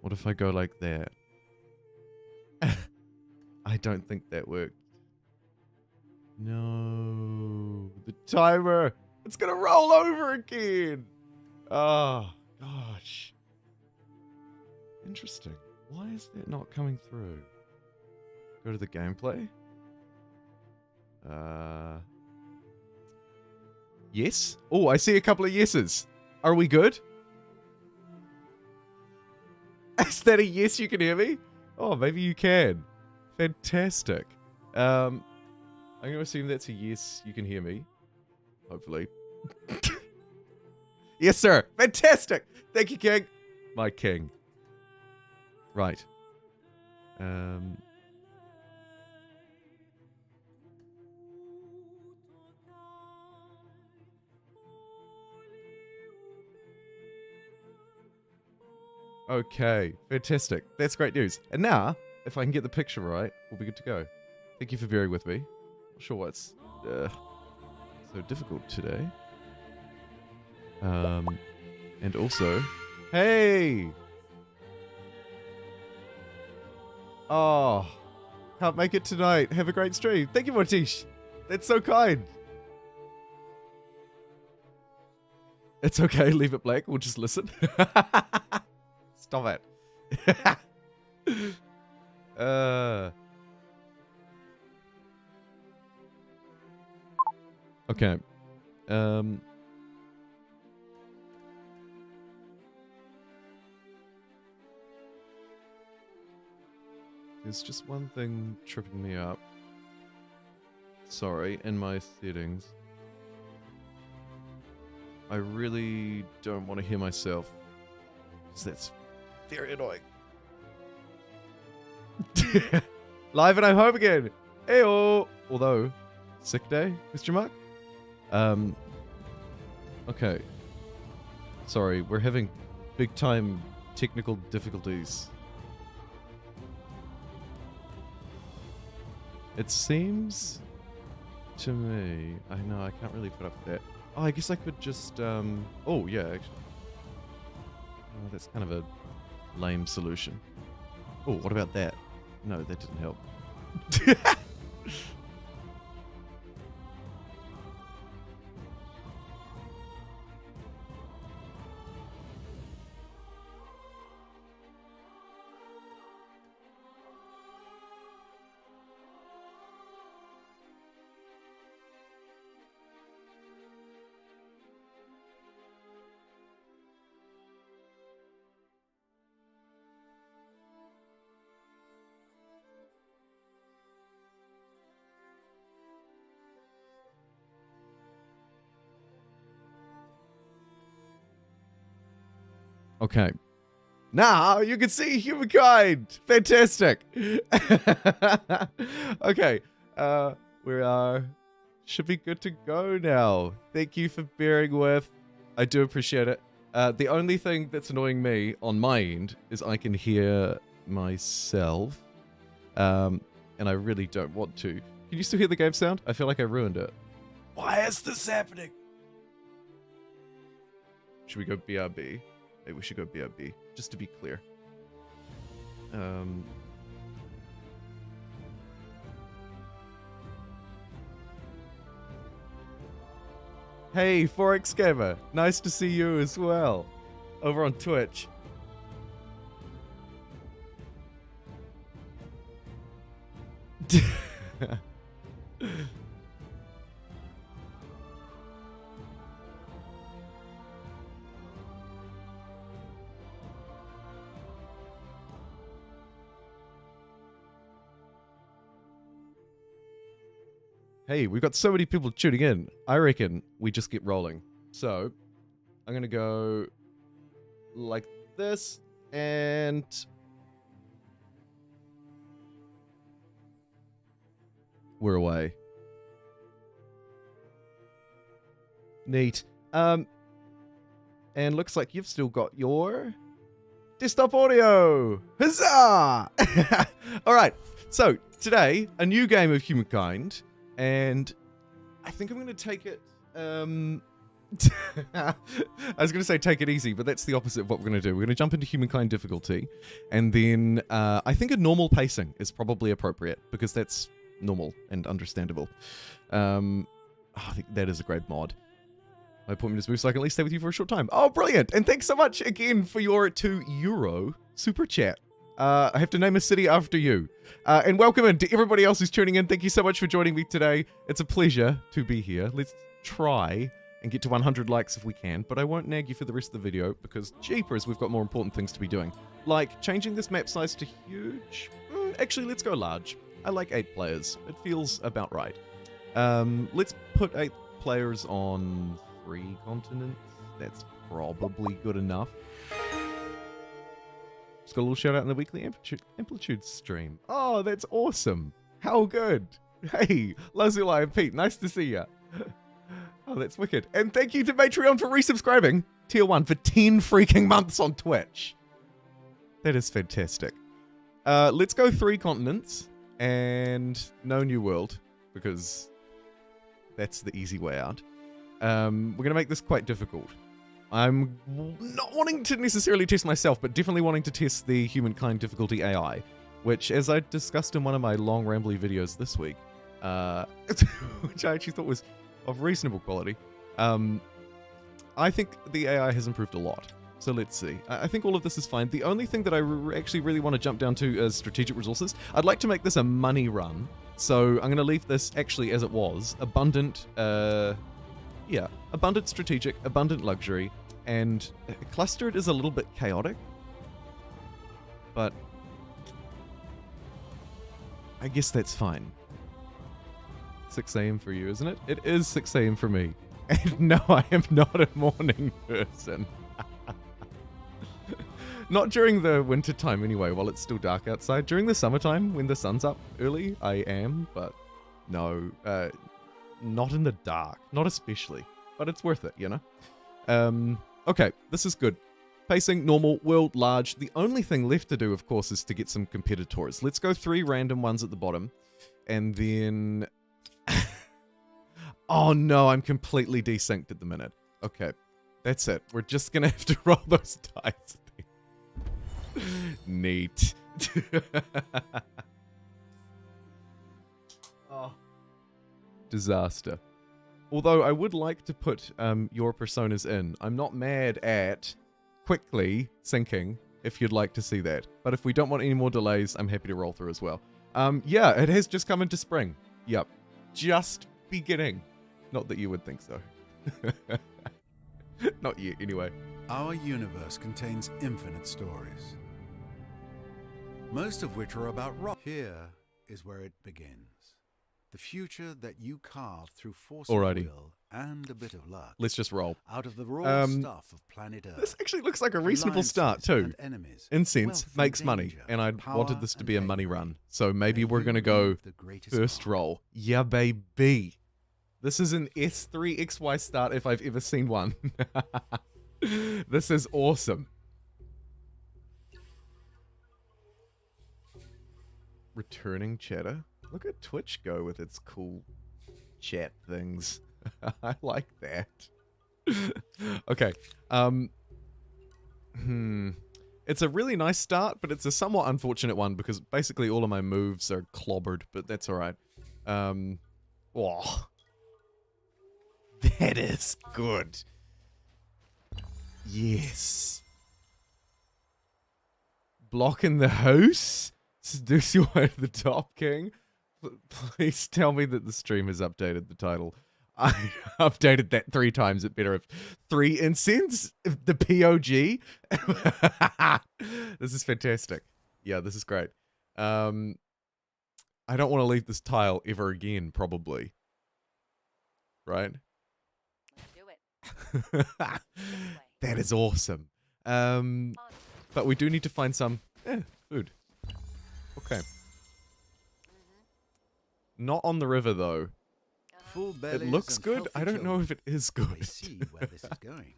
What if I go like that? I don't think that worked. No. The timer. It's going to roll over again. Oh, gosh. Interesting. Why is that not coming through? Go to the gameplay. Yes. Oh, I see a couple of yeses. Are we good? Is that a yes? You can hear me? Oh, maybe you can. Fantastic. I'm going to assume that's a yes. You can hear me. Hopefully. Yes, sir. Fantastic. Thank you, King. My king. Right. Okay, fantastic. That's great news. And now, if I can get the picture right, we'll be good to go. Thank you for bearing with me. Not sure what's so difficult today. And also, hey! Oh, can't make it tonight. Have a great stream. Thank you, Mortish. That's so kind. It's okay, leave it blank. We'll just listen. Stop it. Okay. There's just one thing tripping me up. Sorry, in my settings. I really don't want to hear myself. Because that's very annoying. Live and I'm home again. Heyo. Although, sick day? Question mark? Okay. Sorry, we're having big time technical difficulties. It seems to me... I know, I can't really put up that. Oh, I guess I could just... Oh, yeah, actually. Oh, that's kind of a lame solution. Oh, what about that? No, that didn't help. Okay. Now you can see humankind. Fantastic. Okay. We should be good to go now. Thank you for bearing with. I do appreciate it. The only thing that's annoying me on my end is I can hear myself. And I really don't want to. Can you still hear the game sound? I feel like I ruined it. Why is this happening? Should we go BRB? Maybe we should go BRB, just to be clear. Hey, Forex Gamer. Nice to see you as well. Over on Twitch. Hey, we've got so many people tuning in. I reckon we just get rolling. So, I'm going to go like this and... we're away. Neat. And looks like you've still got your desktop audio. Huzzah! All right. So, today, a new game of Humankind. And I think I'm going to take it I was going to say take it easy, but that's the opposite of what we're going to do. We're going to jump into humankind difficulty, and then I think a normal pacing is probably appropriate, because that's normal and understandable. I think that is a great mod. My appointment is moved so I can at least stay with you for a short time. Oh, brilliant! And thanks so much again for your €2 super chat. I have to name a city after you. And welcome in to everybody else who's tuning in. Thank you so much for joining me today. It's a pleasure to be here. Let's try and get to 100 likes if we can, but I won't nag you for the rest of the video because jeepers, we've got more important things to be doing. Like changing this map size to huge. Actually, let's go large. I like 8 players. It feels about right. Let's put 8 players on 3 continents. That's probably good enough. Just got a little shout out in the weekly amplitude stream. Oh, that's awesome. How good. Hey, Lazuli and Pete, nice to see ya. Oh, that's wicked. And thank you to Patreon for resubscribing. Tier 1 for 10 freaking months on Twitch. That is fantastic. Let's go 3 continents and no new world, because that's the easy way out. We're going to make this quite difficult. I'm not wanting to necessarily test myself, but definitely wanting to test the humankind difficulty AI, which, as I discussed in one of my long rambly videos this week, which I actually thought was of reasonable quality, I think the AI has improved a lot. So let's see. I think all of this is fine. The only thing that I actually really want to jump down to is strategic resources. I'd like to make this a money run. So I'm going to leave this actually as it was. Abundant, abundant strategic, abundant luxury, and clustered is a little bit chaotic. But I guess that's fine. 6 AM for you, isn't it? It is 6 AM for me. And no, I am not a morning person. Not during the winter time anyway, while it's still dark outside. During the summertime, when the sun's up early, I am, but no, not in the dark. Not especially. But it's worth it, you know? Okay, this is good. Pacing, normal, world, large. The only thing left to do, of course, is to get some competitors. Let's go 3 random ones at the bottom. And then... Oh no, I'm completely desynced at the minute. Okay, that's it. We're just gonna have to roll those dice. Neat. Oh. Disaster. Although I would like to put your personas in. I'm not mad at quickly syncing, if you'd like to see that. But if we don't want any more delays, I'm happy to roll through as well. Yeah, it has just come into spring. Yep. Just beginning. Not that you would think so. Not yet, anyway. Our universe contains infinite stories, most of which are about rock. Here is where it begins. The future that you carved through force of will and a bit of luck. Let's just roll. Out of the raw stuff of planet Earth. This actually looks like a reasonable start too. Incense makes money, and I wanted this to be a money run. So maybe we're going to go first roll. Yeah, baby. This is an S3XY start if I've ever seen one. This is awesome. Returning chatter. Look at Twitch go with its cool chat things. I like that. Okay. It's a really nice start, but it's a somewhat unfortunate one because basically all of my moves are clobbered, but that's alright. Oh. That is good. Yes. Block in the house? Seduce your way to the top, King? Please tell me that the stream has updated the title. I updated that 3 times. It better have 3 incense? The POG? This is fantastic. Yeah, this is great. I don't want to leave this tile ever again, probably. Right? Do it. That is awesome. But we do need to find some food. Okay. Not on the river though. It looks good. I don't know if it is good. See where this is going.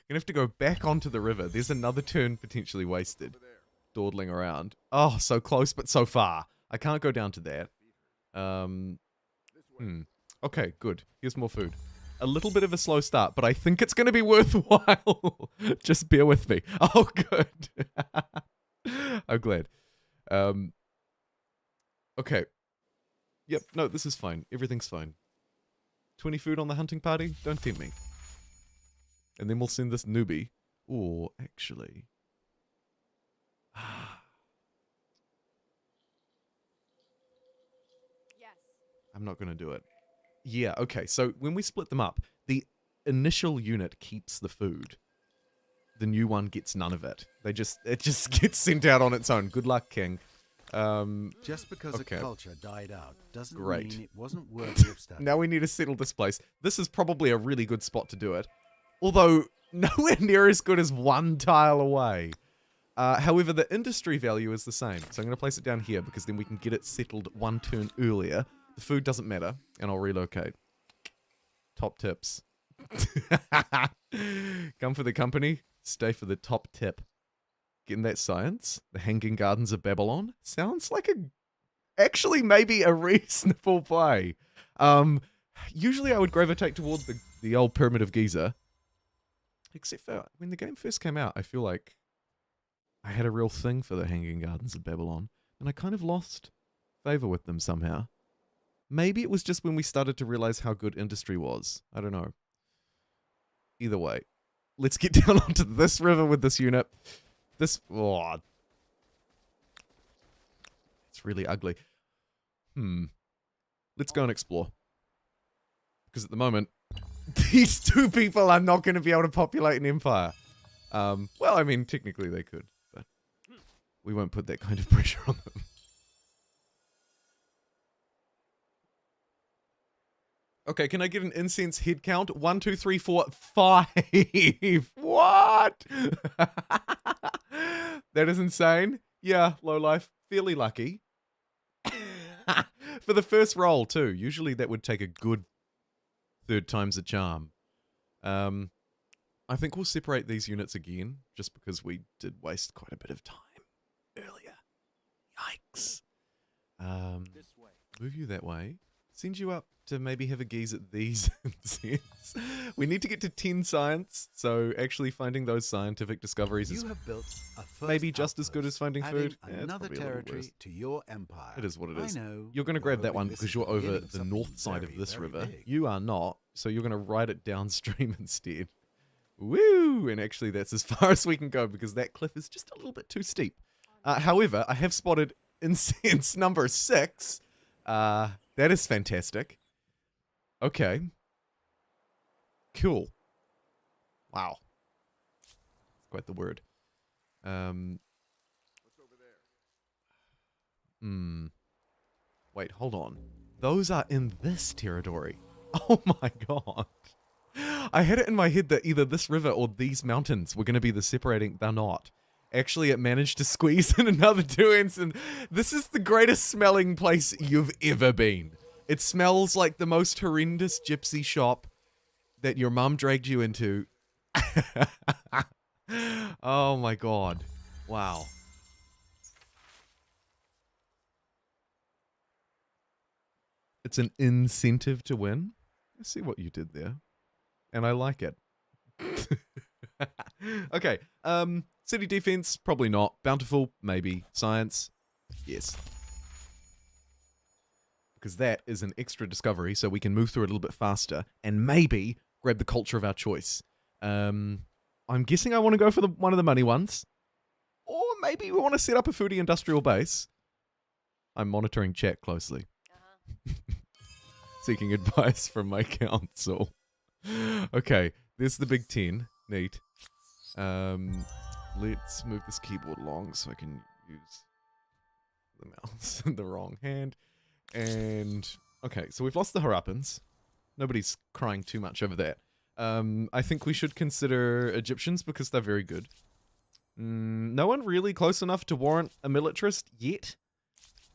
Gonna have to go back onto the river. There's another turn potentially wasted. Dawdling around. Oh, so close but so far. I can't go down to that. Okay, good. Here's more food. a little bit of a slow start, but I think it's going to be worthwhile. Just bear with me. Oh, good. I'm glad. Okay. Yep, no, this is fine. Everything's fine. 20 food on the hunting party? Don't tempt me. And then we'll send this newbie. Or, actually... Yes. I'm not going to do it. Yeah, okay, so when we split them up, the initial unit keeps the food. The new one gets none of it. It just gets sent out on its own. Good luck, King. Just because a culture died out doesn't Great. mean it wasn't worthy of study. Now we need to settle this place. This is probably a really good spot to do it. Although, nowhere near as good as one tile away. However, the industry value is the same. So I'm going to place it down here because then we can get it settled one turn earlier. The food doesn't matter, and I'll relocate. Top tips. Come for the company, stay for the top tip. Getting that science? The Hanging Gardens of Babylon? Sounds like actually maybe a reasonable play. Usually I would gravitate towards the old Pyramid of Giza. Except for when the game first came out, I feel like I had a real thing for the Hanging Gardens of Babylon, and I kind of lost favor with them somehow. Maybe it was just when we started to realize how good industry was. I don't know. Either way, let's get down onto this river with this unit. This... Oh, it's really ugly. Let's go and explore. Because at the moment, these two people are not going to be able to populate an empire. Well, I mean, technically they could, but we won't put that kind of pressure on them. Okay, can I get an incense head count? 1, 2, 3, 4, 5. What? That is insane. Yeah, low life. Fairly lucky. For the first roll, too. Usually that would take a good third time's a charm. I think we'll separate these units again, just because we did waste quite a bit of time earlier. Yikes. Move you that way. Send you up to maybe have a gaze at these incense. We need to get to 10 science, so actually finding those scientific discoveries is maybe just as good as finding food. Another territory to your empire. It is what it is. I know you're going to grab that one because you're over the north side of this river. You are not, so you're going to ride it downstream instead. Woo! And actually that's as far as we can go because that cliff is just a little bit too steep. However, I have spotted incense number 6. That is fantastic. Okay. Cool. Wow. Quite the word. What's over there? Wait, hold on. Those are in this territory. Oh my god. I had it in my head that either this river or these mountains were going to be the separating. They're not. Actually, it managed to squeeze in another 2 ends, and this is the greatest smelling place you've ever been. It smells like the most horrendous gypsy shop that your mum dragged you into. Oh my god. Wow. It's an incentive to win. I see what you did there. And I like it. Okay. City defense, probably not. Bountiful, maybe. Science, yes. Because that is an extra discovery, so we can move through it a little bit faster, and maybe grab the culture of our choice. I'm guessing I want to go for one of the money ones. Or maybe we want to set up a foodie industrial base. I'm monitoring chat closely. Seeking advice from my council. Okay, there's the big 10. Neat. Let's move this keyboard along so I can use the mouse in the wrong hand. And, okay, so we've lost the Harappans. Nobody's crying too much over that. I think we should consider Egyptians because they're very good. No one really close enough to warrant a militarist yet.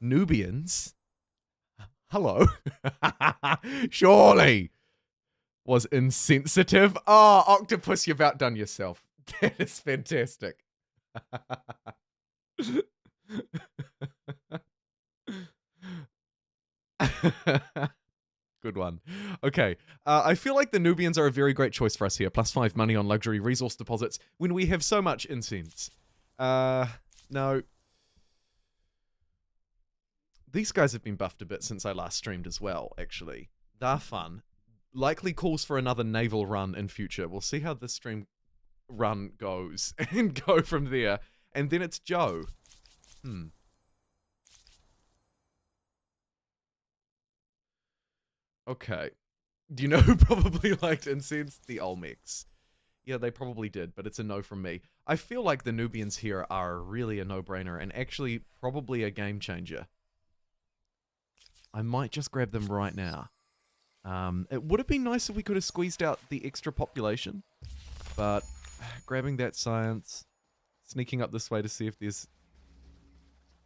Nubians? Hello? Surely was insensitive. Oh, Octopus, you've outdone yourself. That is fantastic. Good one. Okay. I feel like the Nubians are a very great choice for us here. +5 money on luxury resource deposits when we have so much incense. No. These guys have been buffed a bit since I last streamed as well, actually. They're fun. Likely calls for another naval run in future. We'll see how this stream run goes and go from there. And then it's Joe. Okay. Do you know who probably liked incense? The Olmecs. Yeah, they probably did, but it's a no from me. I feel like the Nubians here are really a no-brainer and actually probably a game changer. I might just grab them right now. It would have been nice if we could have squeezed out the extra population, but grabbing that science, sneaking up this way to see if there's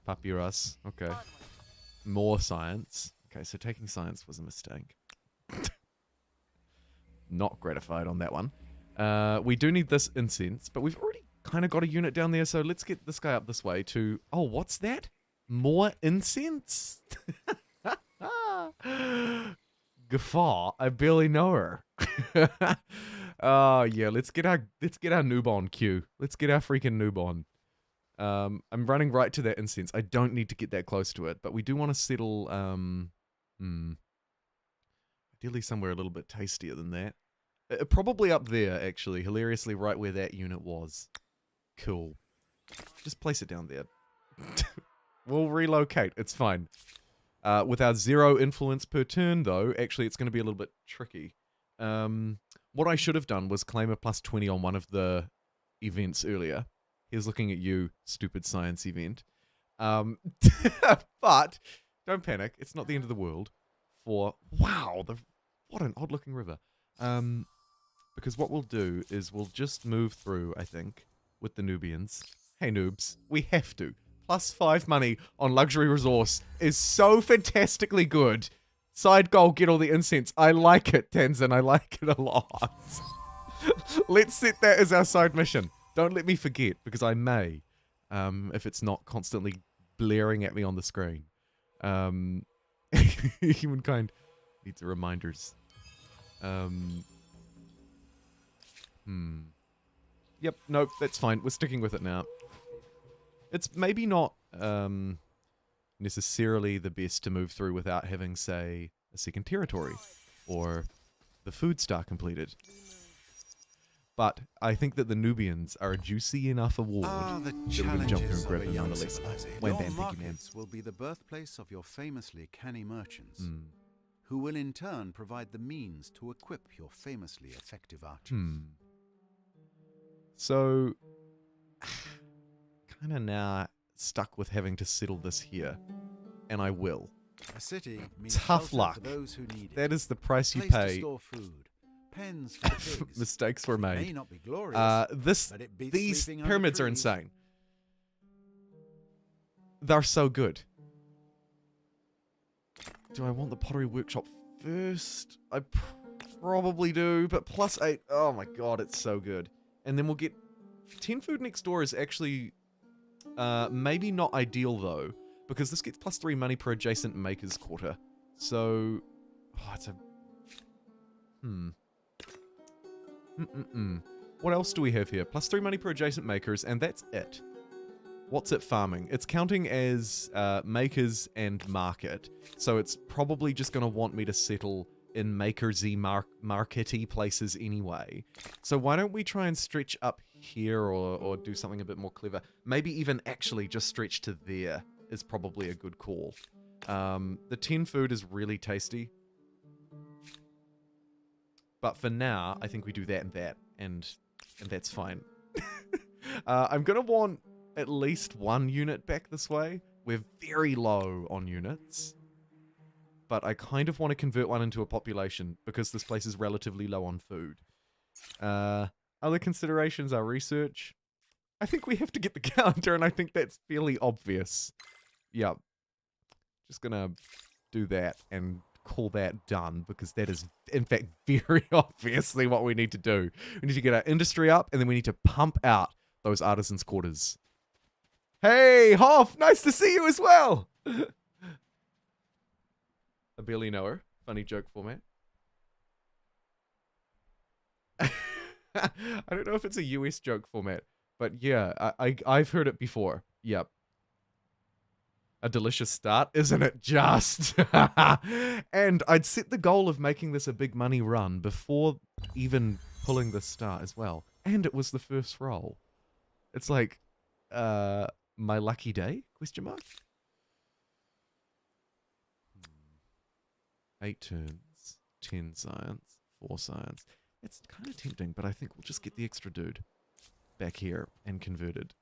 papyrus. Okay. More science. Okay, so taking science was a mistake. Not gratified on that one. We do need this incense, but we've already kind of got a unit down there, so let's get this guy up this way to... Oh, what's that? More incense? Guffaw, I barely know her. Oh yeah, let's get our noob on, Q. Let's get our freaking noob on. I'm running right to that incense. I don't need to get that close to it, but we do want to settle ideally somewhere a little bit tastier than that. Probably up there, actually. Hilariously, right where that unit was. Cool. Just place it down there. We'll relocate. It's fine. With our 0 influence per turn, though, actually, it's going to be a little bit tricky. What I should have done was claim a +20 on one of the events earlier. Here's looking at you, stupid science event. But don't panic. It's not the end of the world. Wow, what an odd-looking river. Because what we'll do is we'll just move through, I think, with the Nubians. Hey, noobs, we have to. +5 money on luxury resource is so fantastically good. Side goal, get all the incense. I like it, Tanzan. I like it a lot. Let's set that as our side mission. Don't let me forget, because I may, if it's not constantly blaring at me on the screen. Humankind needs reminders. Yep, nope, that's fine. We're sticking with it now. It's maybe not necessarily the best to move through without having, say, a second territory or the food star completed. But I think that the Nubians are a juicy enough award that we can jump through and grab them nonetheless. Your markets will be the birthplace of your famously canny merchants, who will in turn provide the means to equip your famously effective archers. So, kind of now stuck with having to settle this here, and I will. A city means Tough luck. for those who need it. That is the price you Place to pay. store food. Pens for the pigs. Mistakes were made. May not be glorious, but it beats These sleeping under pyramids are trees. insane. They're so good. Do I want the pottery workshop first? I probably do, but +8. Oh my god, it's so good. And then we'll get 10 food next door is actually maybe not ideal though, because this gets +3 money per adjacent maker's quarter. So, it's a What else do we have here? +3 money per adjacent makers, and that's it. What's it farming? It's counting as makers and market, so it's probably just going to want me to settle in makersy, markety places anyway. So why don't we try and stretch up here or do something a bit more clever? Maybe even actually just stretch to there is probably a good call. The 10 food is really tasty. But for now, I think we do that, and that's fine. I'm going to want at least 1 unit back this way. We're very low on units. But I kind of want to convert one into a population, because this place is relatively low on food. Other considerations are research. I think we have to get the calendar, and I think that's fairly obvious. Yep. Just going to do that and call that done, because that is in fact very obviously what we need to do. We need to get our industry up, and then we need to pump out those artisans' quarters. Hey, Hoff, nice to see you as well. I barely know her. Funny joke format. I don't know if it's a US joke format, but yeah, I've heard it before. Yep. A delicious start, isn't it just? And I'd set the goal of making this a big money run before even pulling the start as well. And it was the first roll. It's like, my lucky day? Question mark? 8 turns, 10 science, 4 science. It's kind of tempting, but I think we'll just get the extra dude back here and converted.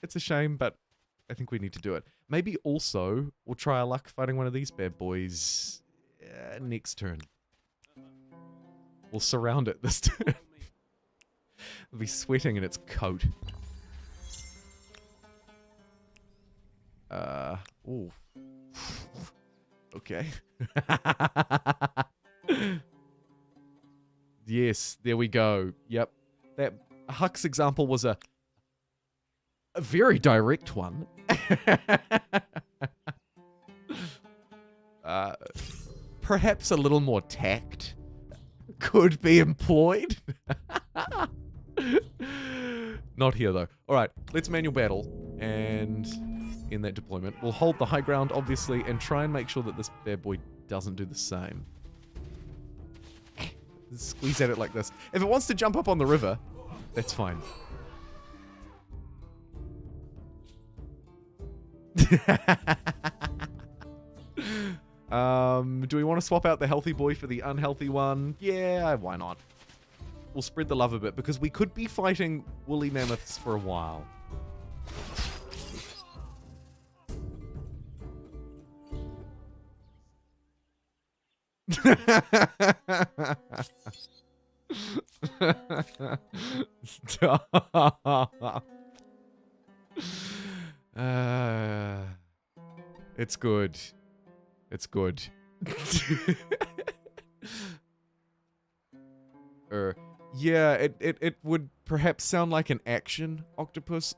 It's a shame, but I think we need to do it. Maybe also we'll try our luck fighting one of these bad boys next turn. We'll surround it this turn. It'll be sweating in its coat. Ooh. Okay. Yes, there we go. Yep. That Huck's example was a very direct one. Perhaps a little more tact could be employed. Not here, though. All right, let's manual battle and end that deployment. We'll hold the high ground, obviously, and try and make sure that this bad boy doesn't do the same. Squeeze at it like this. If it wants to jump up on the river, that's fine. Do we want to swap out the healthy boy for the unhealthy one? Yeah, why not? We'll spread the love a bit because we could be fighting woolly mammoths for a while. Stop. It's good. It's good. Yeah, it would perhaps sound like an action octopus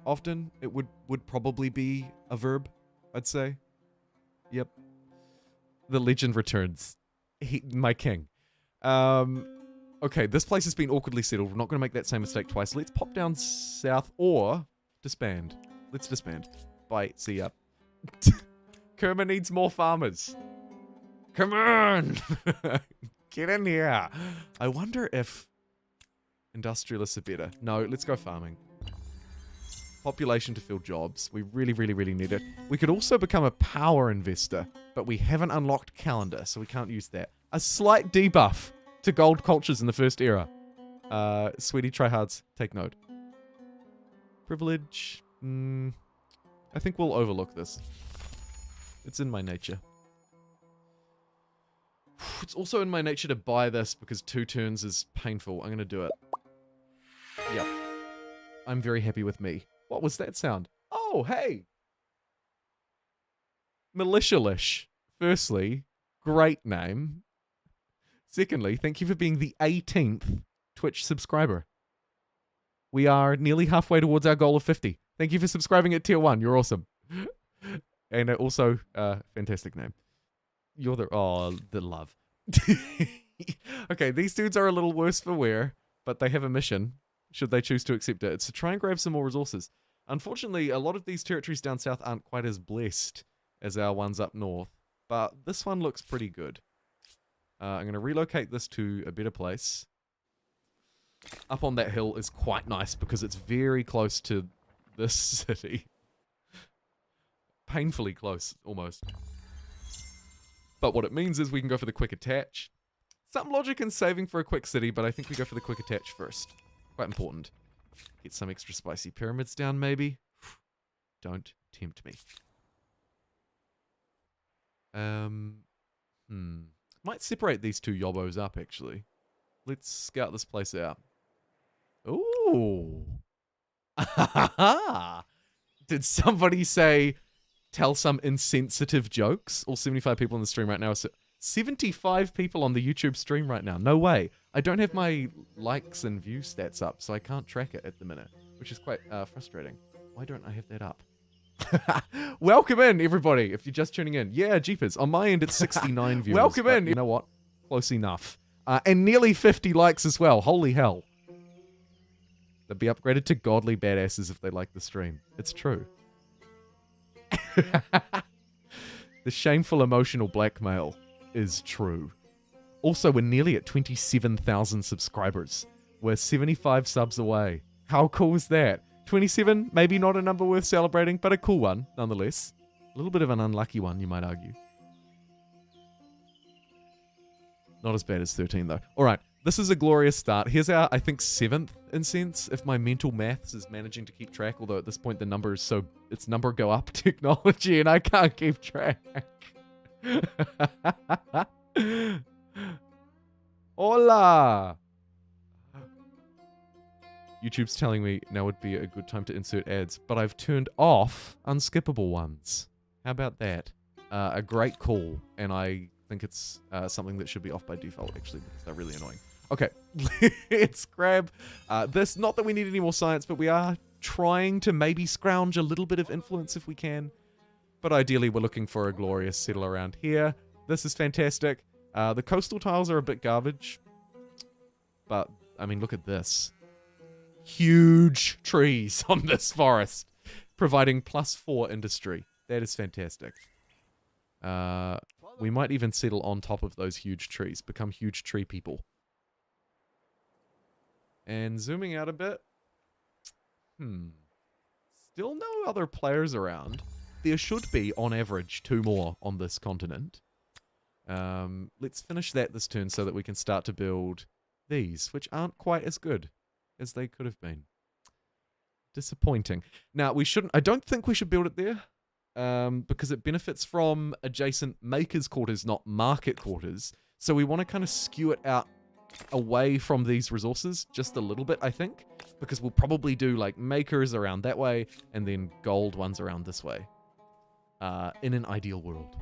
often. It would probably be a verb, I'd say. Yep. The legend returns. My king. Okay, this place has been awkwardly settled. We're not going to make that same mistake twice. Let's pop down south or disband. Let's disband. Bye. See ya. Kerma needs more farmers. Come on! Get in here. I wonder if industrialists are better. No, let's go farming. Population to fill jobs. We really, really, really need it. We could also become a power investor, but we haven't unlocked calendar, so we can't use that. A slight debuff to gold cultures in the first era. Sweetie tryhards, take note. Privilege. I think we'll overlook this. It's in my nature. It's also in my nature to buy this because 2 turns is painful. I'm going to do it. Yep. I'm very happy with me. What was that sound? Oh, hey! Militialish. Firstly, great name. Secondly, thank you for being the 18th Twitch subscriber. We are nearly halfway towards our goal of 50. Thank you for subscribing at tier 1. You're awesome. And also, fantastic name. You're the... Oh, the love. Okay, these dudes are a little worse for wear, but they have a mission, should they choose to accept it. It's to try and grab some more resources. Unfortunately, a lot of these territories down south aren't quite as blessed as our ones up north, but this one looks pretty good. I'm going to relocate this to a better place. Up on that hill is quite nice because it's very close to this city. Painfully close, almost. But what it means is we can go for the quick attach. Some logic in saving for a quick city, but I think we go for the quick attach first. Quite important. Get some extra spicy pyramids down, maybe. Don't tempt me. Might separate these 2 yobbos up, actually. Let's scout this place out. Ooh. Did somebody say, tell some insensitive jokes? All 75 people on the stream right now. 75 people on the YouTube stream right now. No way. I don't have my likes and view stats up, so I can't track it at the minute, which is quite frustrating. Why don't I have that up? Welcome in, everybody, if you're just tuning in. Yeah, jeepers. On my end, it's 69 viewers. Welcome in. You know what? Close enough. And nearly 50 likes as well. Holy hell. They'll be upgraded to godly badasses if they like the stream. It's true. The shameful emotional blackmail is true. Also, we're nearly at 27,000 subscribers. We're 75 subs away. How cool is that? 27, maybe not a number worth celebrating, but a cool one, nonetheless. A little bit of an unlucky one, you might argue. Not as bad as 13, though. All right, this is a glorious start. Here's our, I think, 7th incense, if my mental maths is managing to keep track, although at this point the number is so... It's number go up technology, and I can't keep track. Hola! YouTube's telling me now would be a good time to insert ads, but I've turned off unskippable ones. How about that? A great call, and I think it's something that should be off by default, actually, because they're really annoying. Okay, let's grab this. Not that we need any more science, but we are trying to maybe scrounge a little bit of influence if we can. But ideally, we're looking for a glorious settle around here. This is fantastic. The coastal tiles are a bit garbage. But, I mean, look at this. Huge trees on this forest, providing +4 industry. That is fantastic. We might even settle on top of those huge trees, become huge tree people. And zooming out a bit. Still no other players around. There should be, on average, 2 more on this continent. Let's finish that this turn so that we can start to build these, which aren't quite as good as they could have been. Disappointing. Now, we shouldn't... I don't think we should build it there, because it benefits from adjacent makers' quarters, not market quarters. So we want to kind of skew it out away from these resources just a little bit, I think, because we'll probably do like makers around that way and then gold ones around this way. In an ideal world.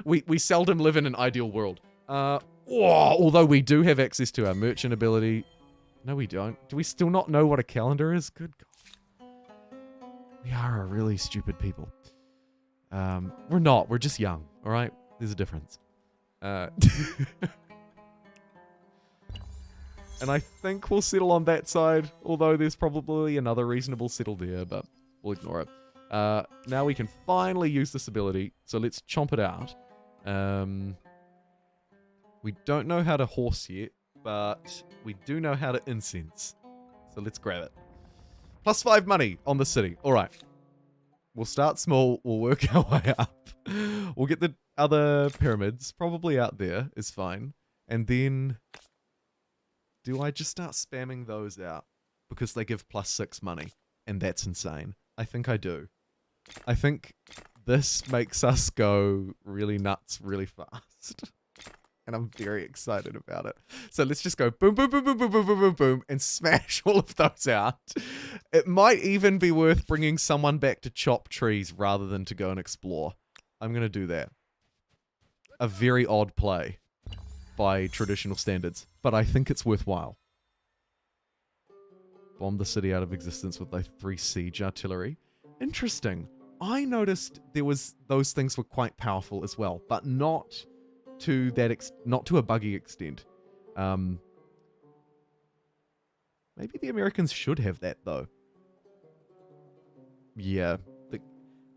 We seldom live in an ideal world. Although we do have access to our merchant ability. No, we don't. Do we still not know what a calendar is? Good God. We are a really stupid people. We're not. We're just young, all right? There's a difference. And I think we'll settle on that side, although there's probably another reasonable settle there, but we'll ignore it. Now we can finally use this ability, so let's chomp it out. We don't know how to horse yet, but we do know how to incense. So let's grab it. +5 money on the city. All right. We'll start small. We'll work our way up. We'll get the other pyramids. Probably out there is fine. And then... do I just start spamming those out? Because they give +6 money. And that's insane. I think I do. I think this makes us go really nuts really fast. And I'm very excited about it. So let's just go boom, boom, boom, boom, boom, boom, boom, boom, boom, and smash all of those out. It might even be worth bringing someone back to chop trees rather than to go and explore. I'm going to do that. A very odd play by traditional standards, but I think it's worthwhile. Bomb the city out of existence with the 3 siege artillery. Interesting. I noticed there was those things were quite powerful as well, but not to that not to a buggy extent. Maybe the Americans should have that though. Yeah,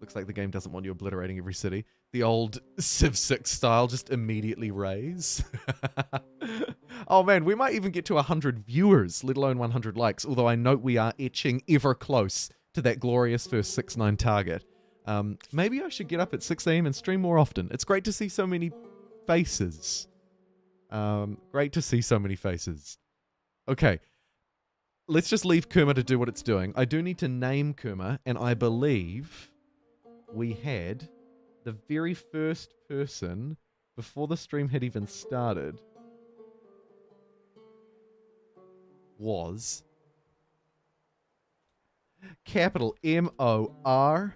looks like the game doesn't want you obliterating every city. The old Civ 6 style, just immediately raise. Oh man, we might even get to 100 viewers, let alone 100 likes, although I note we are etching ever close to that glorious first 6-9 target. Maybe I should get up at 6 AM and stream more often. It's great to see so many faces. Great to see so many faces. Okay, let's just leave Kerma to do what it's doing. I do need to name Kerma, and I believe we had the very first person before the stream had even started was capital MORITZ.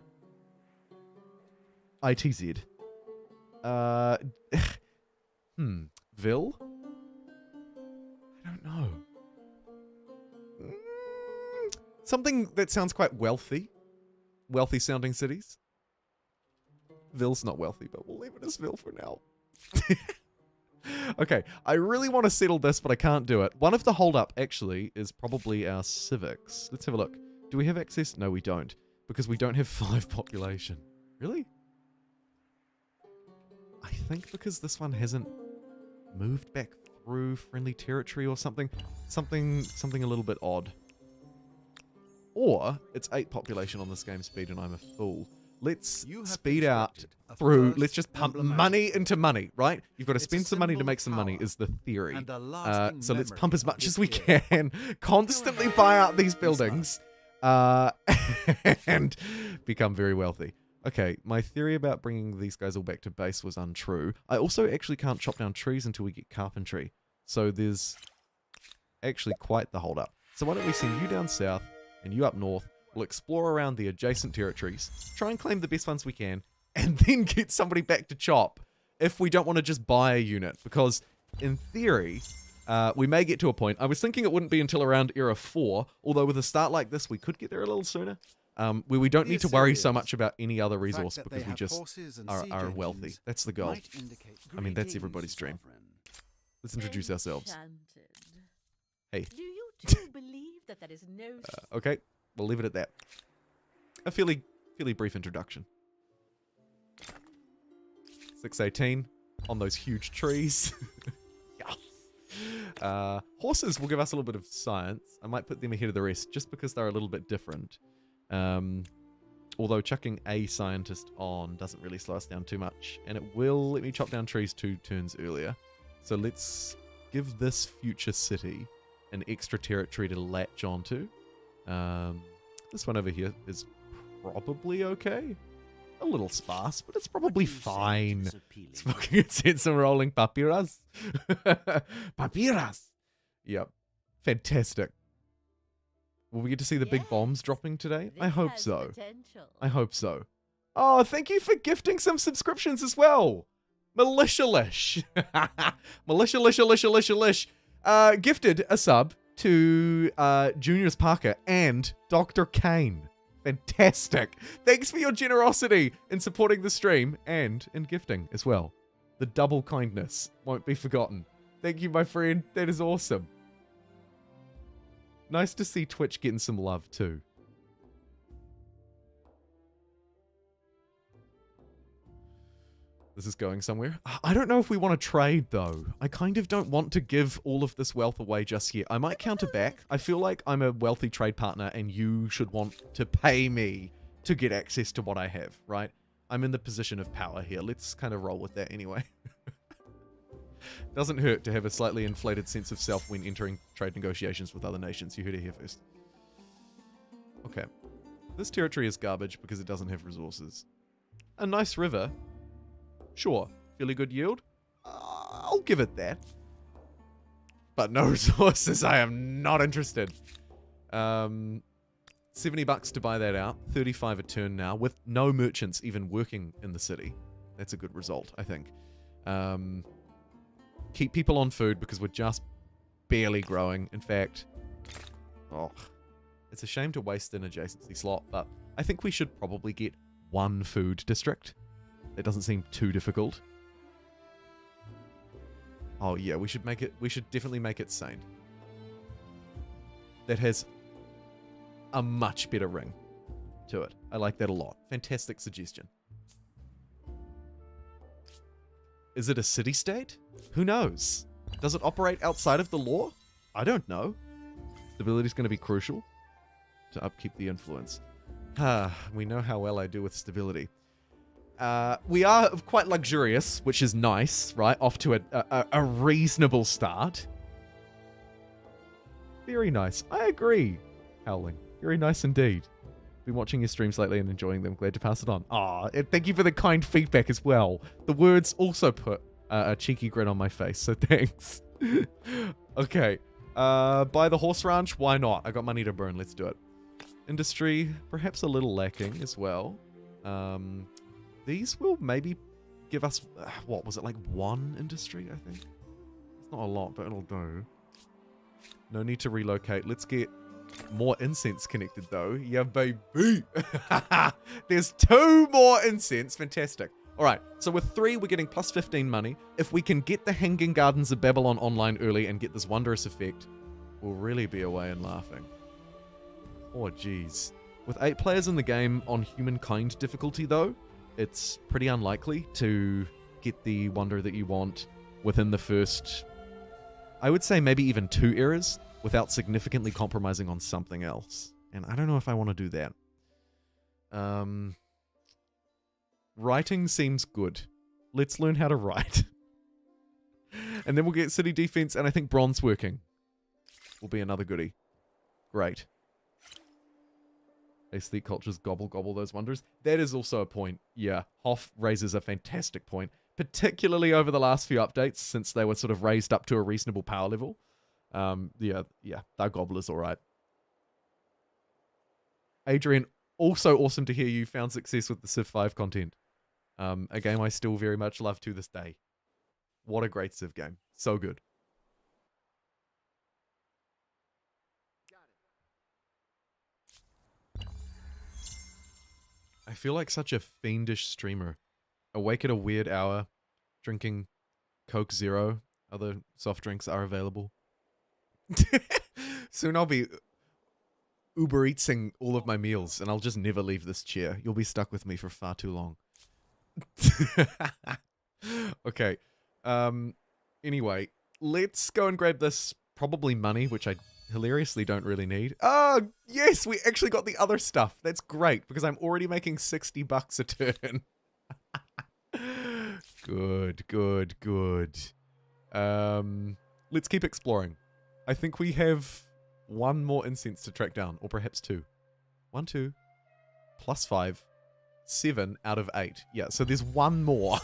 Vil? I don't know. Something that sounds quite wealthy. Wealthy sounding cities. Vil's not wealthy, but we'll leave it as Vil for now. Okay, I really want to settle this, but I can't do it. One of the hold-up, actually, is probably our civics. Let's have a look. Do we have access? No, we don't. Because we don't have 5 population. Really? I think because this one hasn't moved back through friendly territory or something. Something a little bit odd. Or it's 8 population on this game speed and I'm a fool. Let's speed out through. Let's just pump money into money, right? You've got to spend some money to make some money is the theory. So let's pump as much as we can. Constantly buy out these buildings. And become very wealthy. Okay, my theory about bringing these guys all back to base was untrue. I also actually can't chop down trees until we get carpentry. So there's actually quite the hold up. So why don't we send you down south and you up north. We'll explore around the adjacent territories, try and claim the best ones we can, and then get somebody back to chop if we don't want to just buy a unit. Because in theory, we may get to a point. I was thinking it wouldn't be until around era 4, although with a start like this, we could get there a little sooner. Where we don't need to worry so much about any other resource because we just are wealthy. That's the goal. I mean, that's everybody's dream. Let's introduce ourselves. Hey. Do you too believe that there is no... Okay, we'll leave it at that. A fairly brief introduction. 618 on those huge trees. Horses will give us a little bit of science. I might put them ahead of the rest just because they're a little bit different. Although chucking a scientist on doesn't really slow us down too much. And it will let me chop down trees 2 turns earlier. So let's give this future city an extra territory to latch onto. This one over here is probably okay. A little sparse, but it's probably fine. Smoking incense and rolling papiras. Papiras! Yep. Fantastic. Will we get to see the big bombs dropping today? I hope so. I hope so. Oh, thank you for gifting some subscriptions as well. Militialish. Militialish. Gifted a sub to Juniors Parker and Dr. Kane. Fantastic. Thanks for your generosity in supporting the stream and in gifting as well. The double kindness won't be forgotten. Thank you, my friend. That is awesome. Nice to see Twitch getting some love too. This is going somewhere. I don't know if we want to trade though. I kind of don't want to give all of this wealth away just yet. I might counter back. I feel like I'm a wealthy trade partner and you should want to pay me to get access to what I have, right? I'm in the position of power here. Let's kind of roll with that anyway. Doesn't hurt to have a slightly inflated sense of self when entering trade negotiations with other nations. You heard it here first. Okay. This territory is garbage because it doesn't have resources. A nice river. Sure. Fairly good yield. I'll give it that. But no resources. I am not interested. 70 bucks to buy that out. 35 a turn now with no merchants even working in the city. That's a good result, I think. Keep people on food because we're just barely growing. In fact, it's a shame to waste an adjacency slot, but I think we should probably get 1 food district. It doesn't seem too difficult. Oh yeah, we should definitely make it sane. That has a much better ring to it. I like that a lot. Fantastic suggestion. Is it a city-state? Who knows? Does it operate outside of the law? I don't know. Stability is going to be crucial to upkeep the influence. We know how well I do with stability. We are quite luxurious, which is nice, right? Off to a reasonable start. Very nice. I agree, Howling. Very nice indeed. Been watching your streams lately and enjoying them. Glad to pass it on. Thank you for the kind feedback as well. The words also put a cheeky grin on my face, so thanks. Okay. Buy the horse ranch? Why not? I got money to burn. Let's do it. Industry, perhaps a little lacking as well. These will maybe give us, what was it, like 1 industry, I think? It's not a lot, but it'll do. No need to relocate. Let's get more incense connected, though. Yeah, baby. There's 2 more incense. Fantastic. All right, so with 3, we're getting plus 15 money. If we can get the Hanging Gardens of Babylon online early and get this wondrous effect, we'll really be away and laughing. Oh, geez. With 8 players in the game on Humankind difficulty, though, it's pretty unlikely to get the wonder that you want within the first, I would say maybe even 2 eras, without significantly compromising on something else. And I don't know if I want to do that. Writing seems good. Let's learn how to write. And then we'll get city defense, and I think bronze working will be another goodie. Great. Aesthetic cultures gobble those wonders. That is also a point. Yeah, Hoff raises a fantastic point, particularly over the last few updates, since they were sort of raised up to a reasonable power level. Yeah, that gobbler's all right. Adrian, also awesome to hear you found success with the Civ 5 content. A game I still very much love to this day. What a great Civ game. So good. I feel like such a fiendish streamer. Awake at a weird hour, drinking Coke Zero. Other soft drinks are available. Soon I'll be Uber Eatsing all of my meals, and I'll just never leave this chair. You'll be stuck with me for far too long. Okay. Anyway, let's go and grab this probably money, which I hilariously don't really need. Oh, yes, we actually got the other stuff. That's great, because I'm already making $60 a turn. Good. Let's keep exploring. I think we have 1 more incense to track down, or perhaps 2. 1, 2, plus 5, 7 out of 8. Yeah, so there's 1 more.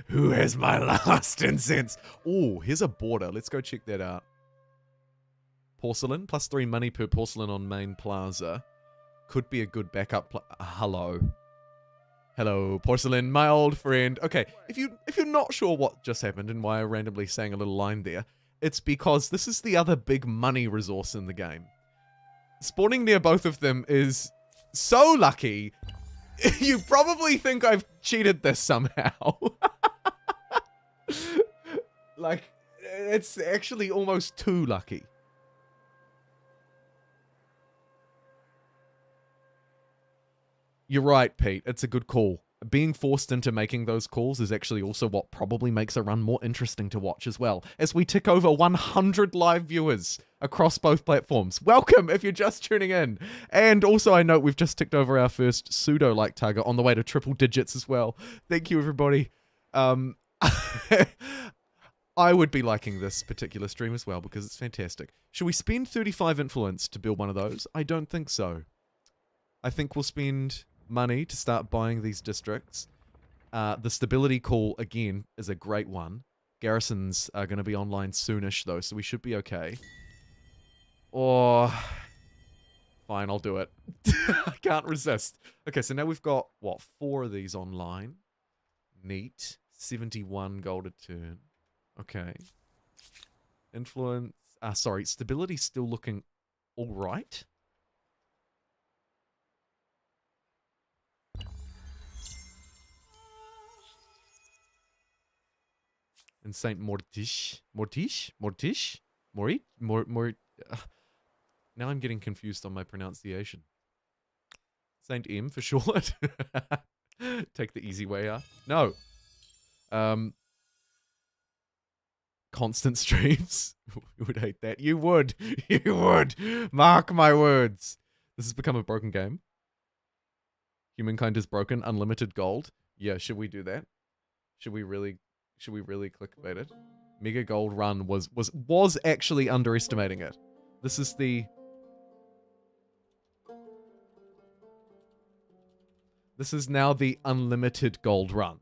Who has my last incense? Oh, here's a border. Let's go check that out. Porcelain, plus 3 money per porcelain on main plaza. Could be a good backup. Hello, porcelain, my old friend. Okay, if you're not sure what just happened and why I randomly sang a little line there, it's because this is the other big money resource in the game. Spawning near both of them is so lucky. You probably think I've cheated this somehow. Like, it's actually almost too lucky. You're right, Pete. It's a good call. Being forced into making those calls is actually also what probably makes a run more interesting to watch as well, as we tick over 100 live viewers across both platforms. Welcome if you're just tuning in. And also I note we've just ticked over our first pseudo-like target on the way to triple digits as well. Thank you, everybody. I would be liking this particular stream as well because it's fantastic. Should we spend 35 influence to build one of those? I don't think so. I think we'll spend money to start buying these districts. The stability call, again, is a great one. Garrisons are going to be online soonish, though, so we should be okay. Or... fine, I'll do it. I can't resist. Okay, so now we've got, what, 4 of these online. Neat. 71 gold a turn. Okay. Influence... sorry, stability's still looking alright. And Saint Mortish. Now I'm getting confused on my pronunciation. Saint M for short. Take the easy way out. No. Constant streams. You would hate that. You would. You would. Mark my words. This has become a broken game. Humankind is broken. Unlimited gold. Yeah, should we do that? Should we really clickbait it? Mega gold run was actually underestimating it. This is the... This is now the unlimited gold run.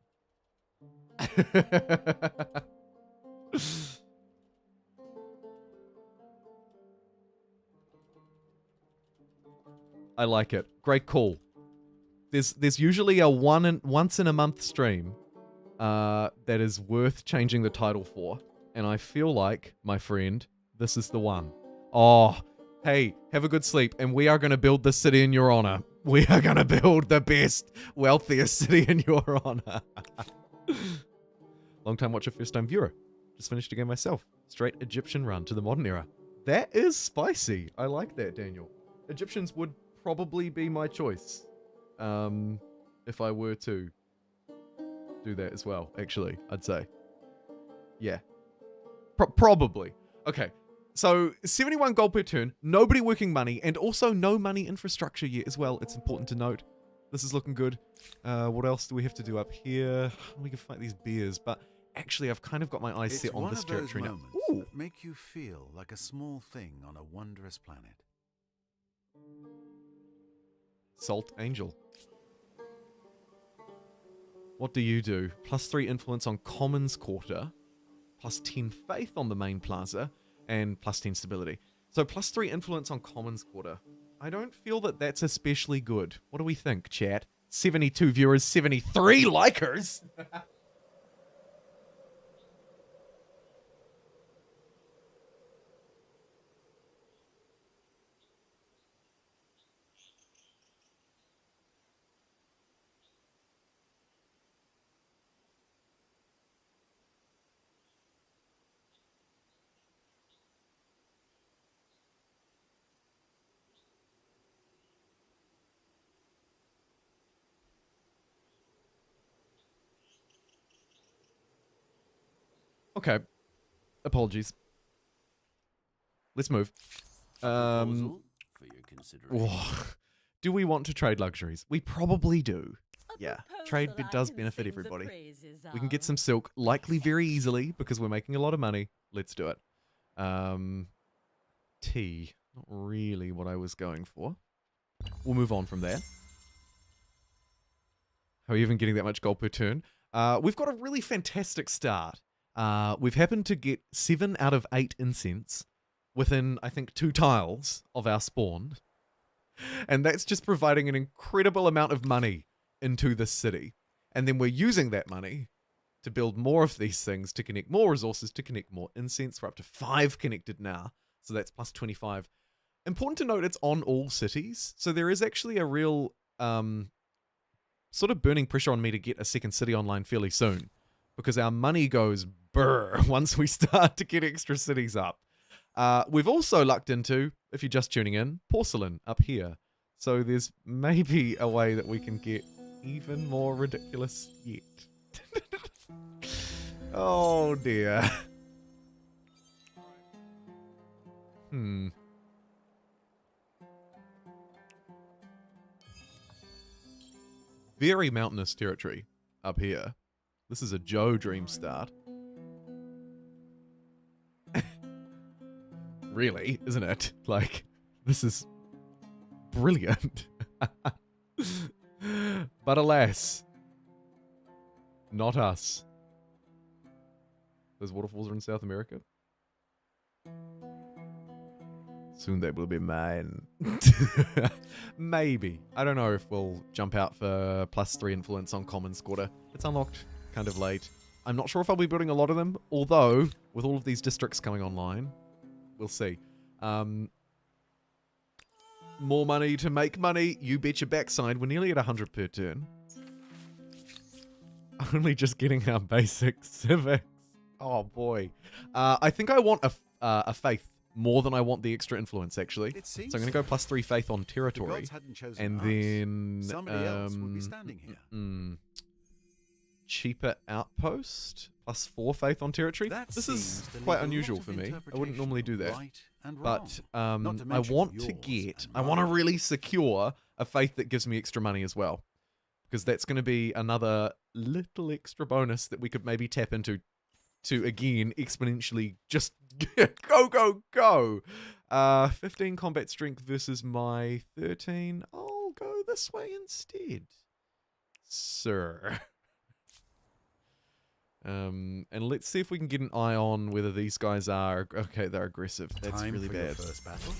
I like it. Great call. There's usually a once in a month stream that is worth changing the title for, and I feel like, my friend, this is the one. Oh, hey, have a good sleep, and we are going to build this city in your honor. We are gonna build the best, wealthiest city in your honor. Long time watcher, first time viewer. Just finished a game myself. Straight Egyptian run to the modern era. That is spicy. I like that, Daniel. Egyptians would probably be my choice. If I were to do that as well, actually, I'd say. Yeah. Probably. Okay. So, 71 gold per turn, nobody working money, and also no money infrastructure yet as well. It's important to note. This is looking good. What else do we have to do up here? We can fight these bears, but actually I've kind of got my eyes set on this territory now. Ooh. That make you feel like a small thing on a wondrous planet. Salt Angel. What do you do? +3 influence on Commons Quarter, +10 faith on the main plaza, and +10 stability. So +3 influence on Commons Quarter. I don't feel that that's especially good. What do we think, chat? 72 viewers, 73 likers? Okay. Apologies. Let's move. For your consideration. Do we want to trade luxuries? We probably do. A Yeah, proposal trade I does can benefit sing the everybody. praises We can get of. some silk, likely very easily, because we're making a lot of money. Let's do it. Tea. Not really what I was going for. We'll move on from there. How are you even getting that much gold per turn? We've got a really fantastic start. We've happened to get 7 out of 8 incense within, I think, 2 tiles of our spawn. And that's just providing an incredible amount of money into this city. And then we're using that money to build more of these things, to connect more resources, to connect more incense. We're up to 5 connected now. So that's +25. Important to note, it's on all cities. So there is actually a real sort of burning pressure on me to get a second city online fairly soon. Because our money goes brr once we start to get extra cities up. We've also lucked into, if you're just tuning in, porcelain up here. So there's maybe a way that we can get even more ridiculous yet. Oh dear. Very mountainous territory up here. This is a Joe dream start. Really, isn't it? Like, this is brilliant. But alas, not us. Those waterfalls are in South America. Soon they will be mine. Maybe. I don't know if we'll jump out for +3 influence on Commons Quarter. It's unlocked kind of late. I'm not sure if I'll be building a lot of them, although with all of these districts coming online, we'll see. More money to make money. You bet your backside. We're nearly at 100 per turn. Only just getting our basic civics. Oh boy. I think I want a faith more than I want the extra influence, actually. So I'm going to go +3 faith on territory. And then somebody else would be standing here. Cheaper outpost, +4 faith on territory. This is quite unusual for me. I wouldn't normally do that. But I want to really secure a faith that gives me extra money as well. Because that's going to be another little extra bonus that we could maybe tap into to, again, exponentially just go. 15 combat strength versus my 13. I'll go this way instead, sir. And let's see if we can get an eye on whether these guys are... Okay, they're aggressive. That's really bad. First battle.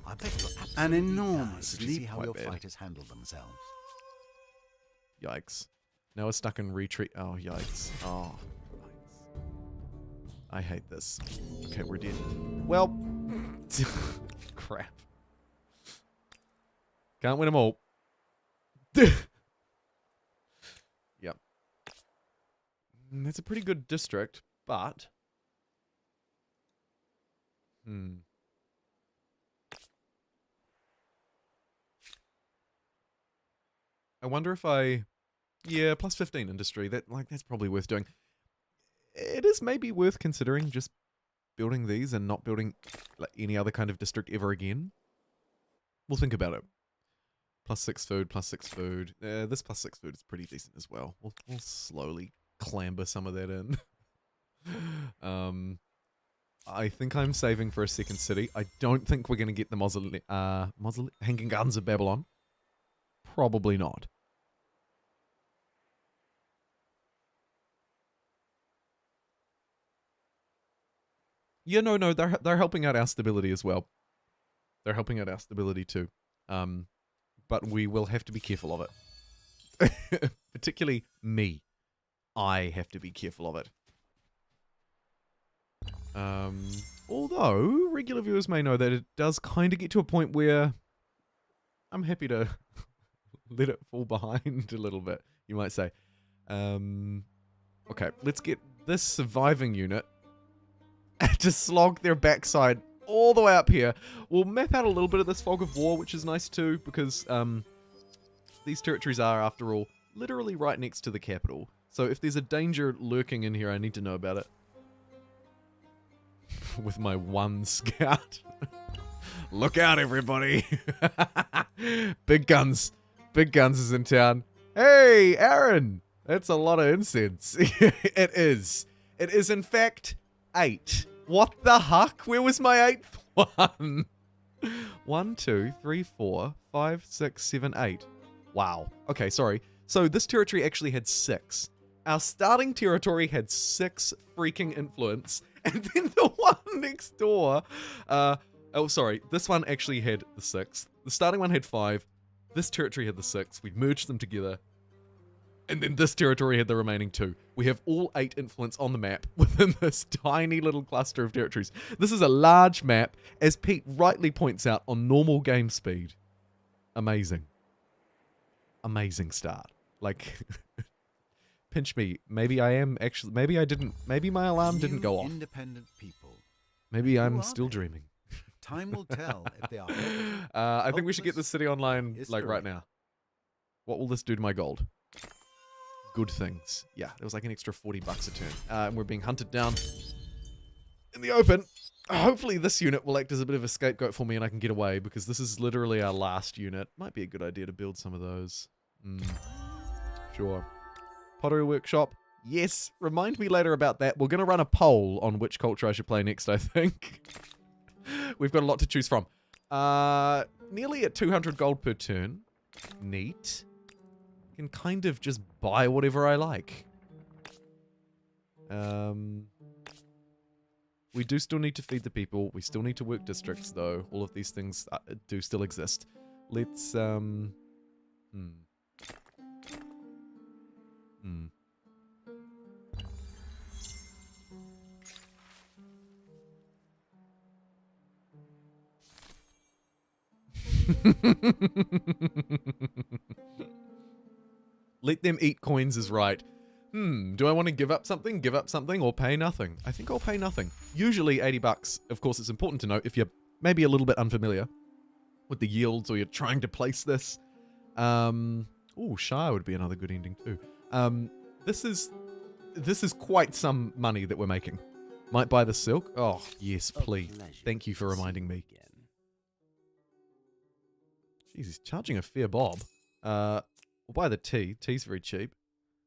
I bet you're an enormous leap how your fighters handle themselves. Yikes. Now we're stuck in retreat. Oh, yikes. Oh, yikes. I hate this. Okay, we're dead. Well, crap. Can't win them all. Yep. That's a pretty good district, but... I wonder if I... Yeah, plus 15 industry. That's probably worth doing. It is maybe worth considering just building these and not building like any other kind of district ever again. We'll think about it. Plus 6 food, plus 6 food. This plus 6 food is pretty decent as well. We'll slowly clamber some of that in. I think I'm saving for a second city. I don't think we're going to get the Hanging Gardens of Babylon. Probably not. Yeah, no, they're helping out our stability as well. They're helping out our stability too. But we will have to be careful of it. Particularly me. I have to be careful of it. Although, regular viewers may know that it does kind of get to a point where I'm happy to let it fall behind a little bit, you might say. Okay, let's get this surviving unit to slog their backside all the way up here. We'll map out a little bit of this fog of war, which is nice too, because these territories are, after all, literally right next to the capital. So if there's a danger lurking in here, I need to know about it. With my one scout. Look out, everybody. Big guns. Big guns is in town. Hey, Aaron. That's a lot of incense. It is. It is, in fact, 8. What the huck? Where was my 8th one? 1, 2, 3, 4, 5, 6, 7, 8. Wow. Okay, sorry. So this territory actually had 6. Our starting territory had 6 freaking influence. And then the one next door, oh, sorry, this one actually had the 6. The starting one had 5. This territory had the 6. We merged them together. And then this territory had the remaining 2. We have all 8 influence on the map within this tiny little cluster of territories. This is a large map, as Pete rightly points out, on normal game speed. Amazing. Amazing start. Like... Pinch me. Maybe I am actually... Maybe I didn't... Maybe my alarm didn't go off. Independent people. Maybe I'm Who are still they? dreaming. Time will tell if they are. I think we should get this city online, like, History. right now. What will this do to my gold? Good things. Yeah, it was like an extra $40 a turn. And we're being hunted down in the open. Hopefully this unit will act as a bit of a scapegoat for me and I can get away, because this is literally our last unit. Might be a good idea to build some of those. Sure. Pottery workshop. Yes. Remind me later about that. We're going to run a poll on which culture I should play next, I think. We've got a lot to choose from. Nearly at 200 gold per turn. Neat. Can kind of just buy whatever I like. We do still need to feed the people. We still need to work districts, though. All of these things do still exist. Let's, Let them eat coins is right. Do I want to give up something? Give up something or pay nothing? I think I'll pay nothing. Usually $80. Of course, it's important to note if you're maybe a little bit unfamiliar with the yields or you're trying to place this. Oh, Shire would be another good ending too. This is quite some money that we're making. Might buy the silk. Oh, yes, please. Thank you for reminding me. Jeez, he's charging a fair bob. We'll buy the tea. Tea's very cheap.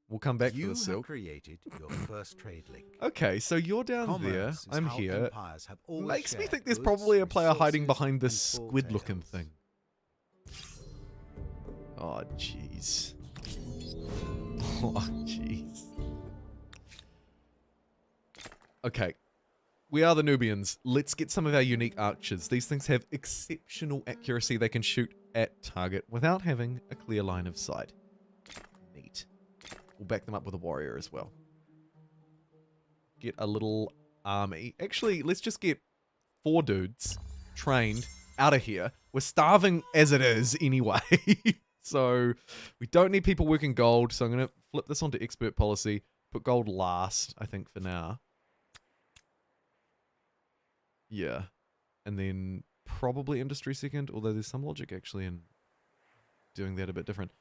We'll come back for the silk. You have created your first trade link. Okay, so you're down Commerce there. is I'm how here. empires have always Makes me shared think there's goods, probably a player hiding resources, behind this and squid-looking tales. thing. Oh, jeez. Oh, jeez. Okay. We are the Nubians. Let's get some of our unique archers. These things have exceptional accuracy. They can shoot at target without having a clear line of sight. Neat. We'll back them up with a warrior as well. Get a little army. Actually, let's just get 4 dudes trained out of here. We're starving as it is anyway. So we don't need people working gold. So I'm going to flip this onto expert policy. Put gold last, I think, for now. Yeah. And then probably industry second, although there's some logic actually in doing that a bit different.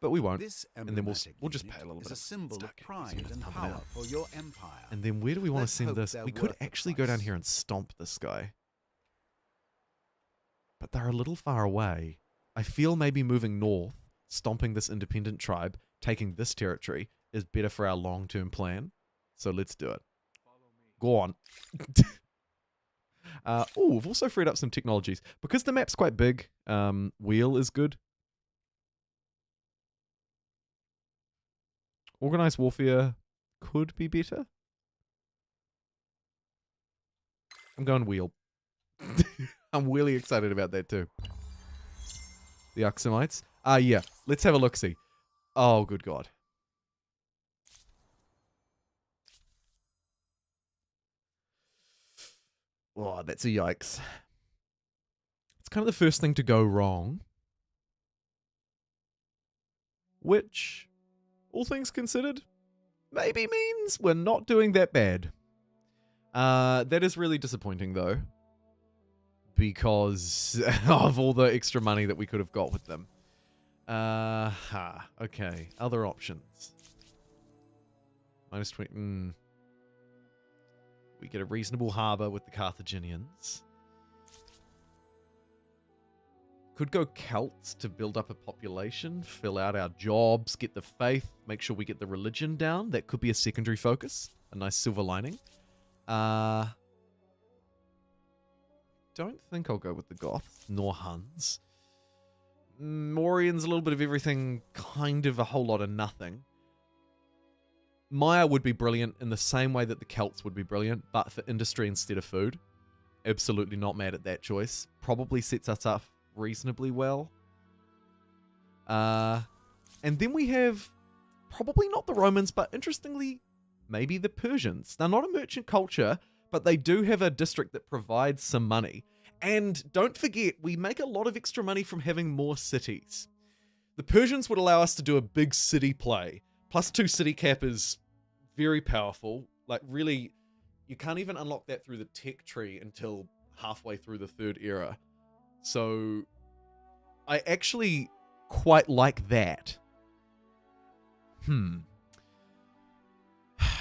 But we won't. This And then we'll just unit pay a little is bit. a symbol Start of getting pride these and units power pumping out. for your empire. And then where do we want to Let's send hope this? they're We could worth the actually go down price. here and stomp this guy. But they're a little far away. I feel maybe moving north, stomping this independent tribe, taking this territory is better for our long-term plan. So let's do it. Go on. Oh, we've also freed up some technologies. Because the map's quite big, wheel is good. Organized warfare could be better. I'm going wheel. I'm really excited about that too. The Oxamites. Yeah. Let's have a look-see. Oh, good God. Oh, that's a yikes. It's kind of the first thing to go wrong. Which, all things considered, maybe means we're not doing that bad. That is really disappointing, though. Because of all the extra money that we could have got with them. Okay. Other options. Minus 20. We get a reasonable harbor with the Carthaginians. Could go Celts to build up a population, fill out our jobs, get the faith, make sure we get the religion down. That could be a secondary focus. A nice silver lining. Don't think I'll go with the Goths, nor Huns. Mauryan's a little bit of everything, kind of a whole lot of nothing. Maya would be brilliant in the same way that the Celts would be brilliant, but for industry instead of food. Absolutely not mad at that choice. Probably sets us up reasonably well. And then we have probably not the Romans, but interestingly, maybe the Persians. They're not a merchant culture, but they do have a district that provides some money. And don't forget, we make a lot of extra money from having more cities. The Persians would allow us to do a big city play. +2 city cap is very powerful. Like, really, you can't even unlock that through the tech tree until halfway through the third era. So, I actually quite like that.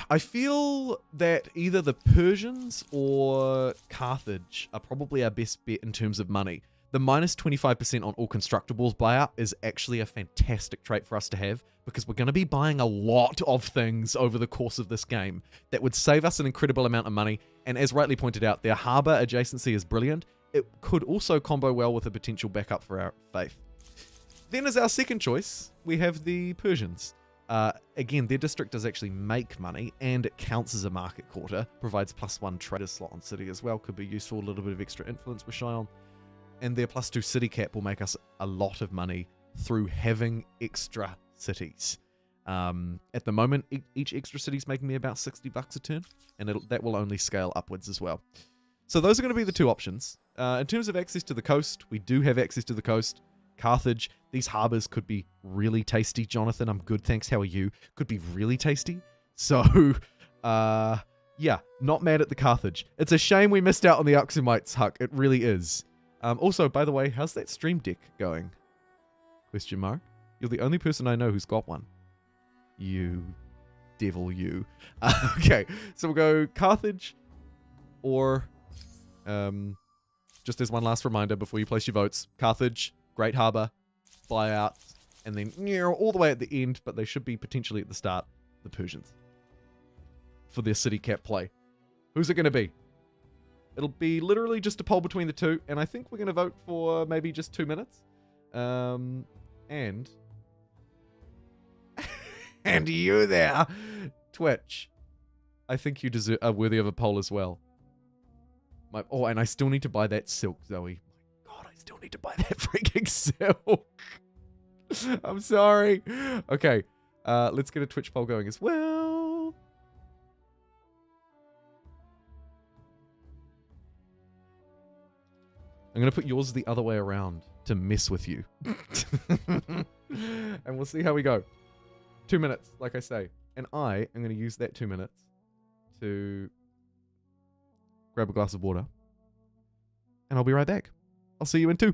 I feel that either the Persians or Carthage are probably our best bet in terms of money. The minus 25% on all constructibles buyout is actually a fantastic trait for us to have because we're going to be buying a lot of things over the course of this game that would save us an incredible amount of money. And as rightly pointed out, their harbor adjacency is brilliant. It could also combo well with a potential backup for our faith. Then as our second choice, we have the Persians. Again, their district does actually make money, and it counts as a market quarter, provides +1 trader slot on city as well, could be useful, a little bit of extra influence with Shion. And their +2 city cap will make us a lot of money through having extra cities. At the moment, each extra city is making me about $60 a turn, and that will only scale upwards as well. So those are going to be the two options. In terms of access to the coast, we do have access to the coast. Carthage, these harbors could be really tasty. Jonathan, I'm good, thanks. How are you? Could be really tasty. So, yeah, not mad at the Carthage. It's a shame we missed out on the Oxamites, Huck. It really is. Also, by the way, how's that stream deck going? Question mark. You're the only person I know who's got one. You devil, you. Okay, so we'll go Carthage or, just as one last reminder before you place your votes, Carthage, Great Harbor, buyout, and then all the way at the end, but they should be potentially at the start, the Persians. For their city cap play. Who's it going to be? It'll be literally just a poll between the two, and I think we're going to vote for maybe just 2 minutes. And you there, Twitch. I think you are worthy of a poll as well. And I still need to buy that silk, Zoe. My God, I still need to buy that freaking silk. I'm sorry. Okay, let's get a Twitch poll going as well. I'm I'm going to put yours the other way around to mess with you. And we'll see how we go. 2 minutes, like I say. And I am going to use that 2 minutes to grab a glass of water. And I'll be right back. I'll see you in 2.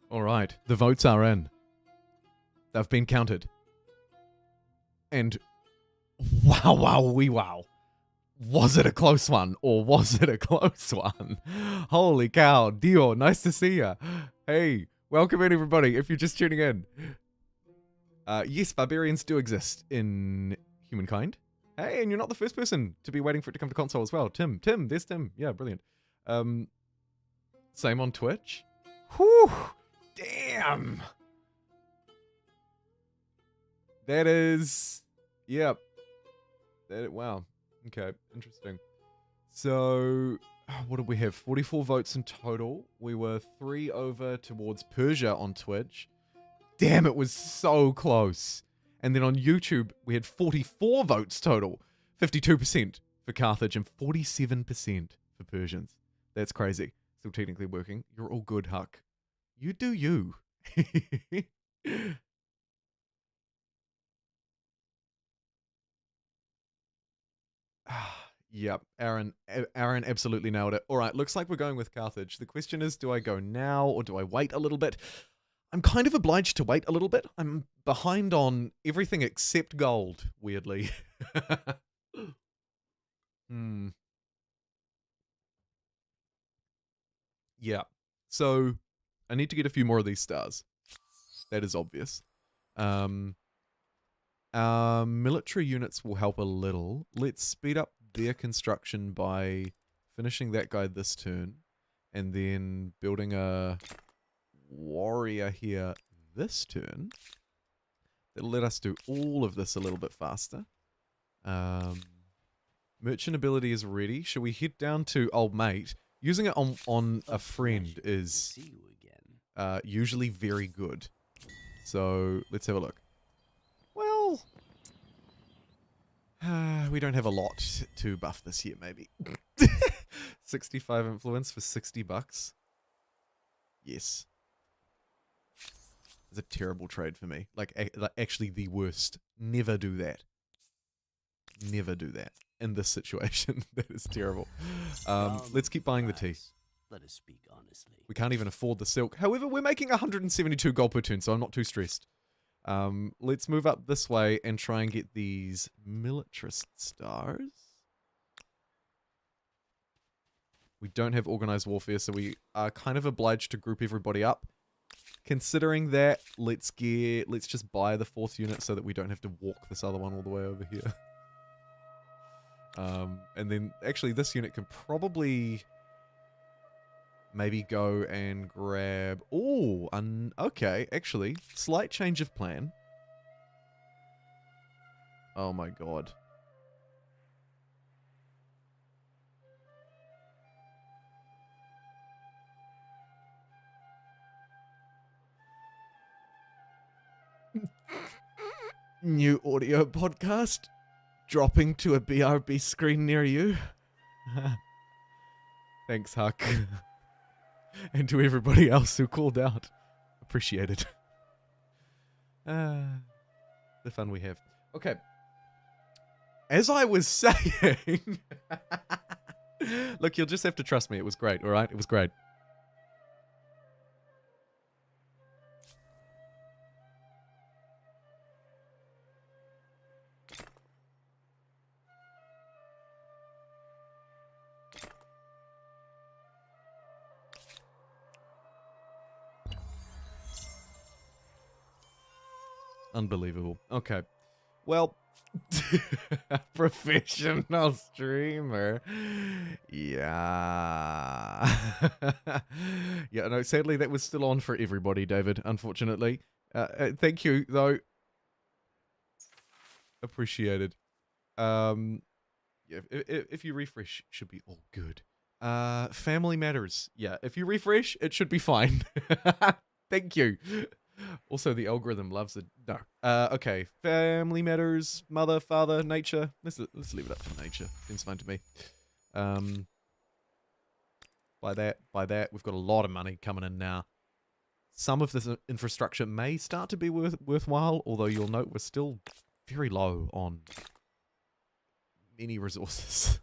All right, the votes are in. They've been counted. And wow, wow, wee wow. Was it a close one or was it a close one? Holy cow, Dio, nice to see ya. Hey, welcome in everybody if you're just tuning in. Yes, barbarians do exist in humankind. Hey, and you're not the first person to be waiting for it to come to console as well. Tim, there's Tim. Yeah, brilliant. Same on Twitch. Whew, damn. That is, yep. Wow. Okay, interesting. So, what did we have? 44 votes in total. We were 3 over towards Persia on Twitch. Damn, it was so close. And then on YouTube, we had 44 votes total. 52% for Carthage and 47% for Persians. That's crazy. Still technically working. You're all good, Huck. You do you. Yep, Aaron absolutely nailed it. All right, looks like we're going with Carthage. The question is, do I go now or do I wait a little bit? I'm kind of obliged to wait a little bit. I'm behind on everything except gold, weirdly. Yeah. So, I need to get a few more of these stars. That is obvious. Our military units will help a little. Let's speed up their construction by finishing that guy this turn. And then building a warrior here this turn. That'll let us do all of this a little bit faster. Merchant ability is ready. Shall we head down to Old Mate? Using it on a friend is usually very good. So let's have a look. Well, we don't have a lot to buff this year, maybe. 65 influence for 60 bucks. Yes. It's a terrible trade for me. Like actually the worst. Never do that. Never do that. In this situation. That is terrible. Let's keep buying the tea. Let us speak honestly. We can't even afford the silk. However, we're making 172 gold per turn, so I'm not too stressed. Let's move up this way and try and get these militarist stars. We don't have organized warfare, so we are kind of obliged to group everybody up. Considering that, let's just buy the 4th unit so that we don't have to walk this other one all the way over here. And then, actually, this unit can probably maybe go and grab... Oh, okay, actually, slight change of plan. Oh my god. New audio podcast dropping to a BRB screen near you. Thanks, Huck. And to everybody else who called out. Appreciate it. The fun we have. Okay. As I was saying... Look, you'll just have to trust me. It was great, alright? It was great. Unbelievable. Okay. Well, professional streamer. Yeah. Yeah, no, sadly that was still on for everybody, David, unfortunately. Thank you, though. Appreciated. Yeah, if you refresh, it should be all good. Family matters. Yeah, if you refresh, it should be fine. Thank you. Also, the algorithm loves it. No. Okay. Family matters. Mother, father, nature. Let's leave it up to nature. Seems fine to me. By that, we've got a lot of money coming in now. Some of this infrastructure may start to be worthwhile, although you'll note we're still very low on many resources.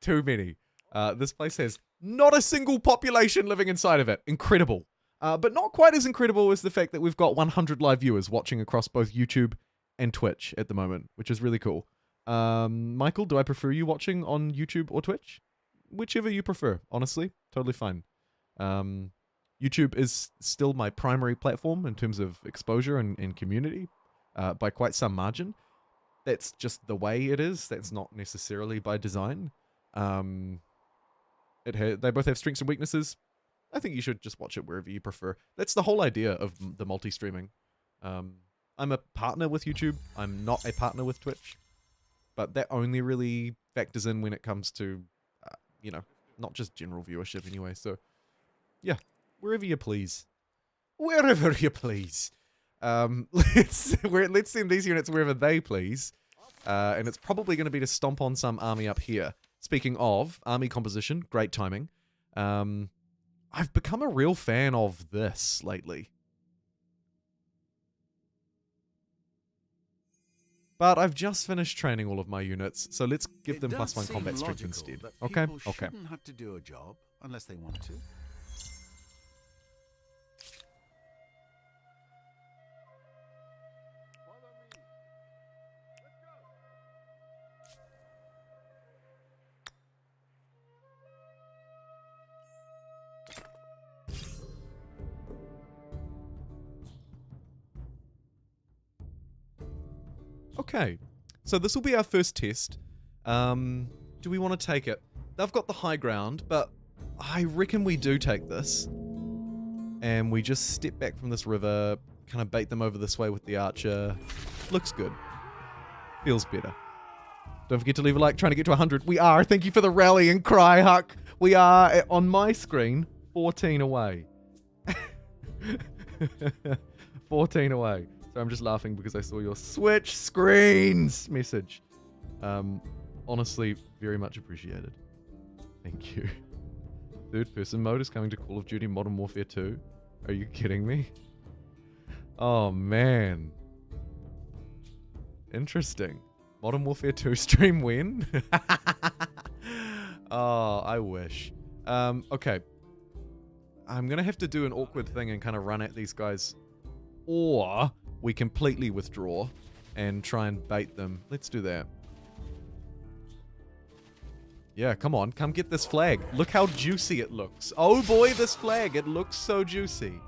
Too many. This place has not a single population living inside of it. Incredible. But not quite as incredible as the fact that we've got 100 live viewers watching across both YouTube and Twitch at the moment, which is really cool. Michael, do I prefer you watching on YouTube or Twitch? Whichever you prefer, honestly. Totally fine. YouTube is still my primary platform in terms of exposure and community by quite some margin. That's just the way it is. That's not necessarily by design. They both have strengths and weaknesses. I think you should just watch it wherever you prefer. That's the whole idea of the multi-streaming. I'm a partner with YouTube. I'm not a partner with Twitch. But that only really factors in when it comes to, you know, not just general viewership anyway. So, yeah, wherever you please. Wherever you please. Let's send these units wherever they please. And it's probably going to be to stomp on some army up here. Speaking of army composition, great timing. I've become a real fan of this lately. But I've just finished training all of my units, so let's give them +1 combat strength instead. Okay? Okay. Shouldn't have to do a job unless they want to. Okay, so this will be our first test. Do we want to take it? They've got the high ground, but I reckon we do take this. And we just step back from this river, kind of bait them over this way with the archer. Looks good. Feels better. Don't forget to leave a like, trying to get to 100. We are. Thank you for the rallying cry, Huck. We are, on my screen, 14 away. 14 away. So I'm just laughing because I saw your switch screens message. Honestly, very much appreciated. Thank you. Third person mode is coming to Call of Duty Modern Warfare 2. Are you kidding me? Oh, man. Interesting. Modern Warfare 2 stream when? Oh, I wish. Okay. I'm going to have to do an awkward thing and kind of run at these guys. Or we completely withdraw and try and bait them. Let's do that. Yeah, come on. Come get this flag. Look how juicy it looks. Oh boy, this flag. It looks so juicy.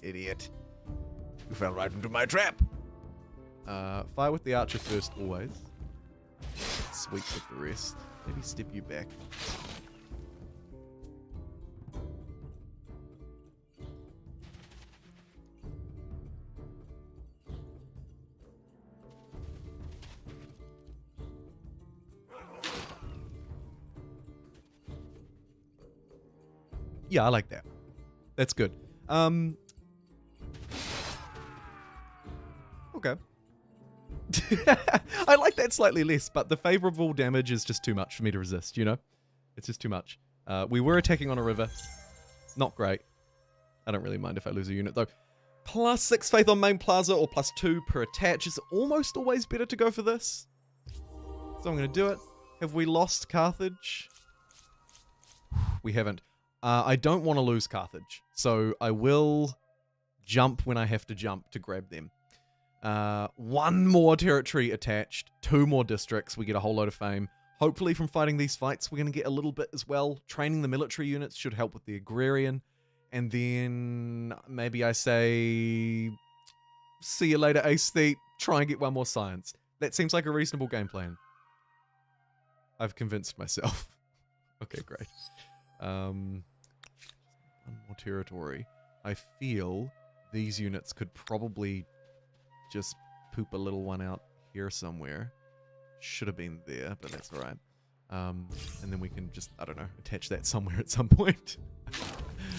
Idiot. You fell right into my trap. Fire with the archer first, always. Sweep with the rest. Maybe step you back. Yeah, I like that. That's good. Okay. I like that slightly less, but the favorable damage is just too much for me to resist, you know? It's just too much. We were attacking on a river. Not great. I don't really mind if I lose a unit, though. +6 faith on main plaza or +2 per attach is almost always better to go for this. So I'm going to do it. Have we lost Carthage? We haven't. I don't want to lose Carthage, so I will jump when I have to jump to grab them. 1 more territory attached, 2 more districts, we get a whole load of fame. Hopefully from fighting these fights, we're going to get a little bit as well. Training the military units should help with the agrarian. And then maybe I say, see you later, aesthete, try and get 1 more science. That seems like a reasonable game plan. I've convinced myself. Okay, great. 1 more territory. I feel these units could probably just poop a little one out here somewhere. Should have been there, but that's alright. And then we can just, I don't know, attach that somewhere at some point.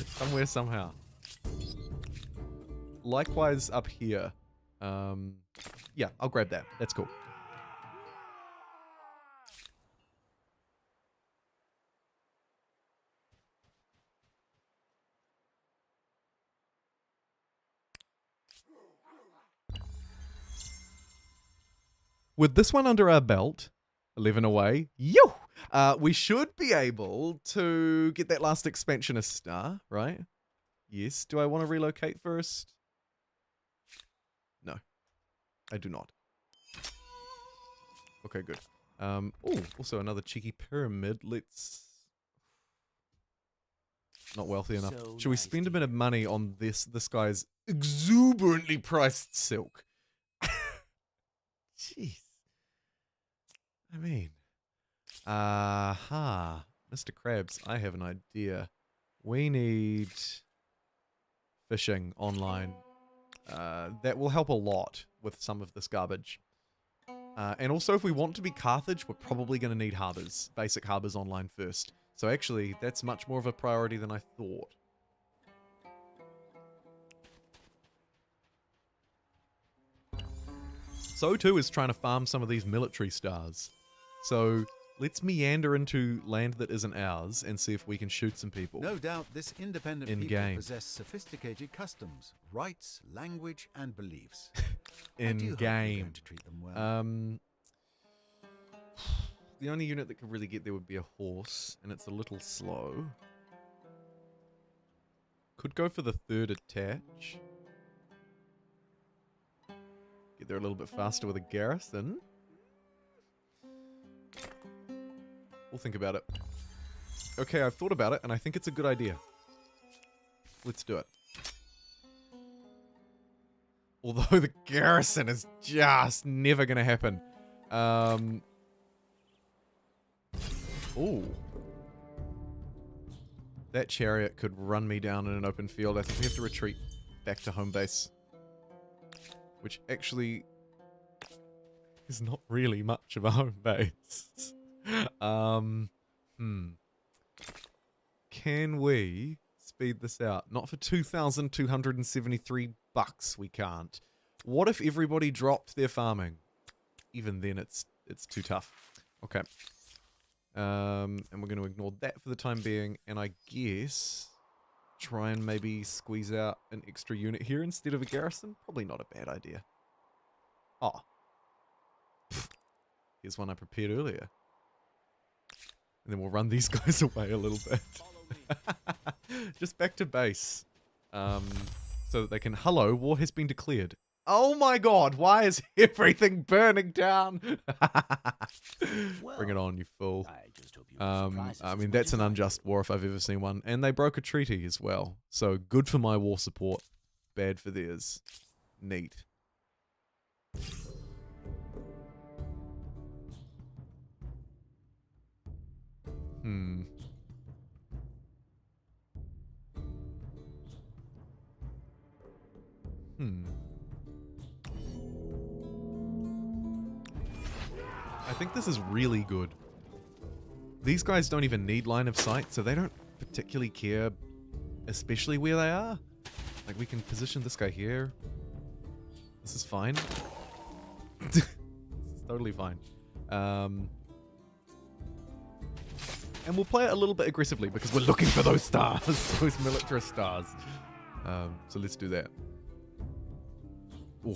Somewhere, somehow. Likewise up here. Yeah, I'll grab that. That's cool. With this one under our belt, 11 away, yo! We should be able to get that last expansionist star, right? Yes. Do I want to relocate first? No. I do not. Okay, good. Oh, also another cheeky pyramid. Let's... Not wealthy enough. So Should we nice spend a to bit of money on this guy's exuberantly priced silk? Jeez. I mean, Mr. Krabs, I have an idea. We need fishing online. That will help a lot with some of this garbage. And also, if we want to be Carthage, we're probably going to need harbors, basic harbors online first. So actually, that's much more of a priority than I thought. So too is trying to farm some of these military stars. So let's meander into land that isn't ours and see if we can shoot some people. No doubt this independent In people game. possess sophisticated customs, rights, language, and beliefs. I In do hope you're game. going to treat them well. The only unit that could really get there would be a horse, and it's a little slow. Could go for the 3rd attach. Get there a little bit faster with a garrison. We'll think about it. Okay, I've thought about it, and I think it's a good idea. Let's do it. Although the garrison is just never going to happen. Ooh. That chariot could run me down in an open field. I think we have to retreat back to home base. Which actually is not really much of a home base. Can we speed this out? Not for 2,273 bucks, we can't. What if everybody dropped their farming? Even then, it's too tough. Okay. And we're going to ignore that for the time being, and I guess try and maybe squeeze out an extra unit here instead of a garrison. Probably not a bad idea. Oh. Here's one I prepared earlier. And then we'll run these guys away a little bit. Just back to base. So that they can... Hello, war has been declared. Oh my god, why is everything burning down? Bring it on, you fool. I mean, that's an unjust war if I've ever seen one. And they broke a treaty as well. So good for my war support. Bad for theirs. Neat. I think this is really good. These guys don't even need line of sight, so they don't particularly care, especially where they are. Like, we can position this guy here. This is fine. This is totally fine. And we'll play it a little bit aggressively because we're looking for those stars, those militarist stars. So let's do that. Ooh.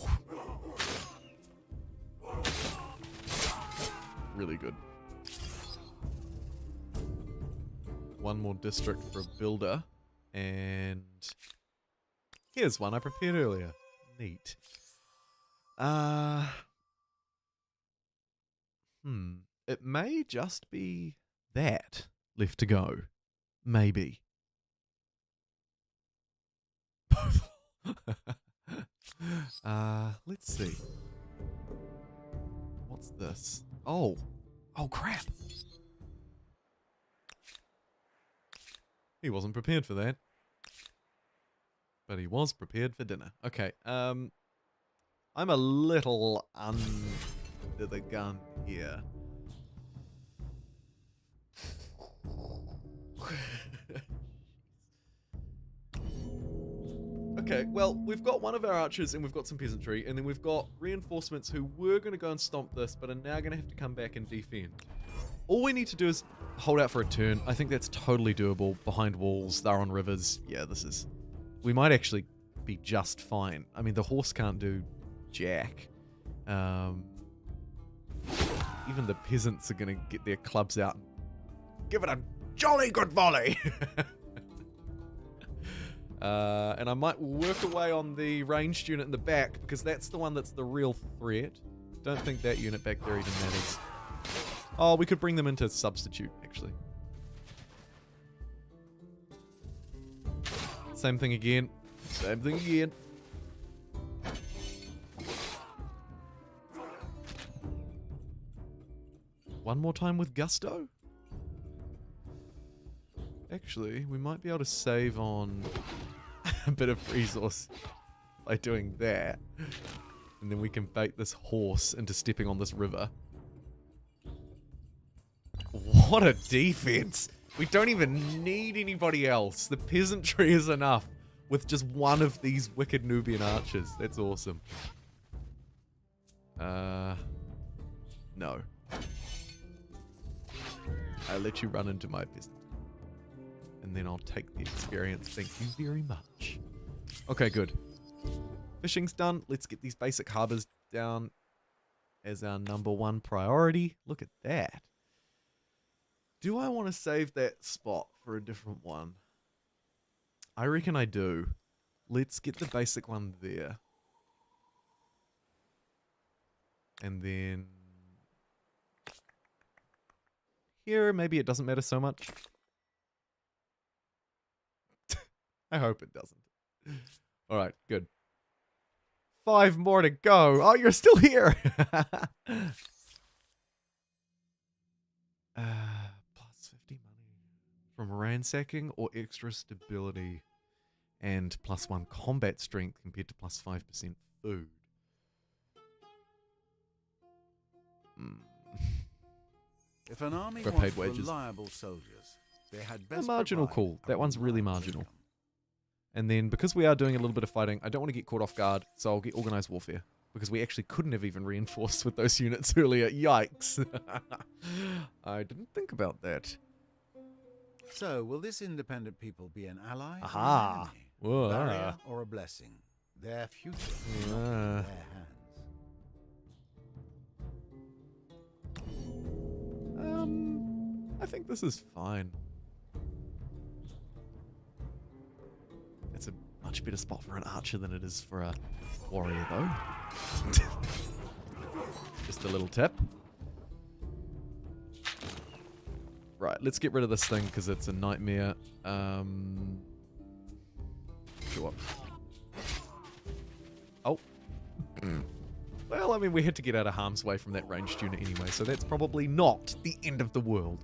Really good. One more district for a builder. And here's one I prepared earlier. Neat. It may just be that left to go. Maybe. Let's see. What's this? Oh. Oh, crap. He wasn't prepared for that. But he was prepared for dinner. Okay, I'm a little under the gun here. Okay, well, we've got one of our archers and we've got some peasantry, and then we've got reinforcements who were going to go and stomp this, but are now going to have to come back and defend. All we need to do is hold out for a turn. I think that's totally doable. Behind walls, they're on rivers. Yeah, this is... We might actually be just fine. I mean, the horse can't do jack. Even the peasants are going to get their clubs out and give it a jolly good volley! And I might work away on the ranged unit in the back, because that's the one that's the real threat. Don't think that unit back there even matters. Oh, we could bring them into substitute, actually. Same thing again. Same thing again. One more time with gusto? Actually, we might be able to save on a bit of resource by doing that. And then we can bait this horse into stepping on this river. What a defense! We don't even need anybody else. The peasantry is enough with just one of these wicked Nubian archers. That's awesome. No. I'll let you run into my peasant. And then I'll take the experience. Thank you very much. Okay, good. Fishing's done. Let's get these basic harbors down as our #1 priority. Look at that. Do I want to save that spot for a different one? I reckon I do. Let's get the basic one there. And then... here, maybe it doesn't matter so much. I hope it doesn't. Alright, good. 5 more to go. Oh, you're still here! +50 money from ransacking or extra stability and +1 combat strength compared to +5% food. If an army For wants paid wages. reliable soldiers, they had A best marginal provide call. a That one's really reliable marginal. income. And then because we are doing a little bit of fighting, I don't want to get caught off guard, so I'll get organized warfare. Because we actually couldn't have even reinforced with those units earlier. Yikes. I didn't think about that. So, will this independent people be an ally or Aha. an enemy? Whoa. A barrier or a blessing? Their future is not in their hands. I think this is fine. It's a much better spot for an archer than it is for a warrior, though. Just a little tip. Right, let's get rid of this thing because it's a nightmare. Sure. Oh. Well, I mean, we had to get out of harm's way from that ranged unit anyway, so that's probably not the end of the world.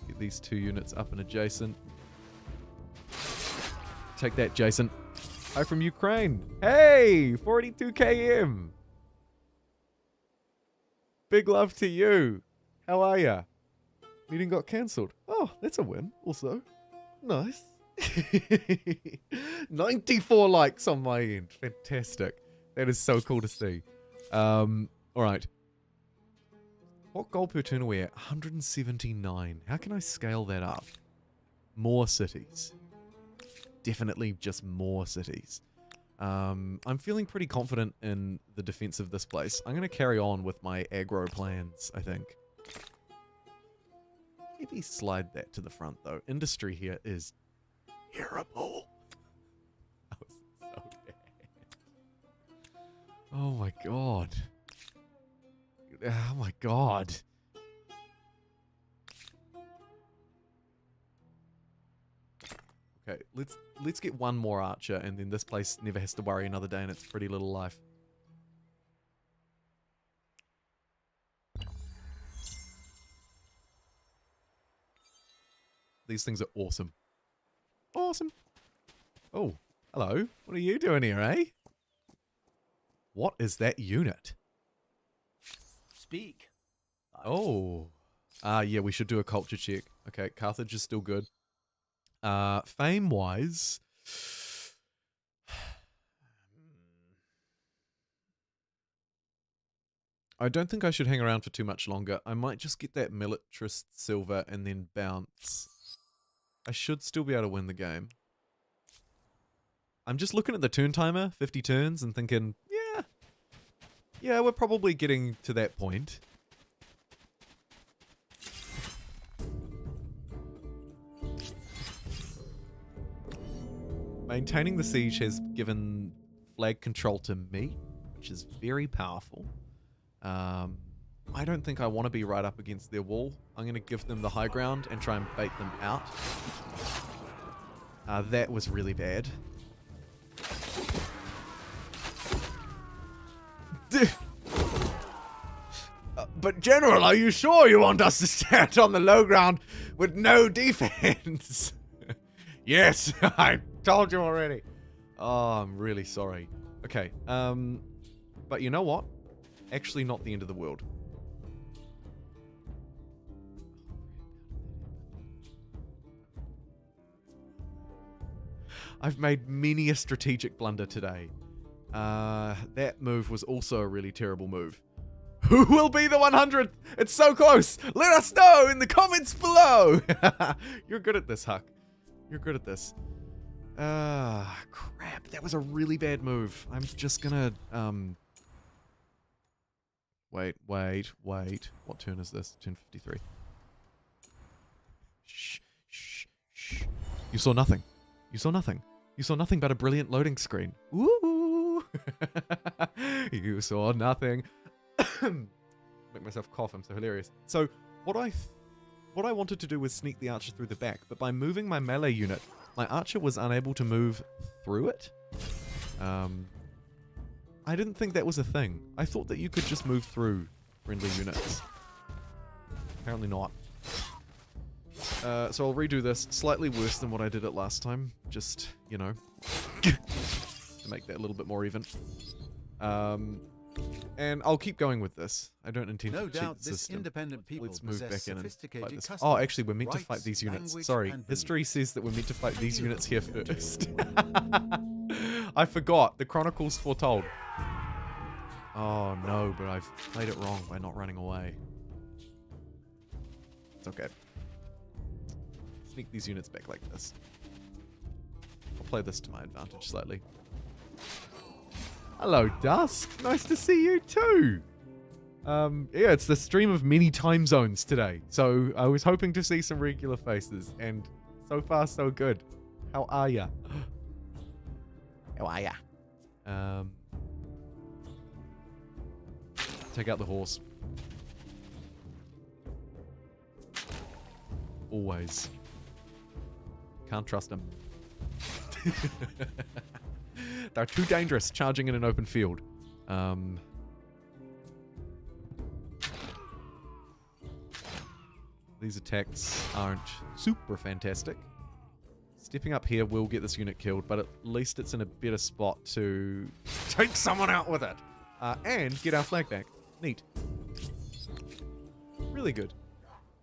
Get these 2 units up and adjacent. Take that, Jason. Hi from Ukraine. Hey, 42 km. Big love to you. How are ya? Meeting got cancelled. Oh, that's a win also. Nice. 94 likes on my end. Fantastic. That is so cool to see. Alright. What gold per turn are we at? 179. How can I scale that up? More cities. Definitely just more cities. I'm feeling pretty confident in the defense of this place. I'm going to carry on with my aggro plans, I think. Maybe slide that to the front, though. Industry here is terrible. That was so bad. Oh my god. Oh my god. Okay, let's get one more archer, and then this place never has to worry another day in its pretty little life. These things are awesome. Awesome. Oh, hello. What are you doing here, eh? What is that unit? Speak. Oh. Yeah, we should do a culture check. Okay, Carthage is still good. Fame-wise... I don't think I should hang around for too much longer. I might just get that militarist silver and then bounce. I should still be able to win the game. I'm just looking at the turn timer, 50 turns, and thinking, yeah, we're probably getting to that point. Maintaining the siege has given flag control to me, which is very powerful. I don't think I want to be right up against their wall. I'm going to give them the high ground and try and bait them out. That was really bad. But General, are you sure you want us to stand on the low ground with no defense? Yes, I told you already. Oh, I'm really sorry. Okay, but you know what? Actually not the end of the world. I've made many a strategic blunder today. That move was also a really terrible move. Who will be the 100th? It's so close. Let us know in the comments below. You're good at this, Huck. You're good at this. Crap. That was a really bad move. I'm just gonna, Wait. What turn is this? Turn 53. Shh. You saw nothing. You saw nothing. You saw nothing but a brilliant loading screen. Woo! You saw nothing. Make myself cough. I'm so hilarious. So what I wanted to do was sneak the archer through the back, but by moving my melee unit, my archer was unable to move through it. I didn't think that was a thing. I thought that you could just move through friendly units. Apparently not. So I'll redo this slightly worse than what I did it last time. Just, you know, to make that a little bit more even. And I'll keep going with this. I don't intend to cheat the this system. independent people Let's move back in and fight this. customs, Oh, actually, we're meant to rights, fight these units. language, Sorry, and history beliefs. says that we're meant to fight these units here first. I forgot. The Chronicles foretold. Oh no, but I've played it wrong by not running away. It's okay. Sneak these units back like this. I'll play this to my advantage slightly. Hello, Dusk. Nice to see you too. Yeah, it's the stream of many time zones today. So I was hoping to see some regular faces, and so far so good. How are ya? How are ya? Take out the horse. Always. Can't trust him. They're too dangerous charging in an open field. These attacks aren't super fantastic. Stepping up here will get this unit killed, but at least it's in a better spot to take someone out with it. And get our flag back. Neat. Really good.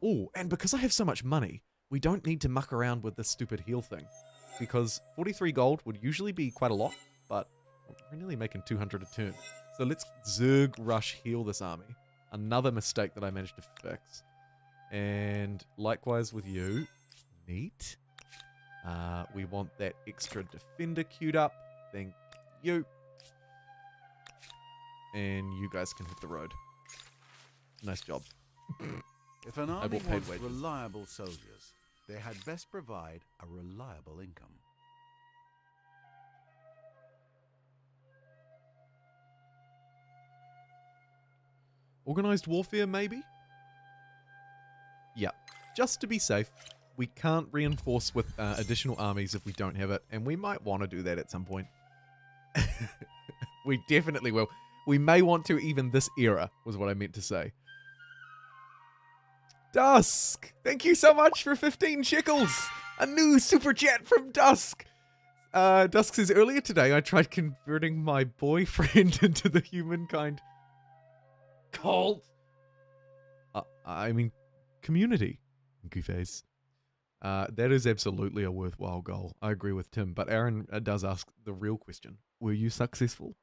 Oh, and because I have so much money, we don't need to muck around with this stupid heal thing. Because 43 gold would usually be quite a lot, but we're nearly making 200 a turn. So let's Zerg rush heal this army. Another mistake that I managed to fix. And likewise with you. Neat. We want that extra defender queued up. Thank you. And you guys can hit the road. Nice job. If an army paid wants wages. reliable soldiers, they had best provide a reliable income. Organized warfare, maybe? Yeah. Just to be safe, we can't reinforce with additional armies if we don't have it, and we might want to do that at some point. We definitely will. We may want to even this era, was what I meant to say. Dusk! Thank you so much for 15 shekels! A new super chat from Dusk! Dusk says, earlier today I tried converting my boyfriend into the humankind cult. I mean, community. Gooface. That is absolutely a worthwhile goal. I agree with Tim, but Aaron does ask the real question. Were you successful?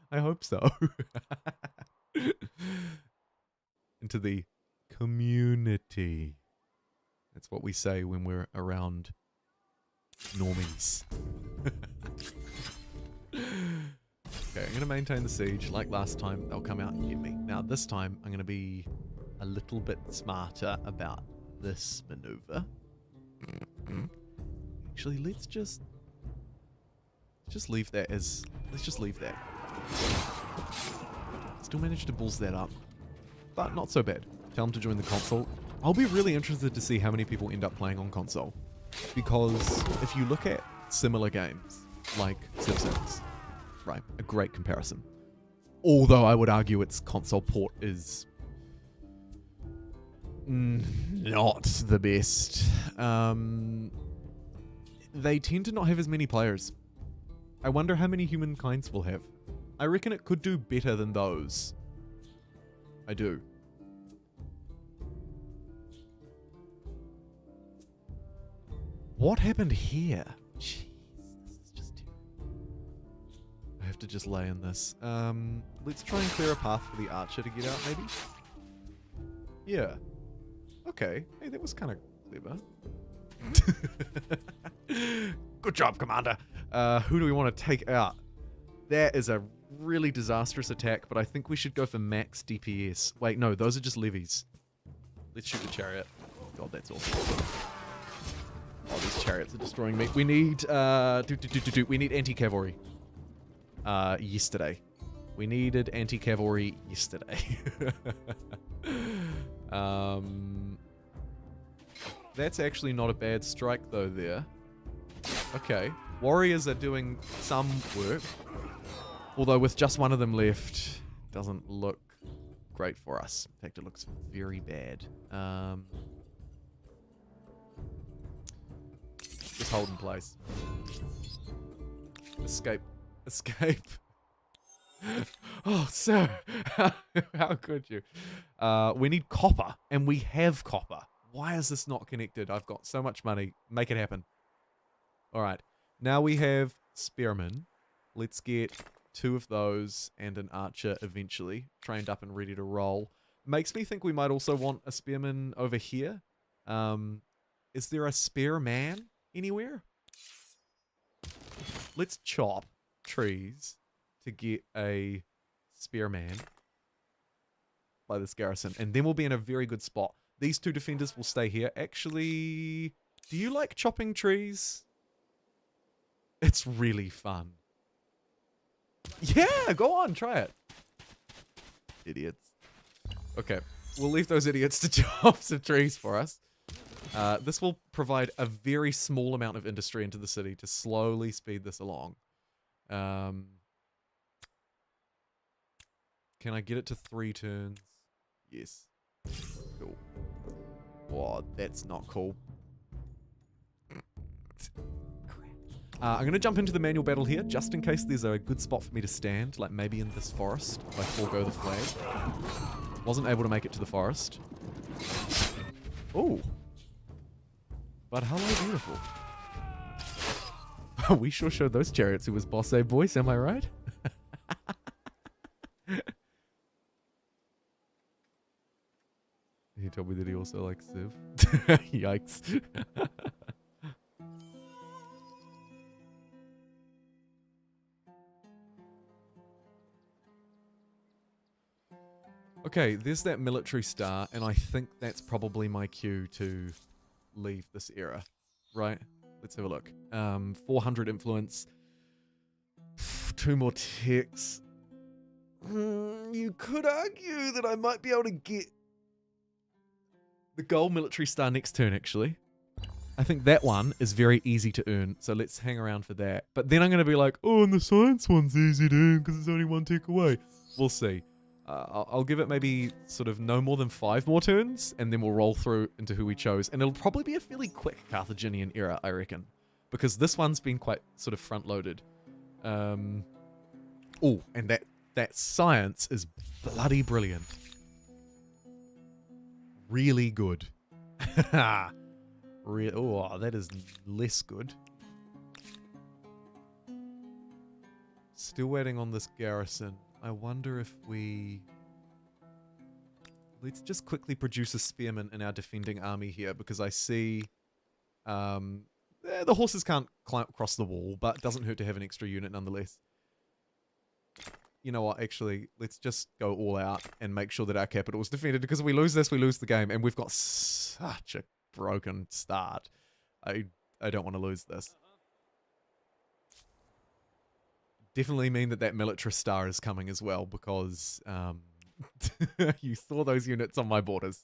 I hope so. Into the community. That's what we say when we're around normies. Okay, I'm going to maintain the siege. Like last time, they'll come out and get me. Now, this time, I'm going to be a little bit smarter about this maneuver. Actually, let's just leave that as... Let's just leave that. Still managed to balls that up. But not so bad. Tell them to join the console. I'll be really interested to see how many people end up playing on console. Because if you look at similar games, like Civ 6, right, a great comparison. Although I would argue its console port is not the best. They tend to not have as many players. I wonder how many humankinds will have. I reckon it could do better than those. I do. What happened here? Jeez, this is just terrible. I have to just lay in this. Let's try and clear a path for the archer to get out, maybe? Yeah. Okay. Hey, that was kind of clever. Good job, Commander. Who do we want to take out? That is a really disastrous attack, but I think we should go for max DPS. Wait, no, those are just levies. Let's shoot the chariot. God, that's awesome. Oh, these chariots are destroying me. We need, we need anti-cavalry. Yesterday. We needed anti-cavalry yesterday. That's actually not a bad strike, though, there. Okay. Warriors are doing some work. Although with just one of them left, doesn't look great for us. In fact, it looks very bad. Just hold in place. Escape. Escape. Oh, sir. How could you? We need copper, and we have copper. Why is this not connected? I've got so much money. Make it happen. All right. Now we have spearmen. Let's get 2 of those and an archer eventually, trained up and ready to roll. Makes me think we might also want a spearman over here. Is there a spearman anywhere? Let's chop trees to get a spearman by this garrison, and then we'll be in a very good spot. These 2 defenders will stay here. Actually, do you like chopping trees? It's really fun. Yeah, go on, try it. Idiots. Okay, we'll leave those idiots to chop some trees for us. This will provide a very small amount of industry into the city to slowly speed this along. Can I get it to 3 turns? Yes. Cool. Whoa, that's not cool. I'm going to jump into the manual battle here, just in case there's a good spot for me to stand, like maybe in this forest, if I forego the flag. Wasn't able to make it to the forest. Oh. But hello, beautiful. We sure showed those chariots who was boss, boys, am I right? He told me that he also likes Civ. Yikes. Okay, there's that military star, and I think that's probably my cue to leave this era, right? Let's have a look. 400 influence, 2 more ticks. You could argue that I might be able to get the gold military star next turn, actually. I think that one is very easy to earn, so let's hang around for that. But then I'm going to be like, oh, and the science one's easy to earn because it's only 1 tick away. We'll see. I'll give it maybe sort of no more than 5 more turns, and then we'll roll through into who we chose. And it'll probably be a fairly quick Carthaginian era, I reckon. Because this one's been quite sort of front-loaded. Oh, and that science is bloody brilliant. Really good. Oh, that is less good. Still waiting on this garrison. I wonder if we... Let's just quickly produce a spearman in our defending army here, because I see... the horses can't climb across the wall, but it doesn't hurt to have an extra unit nonetheless. You know what, actually, let's just go all out and make sure that our capital is defended, because if we lose this, we lose the game, and we've got such a broken start. I don't want to lose this. Definitely mean that military star is coming as well, because you saw those units on my borders.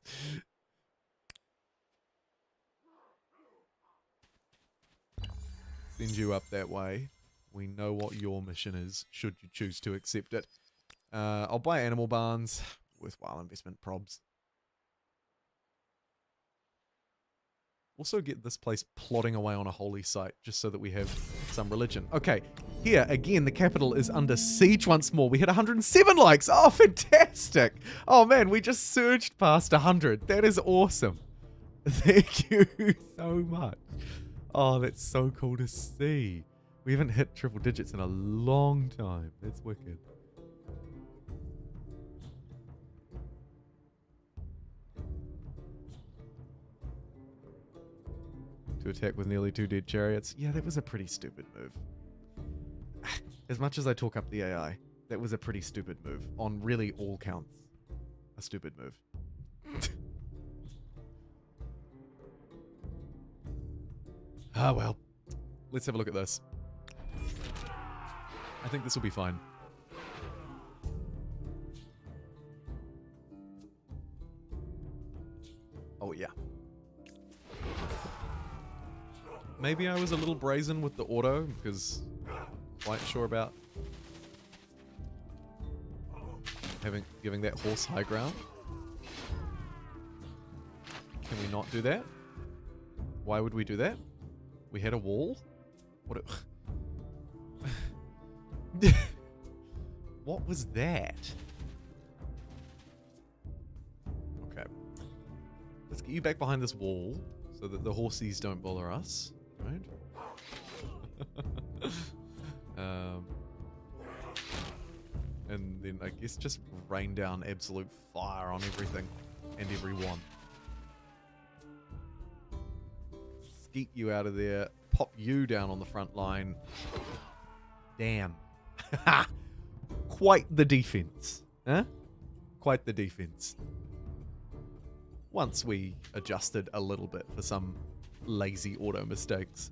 Send you up that way. We know what your mission is, should you choose to accept it. I'll buy animal barns. Worthwhile investment, probs. Also get this place plodding away on a holy site, just so that we have some religion. Okay, here, again, the capital is under siege once more. We hit 107 likes. Oh, fantastic. Oh, man, we just surged past 100. That is awesome. Thank you so much. Oh, that's so cool to see. We haven't hit triple digits in a long time. That's wicked. To attack with nearly 2 dead chariots. Yeah, that was a pretty stupid move. As much as I talk up the AI, that was a pretty stupid move. On really all counts. A stupid move. Ah, well. Let's have a look at this. I think this will be fine. Oh, yeah. Maybe I was a little brazen with the auto, because I'm quite sure about Giving that horse high ground. Can we not do that? Why would we do that? We had a wall? What? What was that? Okay. Let's get you back behind this wall so that the horsies don't bother us, right? And then I guess just rain down absolute fire on everything and everyone. Skeet you out of there, pop you down on the front line. Damn. Quite the defense, huh? Quite the defense. Once we adjusted a little bit for some lazy auto mistakes.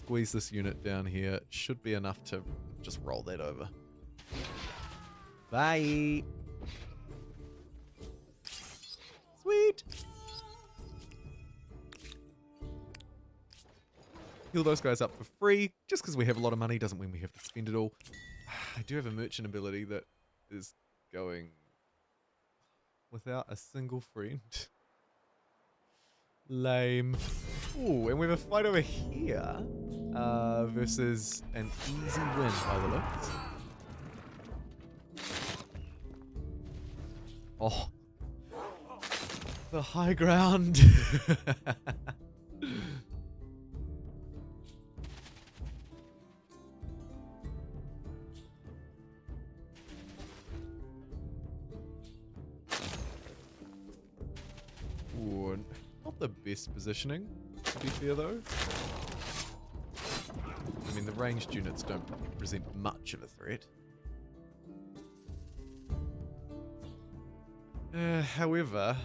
Squeeze this unit down here. Should be enough to just roll that over. Bye. Sweet. Heal those guys up for free. Just because we have a lot of money doesn't mean we have to spend it all. I do have a merchant ability that is going without a single friend. Lame. Ooh, and we have a fight over here versus an easy win by the looks. Oh. The high ground. Ooh, not the best positioning, to be fair though. I mean, the ranged units don't present much of a threat. However,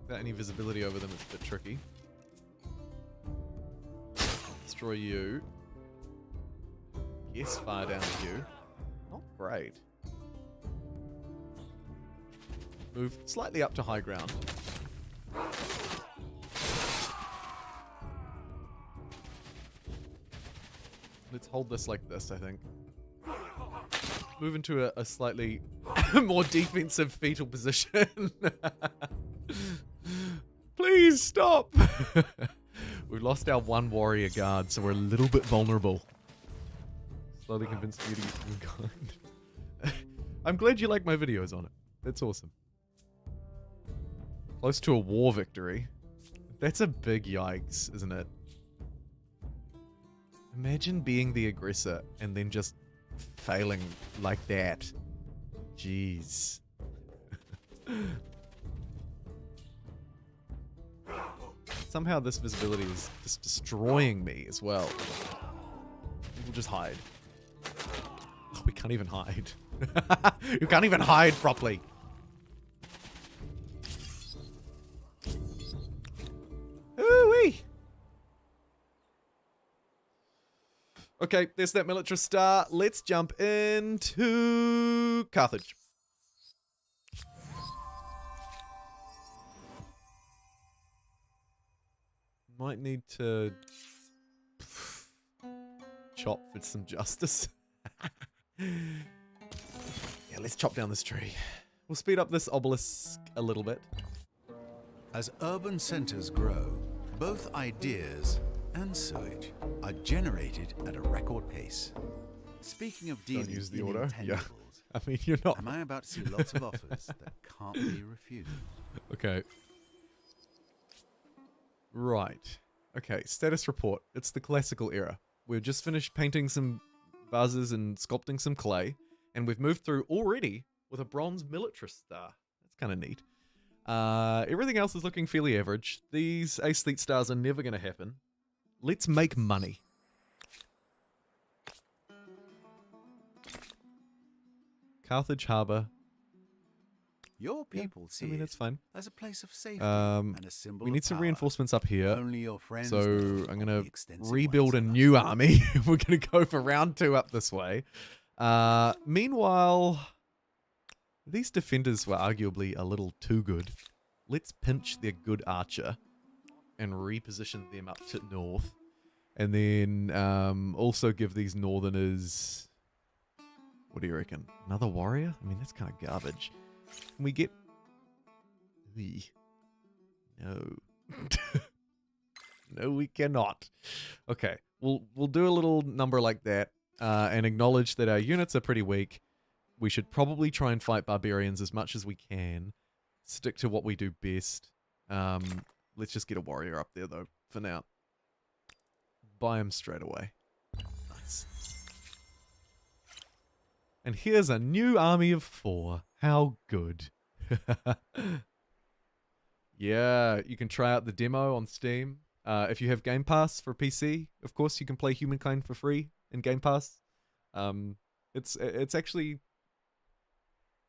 without any visibility over them, it's a bit tricky. Destroy you. Yes, fire down at you. Not great. Move slightly up to high ground. Let's hold this like this, I think. Move into a slightly more defensive fetal position. Please stop. We've lost our one warrior guard, so we're a little bit vulnerable. Slowly convinced you to get humankind. I'm glad you like my videos on it. That's awesome. Close to a war victory. That's a big yikes, isn't it? Imagine being the aggressor and then just failing like that. Jeez. Somehow this visibility is just destroying me as well. We'll just hide. Oh, we can't even hide. You can't even hide properly. Ooh-wee. Okay, there's that military star. Let's jump into Carthage. Might need to chop for some justice. Yeah, let's chop down this tree. We'll speed up this obelisk a little bit. As urban centers grow, both ideas and sewage are generated at a record pace. Speaking of dealing Don't use the in order. Yeah. intangibles, I mean, you're not. am I about to see lots of offers that can't be refused? Okay. Right. Okay, status report. It's the classical era. We've just finished painting some vases and sculpting some clay, and we've moved through already with a bronze militarist star. That's kind of neat. Everything else is looking fairly average. These aesthete stars are never going to happen. Let's make money. Carthage Harbor. Your people see I mean, it it's fine. as a place of safety and a symbol We of need some power. reinforcements up here. Only your friends So know I'm of going the to extensive rebuild a ones. new army. We're going to go for round 2 up this way. Meanwhile, these defenders were arguably a little too good. Let's pinch their good archer. and reposition them up to north. And then also give these northerners... What do you reckon? Another warrior? I mean, that's kind of garbage. Can we get... Eey. No. No, we cannot. Okay, we'll do a little number like that and acknowledge that our units are pretty weak. We should probably try and fight barbarians as much as we can. Stick to what we do best. Let's just get a warrior up there, though, for now. Buy him straight away. Nice. And here's a new army of 4. How good. Yeah, you can try out the demo on Steam. If you have Game Pass for PC, of course, you can play Humankind for free in Game Pass. It's actually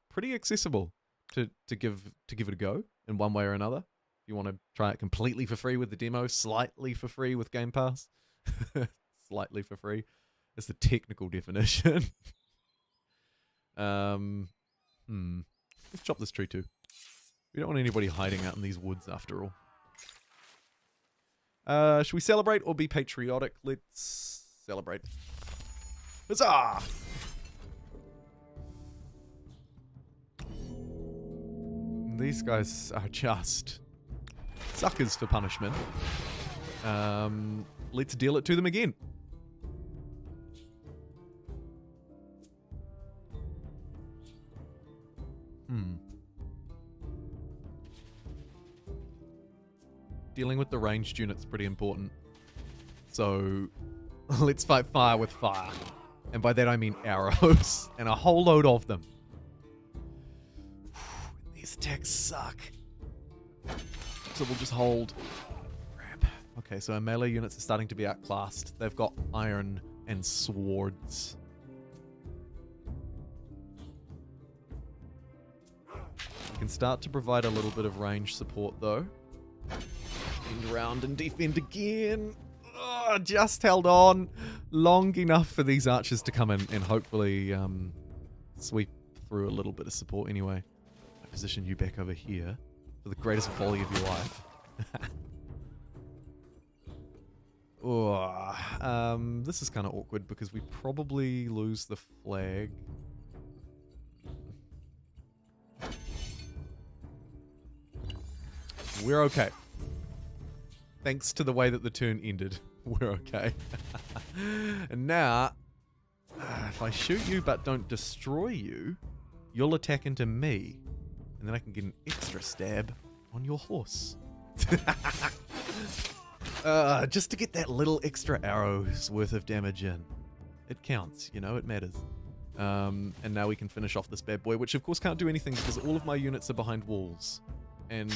pretty accessible to give it a go in one way or another. If you want to try it completely for free with the demo, slightly for free with Game Pass. Slightly for free. That's the technical definition. Let's chop this tree too. We don't want anybody hiding out in these woods after all. Should we celebrate or be patriotic? Let's celebrate. Huzzah! These guys are just suckers for punishment. Let's deal it to them again. Dealing with the ranged unit's pretty important. So, let's fight fire with fire. And by that I mean arrows. And a whole load of them. These attacks suck. So we'll just hold. Crap. Okay, so our melee units are starting to be outclassed. They've got iron and swords. We can start to provide a little bit of range support though. Defend around and defend again. Oh, just held on long enough for these archers to come in and hopefully sweep through a little bit of support anyway. I position you back over here for the greatest volley of your life. This is kind of awkward because we probably lose the flag. We're okay. Thanks to the way that the turn ended, we're okay. And now, if I shoot you but don't destroy you, you'll attack into me. And then I can get an extra stab on your horse. Just to get that little extra arrow's worth of damage in. It counts, you know, it matters. And now we can finish off this bad boy, which of course can't do anything because all of my units are behind walls. And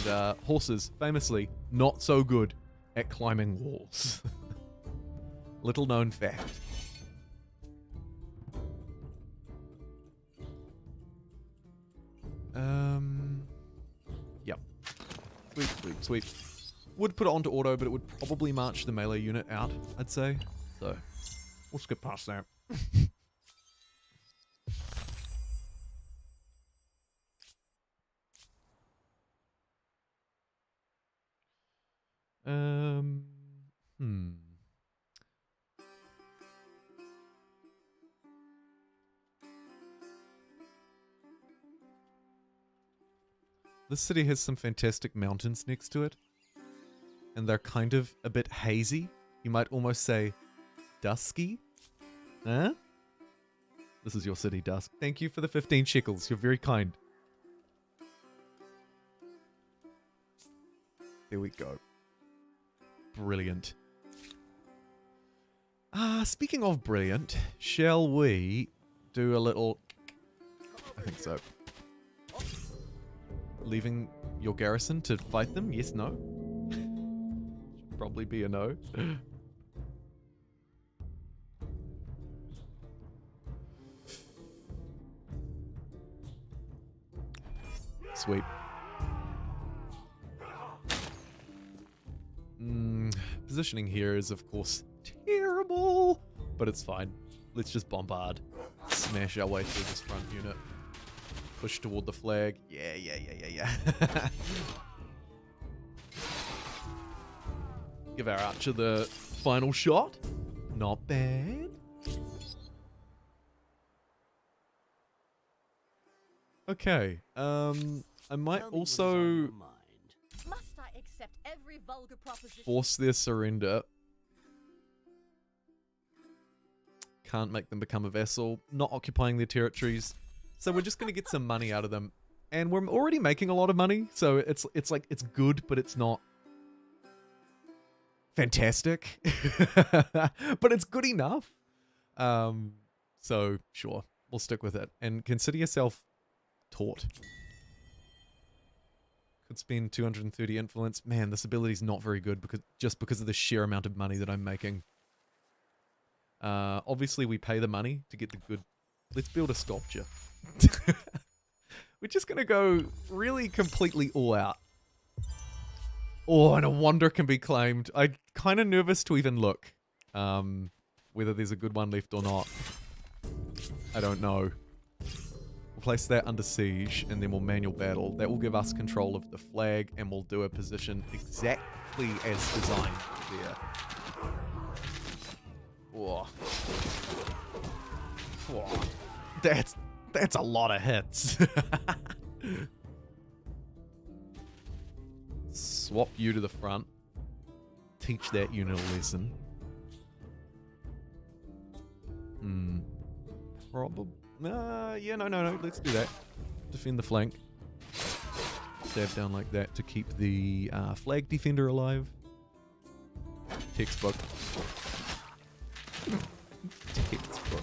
horses, famously, not so good at climbing walls. Little known fact. Yep. Sweep, sweep, sweep. Would put it onto auto, but it would probably march the melee unit out, I'd say. So, we'll skip past that. This city has some fantastic mountains next to it. And they're kind of a bit hazy. You might almost say dusky. Huh? This is your city, Dusk. Thank you for the 15 shekels. You're very kind. There we go. Brilliant. Speaking of brilliant, shall we do a little... I think so. Leaving your garrison to fight them? Yes, no? Should probably be a no. Sweet. Positioning here is, of course, terrible, but it's fine. Let's just bombard. Smash our way through this front unit. Push toward the flag. Yeah. Give our archer the final shot. Not bad. Okay. I might Tell me what is on also your mind. Must I accept every vulgar proposition? force their surrender. Can't make them become a vassal. Not occupying their territories. So we're just going to get some money out of them. And we're already making a lot of money. So it's like, it's good, but it's not fantastic. But it's good enough. So sure, we'll stick with it. And consider yourself taught. Could spend 230 influence. Man, this ability is not very good because of the sheer amount of money that I'm making. Obviously we pay the money to get the good. Let's build a sculpture. We're just gonna go really completely all out. Oh, and a wonder can be claimed. I'm kind of nervous to even look. Whether there's a good one left or not. I don't know. We'll place that under siege, and then we'll manual battle. That will give us control of the flag, and we'll do a position exactly as designed there. Whoa. Whoa. That's a lot of hits. Swap you to the front. Teach that unit a lesson. Probably. Yeah, no. Let's do that. Defend the flank. Stab down like that to keep the flag defender alive. Textbook. Textbook.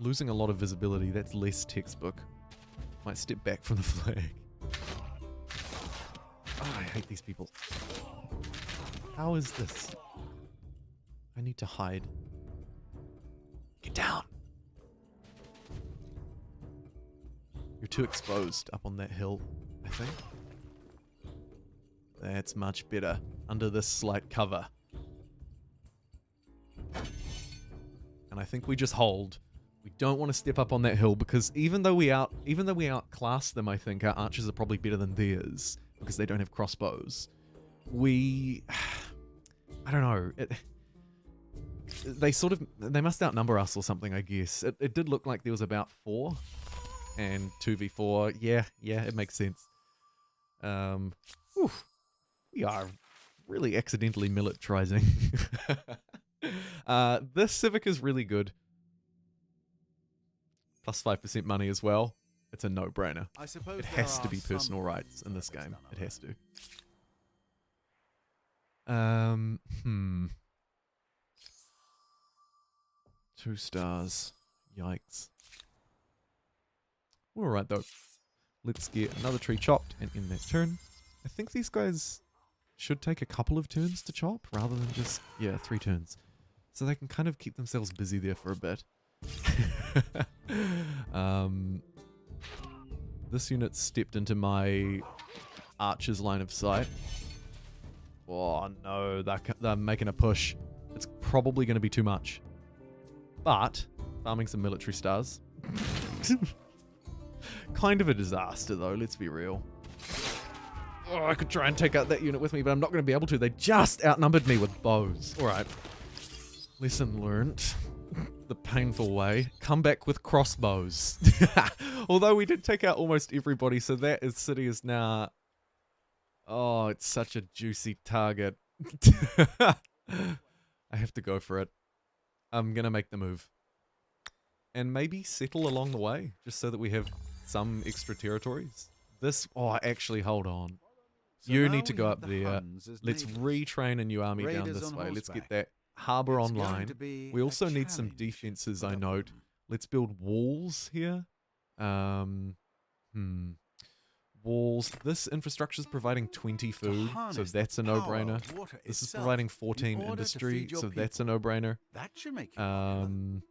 Losing a lot of visibility, that's less textbook. Might step back from the flag. Oh, I hate these people. How is this? I need to hide. Get down! You're too exposed up on that hill, I think. That's much better. Under this slight cover. And I think we just hold. We don't want to step up on that hill because even though we outclass them, I think our archers are probably better than theirs because they don't have crossbows. I don't know. They must outnumber us or something, I guess. It did look like there was about 4 and 2v4. Yeah, it makes sense. We are really accidentally militarizing. This civic is really good. Plus 5% money as well. It's a no-brainer. It has to be personal rights in this game. It has to. 2 stars. Yikes. Alright though. Let's get another tree chopped and end that turn. I think these guys should take a couple of turns to chop rather than just, 3 turns. So they can kind of keep themselves busy there for a bit. This unit stepped into my archer's line of sight. Oh no, they're making a push. It's probably going to be too much. But, farming some military stars. Kind of a disaster though, let's be real. Oh, I could try and take out that unit with me, but I'm not going to be able to. They just outnumbered me with bows. Alright. Lesson learnt. The painful way. Come back with crossbows. Although we did take out almost everybody, so that city is now... Oh, it's such a juicy target. I have to go for it. I'm going to make the move. And maybe settle along the way, just so that we have some extra territories. Oh, actually, hold on. So you now need to we go have up the there. Huns as Let's neighbours. retrain a new army down Raiders this on way. Let's get horseback. that harbour It's going online. to be We a also need some challenge defences, for I the note. Hun. Let's build walls here. Walls. This infrastructure is providing 20 food, so harness the that's a power no-brainer. of water This is itself providing in 14 order to industry, feed your so that's a people. no-brainer. That should make you popular.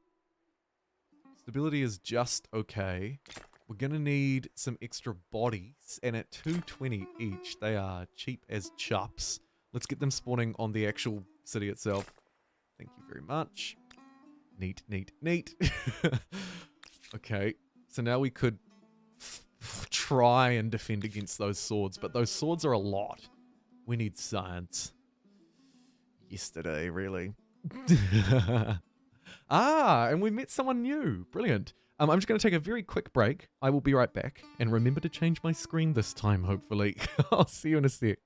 Stability is just okay. We're gonna need some extra bodies, and at 220 each, they are cheap as chups. Let's get them spawning on the actual city itself. Thank you very much. Neat, neat, neat. Okay, so now we could try and defend against those swords, but those swords are a lot. We need science. Yesterday, really. And we met someone new. Brilliant. I'm just going to take a very quick break. I will be right back. And remember to change my screen this time, hopefully. I'll see you in a sec.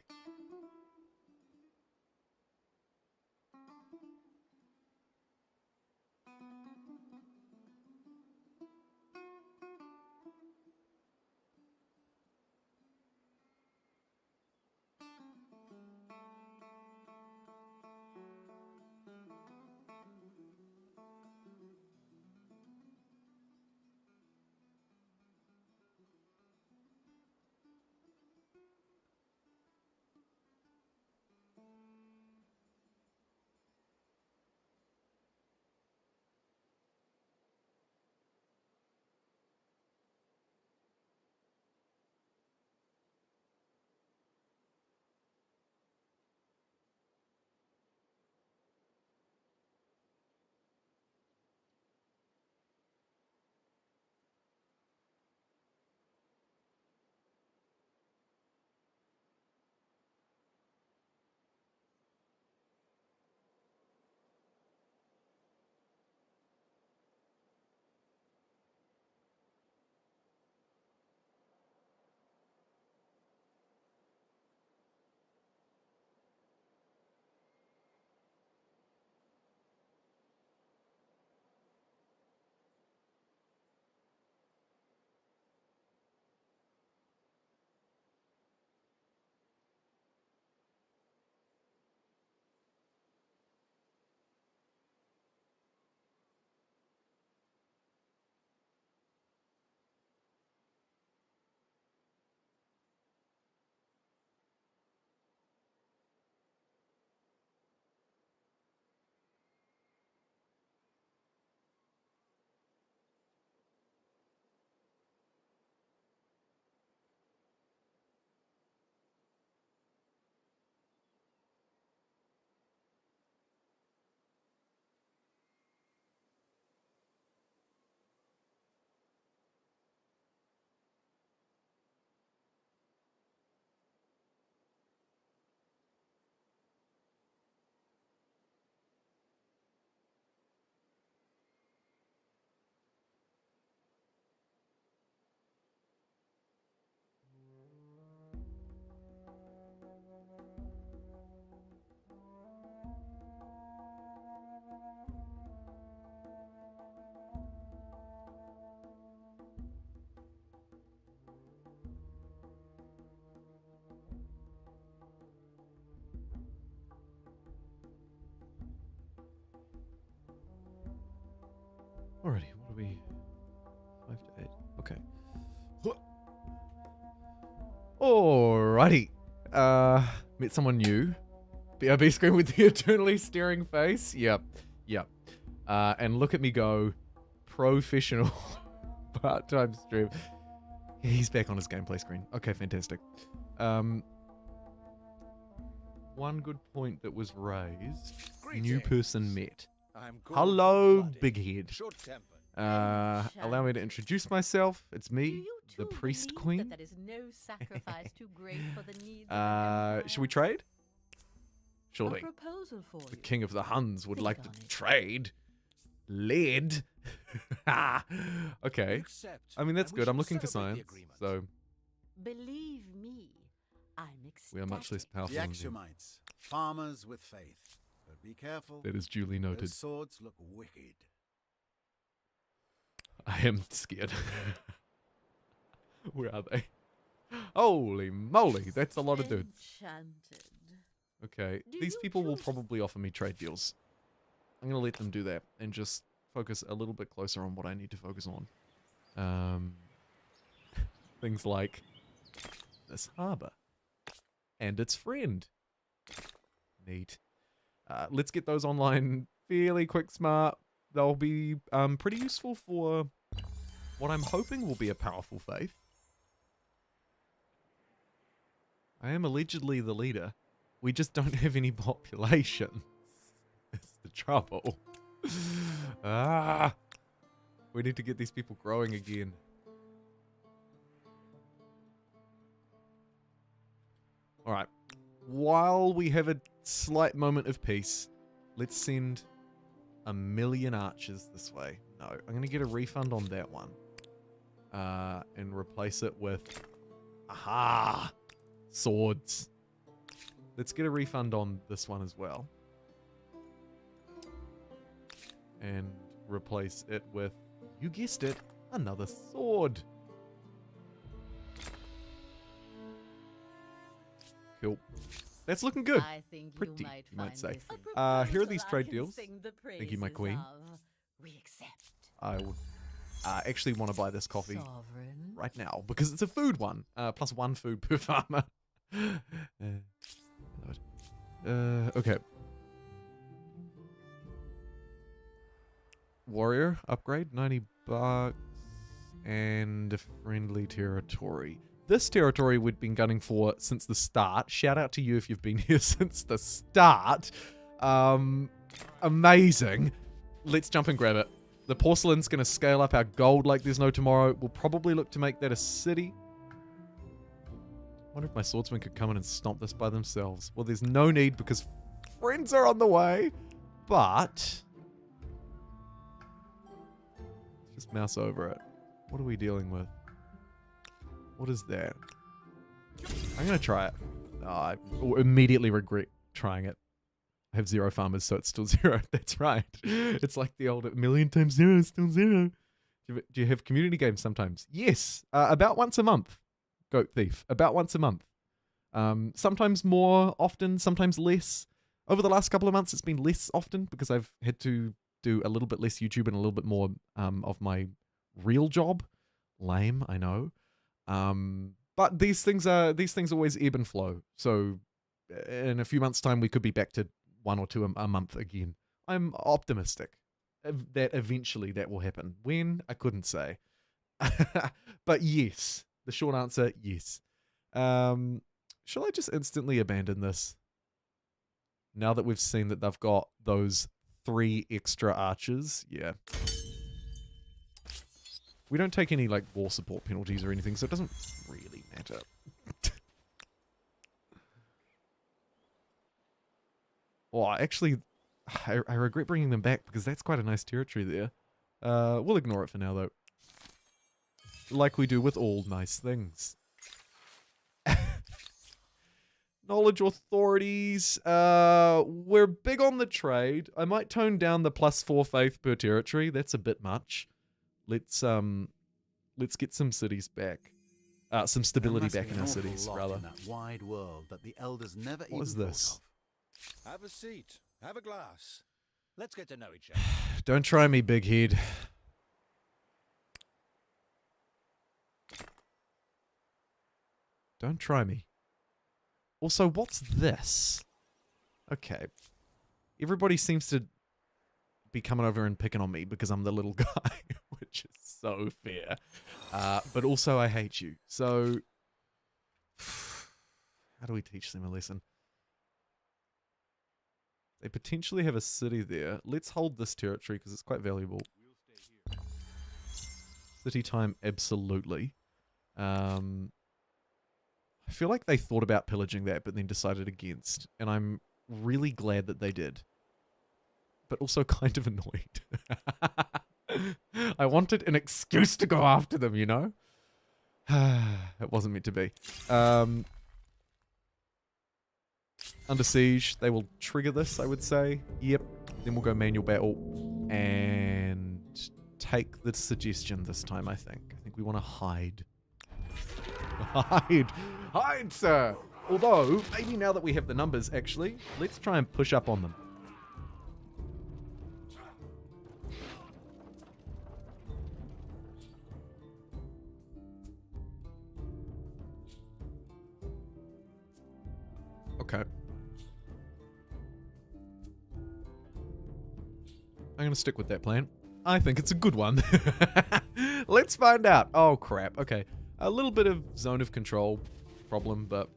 Alrighty, what are we? 5 to 8. Okay. Alrighty. Met someone new. BRB screen with the eternally staring face. Yep. And look at me go. Professional part-time stream. He's back on his gameplay screen. Okay, fantastic. One good point that was raised. New person met. Hello, big head. Allow me to introduce myself. It's me, the priest queen. That is no sacrifice too great for the needs of an Should we trade? A Surely. proposal for The you. king of the Huns would Think like to on it. trade. Lead. Okay. I mean, that's good. I'm looking for science. So Believe me, I'm ecstatic. we are much less powerful The than them. Axumites, farmers with faith. But be careful. That is duly noted. Those swords look wicked. I am scared. Where are they? Holy moly, that's a lot of dudes. Enchanted. Okay, Do these you people will choose- probably offer me trade deals. I'm going to let them do that and just focus a little bit closer on what I need to focus on. Things like this harbor and its friend. Neat. Let's get those online fairly quick, smart. They'll be pretty useful for what I'm hoping will be a powerful faith. I am allegedly the leader. We just don't have any population. It's the trouble. We need to get these people growing again. All right. While we have a slight moment of peace, let's send 1,000,000 archers this way. No, I'm going to get a refund on that one. And replace it with... Aha! Swords. Let's get a refund on this one as well. And replace it with, you guessed it, another sword. Cool. That's looking good. I think Pretty, you might, you might say. find this Here are a these proposal trade I deals. can sing the Thank you, my praises queen. of. We accept. I would actually want to buy this coffee Sovereign. right now because it's a food one. Plus 1 food per farmer. Okay. Warrior upgrade, 90 bucks. And a friendly territory. This territory we've been gunning for since the start. Shout out to you if you've been here since the start. Amazing. Let's jump and grab it. The porcelain's going to scale up our gold like there's no tomorrow. We'll probably look to make that a city. I wonder if my swordsmen could come in and stomp this by themselves. Well, there's no need because friends are on the way. But... just mouse over it. What are we dealing with? What is that? I'm going to try it. Oh, I immediately regret trying it. I have 0 farmers, so it's still 0. That's right. It's like the old 1,000,000 times 0 is still 0. Do you have community games sometimes? Yes. About once a month. Goat Thief. About once a month. Sometimes more often, sometimes less. Over the last couple of months, it's been less often because I've had to do a little bit less YouTube and a little bit more of my real job. Lame, I know. But these things always ebb and flow. So in a few months' time, we could be back to 1 or 2 a month again. I'm optimistic that eventually that will happen. When? I couldn't say. But yes, the short answer, yes. Shall I just instantly abandon this? Now that we've seen that they've got those 3 extra archers, yeah. We don't take any, like, war support penalties or anything, so it doesn't really matter. Oh, actually, I regret bringing them back because that's quite a nice territory there. We'll ignore it for now, though. Like we do with all nice things. Knowledge authorities. We're big on the trade. I might tone down the +4 faith per territory. That's a bit much. Let's get some cities back. Some stability back in our cities, rather. In that wide world that the elders never What is even this? thought of. Have a seat. Have a glass. Let's get to know each other. Don't try me, big head. Don't try me. Also, what's this? Okay. Everybody seems to be coming over and picking on me because I'm the little guy, which is so fair. But also, I hate you. So, how do we teach them a lesson? They potentially have a city there. Let's hold this territory because it's quite valuable. City time, absolutely. I feel like they thought about pillaging that, but then decided against. And I'm really glad that they did. But also kind of annoyed. I wanted an excuse to go after them, you know? It wasn't meant to be. Under siege, they will trigger this, I would say. Yep. Then we'll go manual battle and take the suggestion this time, I think. I think we want to hide. Hide! Hide, sir! Although, maybe now that we have the numbers, actually, let's try and push up on them. Okay. I'm going to stick with that plan. I think it's a good one. Let's find out. Oh, crap. Okay. A little bit of zone of control problem, but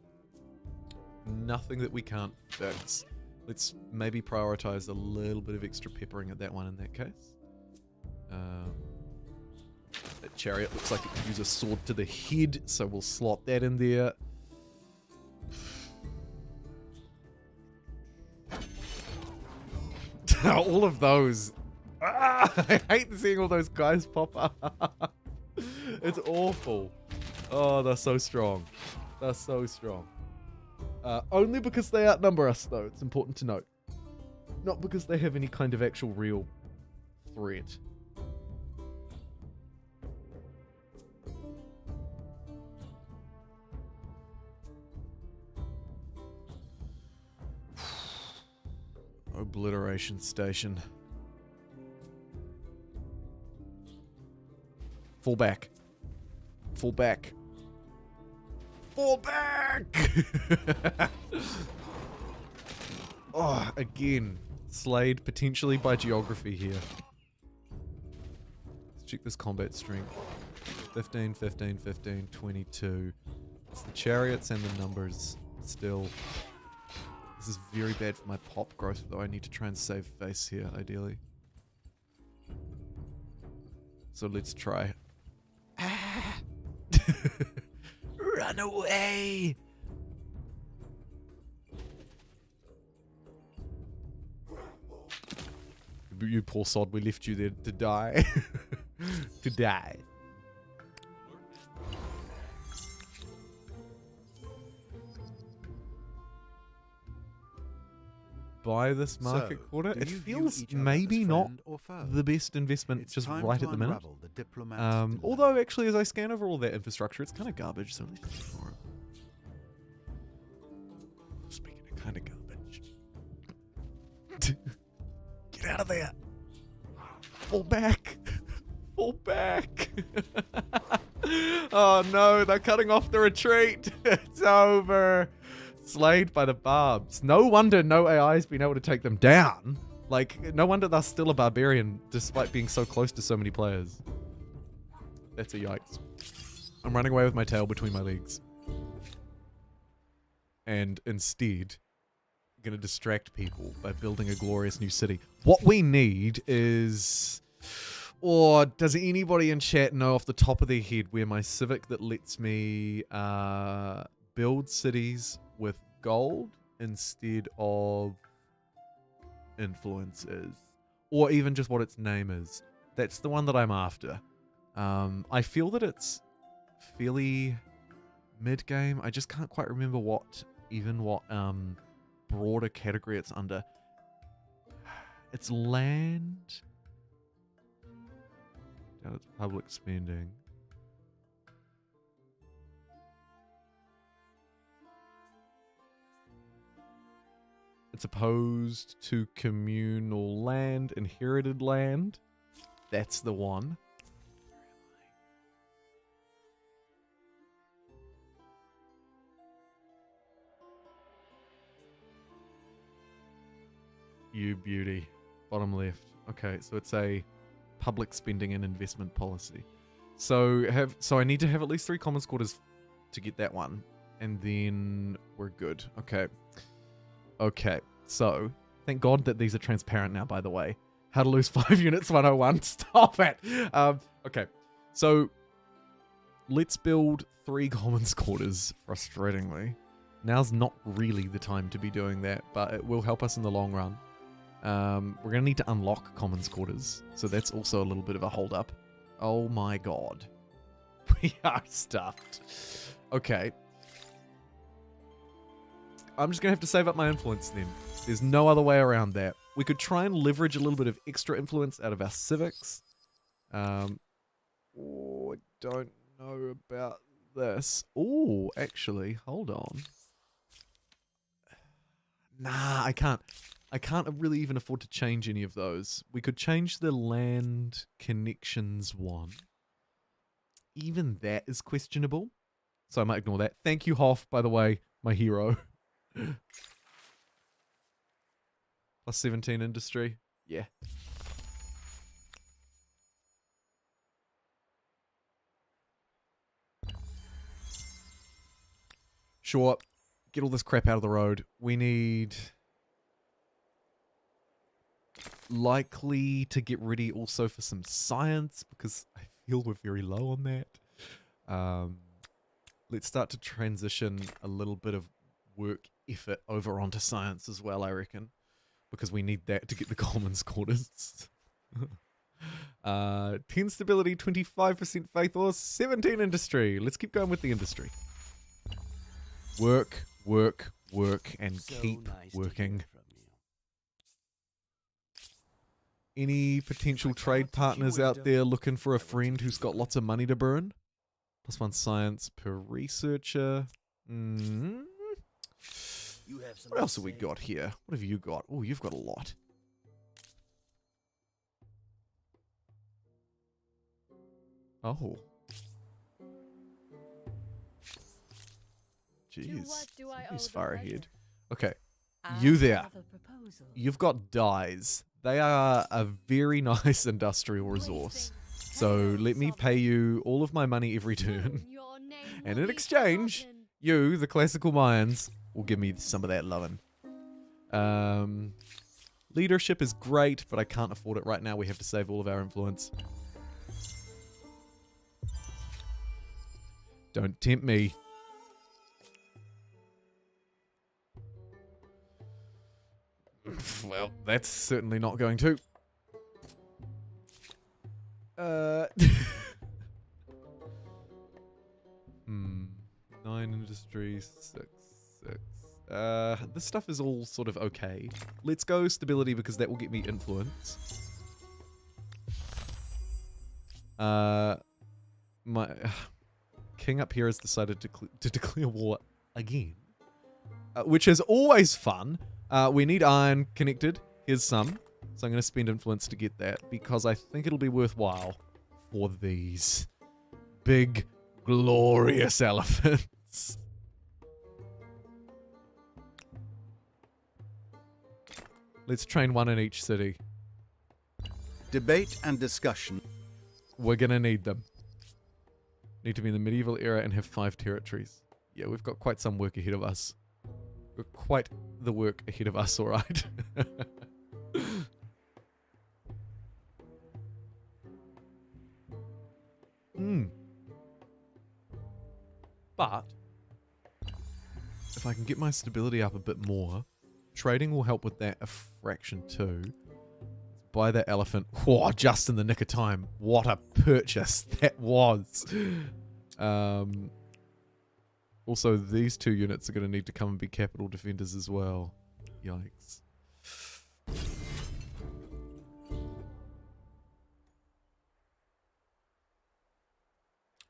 nothing that we can't fix. Let's maybe prioritize a little bit of extra peppering at that one in that case. That chariot looks like it could use a sword to the head, so we'll slot that in there. All of those. I hate seeing all those guys pop up. It's awful. Oh, they're so strong. They're so strong. Only because they outnumber us, though. It's important to note. Not because they have any kind of actual real threat. Obliteration station. Fall back. Fall back. Fall back! Oh, again. Slayed potentially by geography here. Let's check this combat strength. 15, 15, 15, 22. It's the chariots and the numbers still. This is very bad for my pop growth, though. I need to try and save face here, ideally. So let's try. Ah! Run away! You poor sod, we left you there to die. To die. Buy this market quarter. It feels maybe not the best investment just right at the minute. Although actually as I scan over all that infrastructure, it's kind of garbage, so let's just ignore it. Speaking of kind of garbage. Get out of there. Fall back. Fall back. Oh no, they're cutting off the retreat. It's over. Slayed by the barbs. No wonder no AI's been able to take them down. Like, no wonder they're still a barbarian despite being so close to so many players. That's a yikes. I'm running away with my tail between my legs. And instead, I'm going to distract people by building a glorious new city. What we need is... Or does anybody in chat know off the top of their head where my civic that lets me build cities with gold instead of influence is? Or even just what its name is. That's the one that I'm after. I feel that it's fairly mid-game. I just can't quite remember what broader category it's under. It's land. Down its public spending. It's opposed to communal land, inherited land. That's the one. You beauty. Bottom left. Okay, so it's a public spending and investment policy. So I need to have at least 3 commons quarters to get that one. And then we're good. Okay. Okay, so thank God that these are transparent now, by the way. How to lose 5 units 101. Stop it. Okay, so let's build 3 commons quarters, frustratingly. Now's not really the time to be doing that, but it will help us in the long run. We're going to need to unlock commons quarters, so that's also a little bit of a hold up. Oh my God. We are stuffed. Okay. I'm just going to have to save up my influence then. There's no other way around that. We could try and leverage a little bit of extra influence out of our civics. Oh, I don't know about this. Oh, actually, hold on. Nah, I can't. I can't really even afford to change any of those. We could change the land connections one. Even that is questionable. So I might ignore that. Thank you, Hoff, by the way, my hero. Plus 17 industry. Yeah. Sure. Get all this crap out of the road. We need... likely to get ready also for some science, because I feel we're very low on that. Let's start to transition a little bit of work effort over onto science as well, I reckon. because we need that to get the Coleman's quarters. 10 stability, 25% faith, or 17 industry. Let's keep going with the industry. Work, work, work, and So keep nice to working. hear from you. Any potential trade partners out there looking for a friend who's got lots of money to burn? +1 science per researcher. You have What else have we got here? What have you got? Oh, you've got a lot. Oh. Jeez. He's far ahead. Okay. You there. You've got dyes. They are a very nice industrial resource. So let me pay you all of my money every turn. And in exchange, you, the classical minds, will give me some of that lovin'. Leadership is great, but I can't afford it right now. We have to save all of our influence. Don't tempt me. Well, that's certainly not going to. 9 industries, 6. This stuff is all sort of okay. Let's go stability because that will get me influence. My king up here has decided to declare war again, which is always fun. We need iron connected. Here's some. So I'm going to spend influence to get that because I think it'll be worthwhile for these big, glorious elephants. Let's train one in each city. Debate and discussion. We're going to need them. Need to be in the medieval era and have 5 territories. Yeah, we've got quite some work ahead of us. We've got quite the work ahead of us, alright. But if I can get my stability up a bit more, trading will help with that a fraction too. Buy that elephant. Whoa, just in the nick of time. What a purchase that was. Also, these 2 units are going to need to come and be capital defenders as well. Yikes.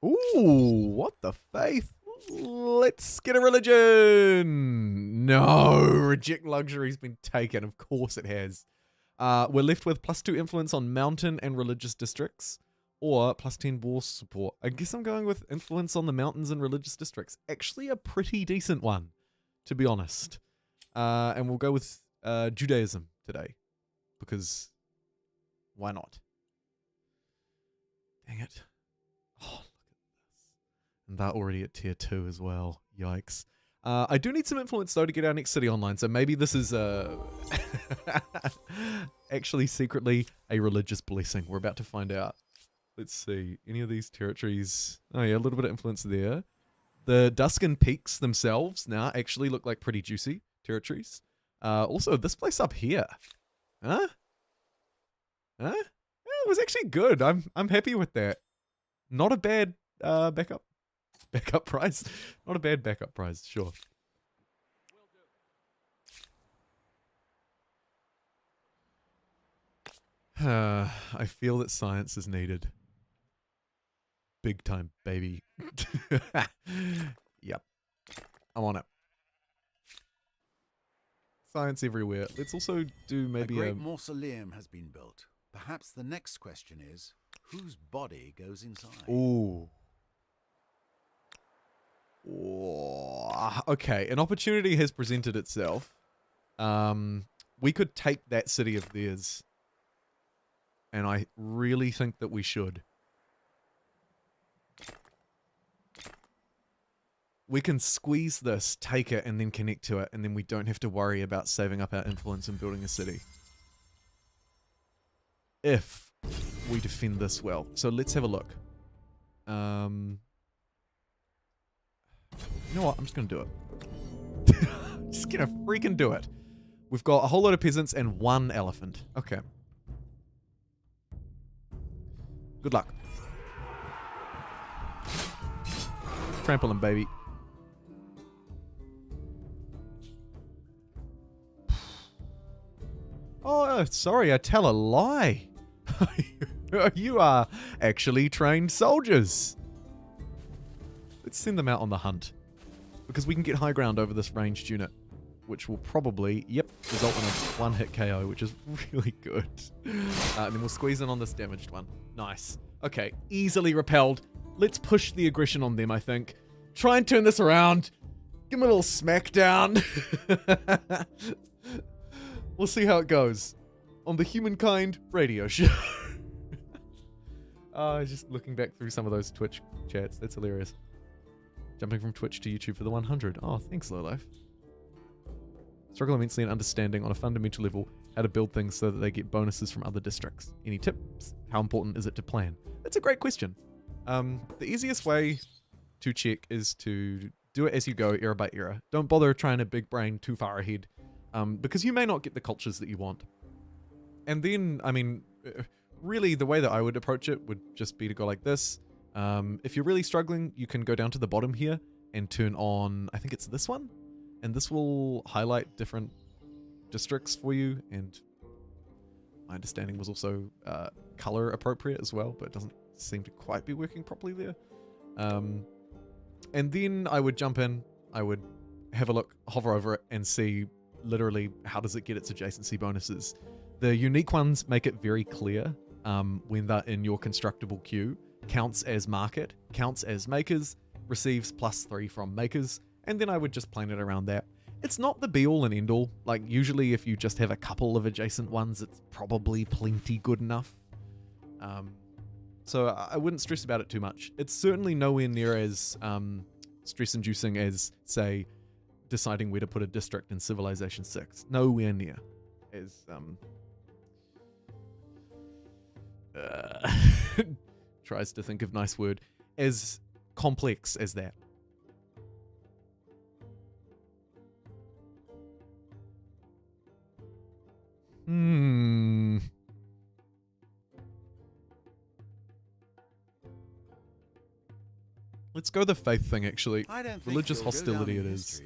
Ooh, what the faith? Let's get a religion. No, reject luxury's been taken. Of course it has. We're left with +2 influence on mountain and religious districts, or +10 war support. I guess I'm going with influence on the mountains and religious districts. Actually a pretty decent one, to be honest. And we'll go with Judaism today, because why not? Dang it. Oh, and they're already at tier 2 as well. Yikes. I do need some influence, though, to get our next city online. So maybe this is actually secretly a religious blessing. We're about to find out. Let's see. Any of these territories? Oh, yeah, a little bit of influence there. The Duskin Peaks themselves now actually look like pretty juicy territories. Also, this place up here. Huh? Huh? Yeah, it was actually good. I'm happy with that. Not a bad backup prize. Not a bad backup prize, sure. I feel that science is needed. Big time, baby. Yep. I'm on it. Science everywhere. Let's also do maybe a great mausoleum has been built. Perhaps the next question is, whose body goes inside? Ooh. Okay, an opportunity has presented itself. We could take that city of theirs. And I really think that we should. We can squeeze this, take it, and then connect to it, and then we don't have to worry about saving up our influence and building a city. If we defend this well. So let's have a look. You know what? I'm just going to do it. Just going to freaking do it. We've got a whole lot of peasants and 1 elephant. Okay. Good luck. Trample him, baby. Oh, sorry, I tell a lie. You are actually trained soldiers. Let's send them out on the hunt. Because we can get high ground over this ranged unit. Which will probably, result in a 1-hit KO, which is really good. And then we'll squeeze in on this damaged one. Nice. Okay, easily repelled. Let's push the aggression on them, I think. Try and turn this around. Give them a little smackdown. We'll see how it goes on the Humankind radio show. Just looking back through some of those Twitch chats. That's hilarious. Jumping from Twitch to YouTube for the 100. Oh, thanks, Lowlife. Struggle immensely in understanding on a fundamental level how to build things so that they get bonuses from other districts. Any tips? How important is it to plan? That's a great question. The easiest way to check is to do it as you go, era by era. Don't bother trying to big brain too far ahead, because you may not get the cultures that you want. And then, I mean, really the way that I would approach it would just be to go like this. If you're really struggling, you can go down to the bottom here and turn on, I think it's this one. And this will highlight different districts for you. And my understanding was also color appropriate as well, but it doesn't seem to quite be working properly there. And then I would jump in, I would have a look, hover over it, and see literally how does it get its adjacency bonuses. The unique ones make it very clear when they're in your constructible queue. Counts as market, counts as makers, receives +3 from makers. And then I would just plan it around that. It's not the be-all and end-all. Like, usually if you just have a couple of adjacent ones, it's probably plenty good enough. So I wouldn't stress about it too much. It's certainly nowhere near as stress-inducing as, say, deciding where to put a district in Civilization 6. Nowhere near as... tries to think of nice word. As complex as that. Let's go the faith thing, actually. Religious hostility it is.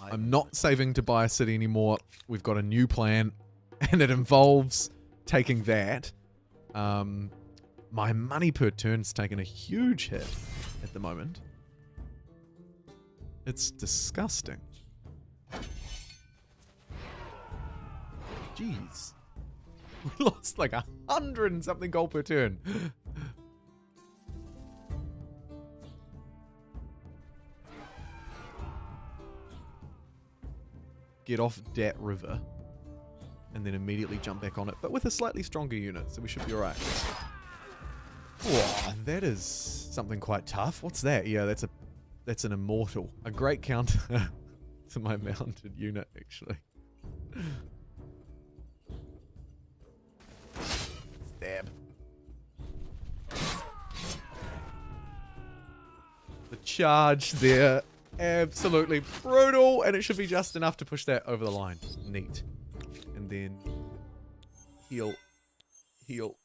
I'm not saving to buy a city anymore. We've got a new plan, and it involves taking that. My money per turn's taken a huge hit at the moment. It's disgusting. Jeez. We lost like 100 and something gold per turn. Get off Dat River. And then immediately jump back on it. But with a slightly stronger unit, so we should be alright. Oh, that is something quite tough. What's that? Yeah, that's an immortal. A great counter to my mounted unit, actually. Stab. The charge there, absolutely brutal, and it should be just enough to push that over the line. Neat. And then heal, heal,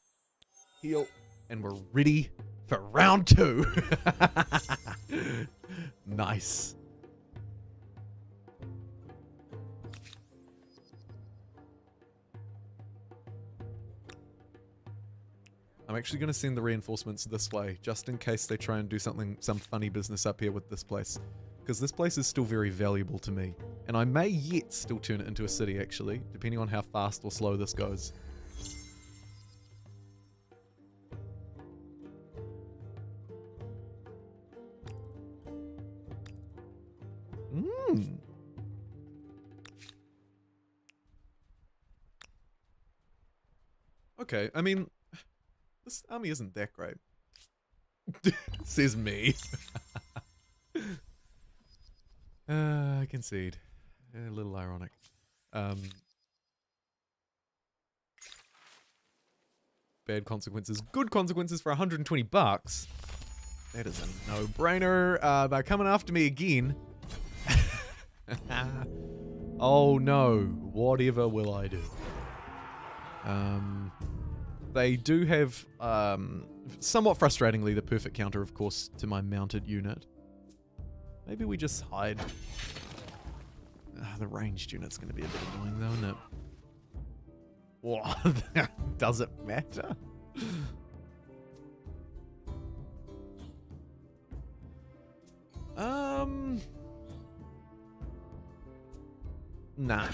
heal, and we're ready for round 2. Nice. I'm actually going to send the reinforcements this way, just in case they try and do some funny business up here with this place. Because this place is still very valuable to me. And I may yet still turn it into a city, actually, depending on how fast or slow this goes. Okay, I mean, this army isn't that great. Says me. I concede. A little ironic. Bad consequences. Good consequences for 120 bucks. That is a no-brainer. They're coming after me again. Oh no, whatever will I do? They do have, somewhat frustratingly, the perfect counter, of course, to my mounted unit. Maybe we just hide. The ranged unit's going to be a bit annoying though, isn't it? What? Does it matter? Nah.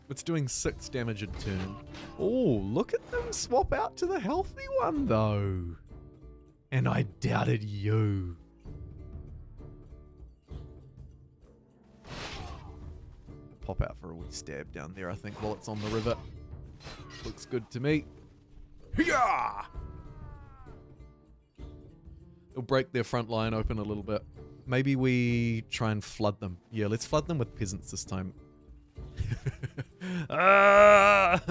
It's doing 6 damage a turn. Oh, look at them swap out to the healthy one though. And I doubted you. Pop out for a wee stab down there, I think, while it's on the river. Looks good to me. Yeah! It'll break their front line open a little bit. Maybe we try and flood them. Yeah, let's flood them with peasants this time. Grab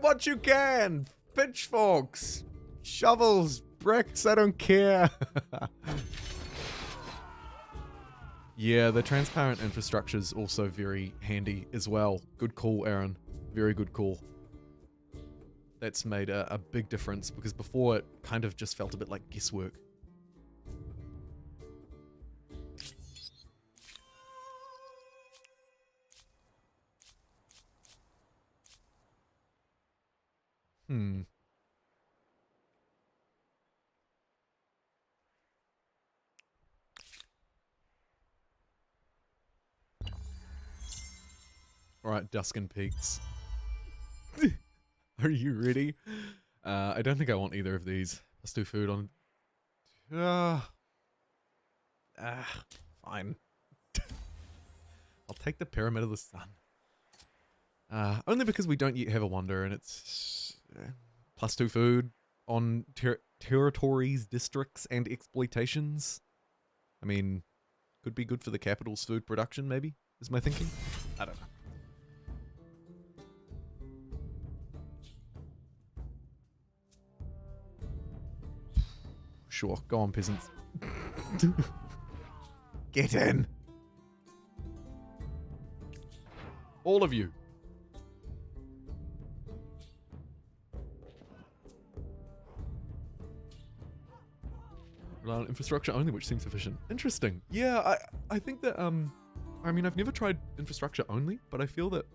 what you can! Pitchforks! Shovels! Bricks, I don't care! Yeah, the transparent infrastructure is also very handy as well. Good call, Aaron. Very good call. That's made a big difference, because before it kind of just felt a bit like guesswork. Alright, Duskin Peaks. Are you ready? I don't think I want either of these. Let's do food on... fine. I'll take the Pyramid of the Sun. Only because we don't yet have a wonder, and it's... +2 food on territories, districts, and exploitations. I mean, could be good for the capital's food production, maybe, is my thinking. I don't know. Sure, go on, peasants. Get in. All of you. Rely on infrastructure only, which seems sufficient. Interesting. Yeah, I think that, I mean, I've never tried infrastructure only, but I feel that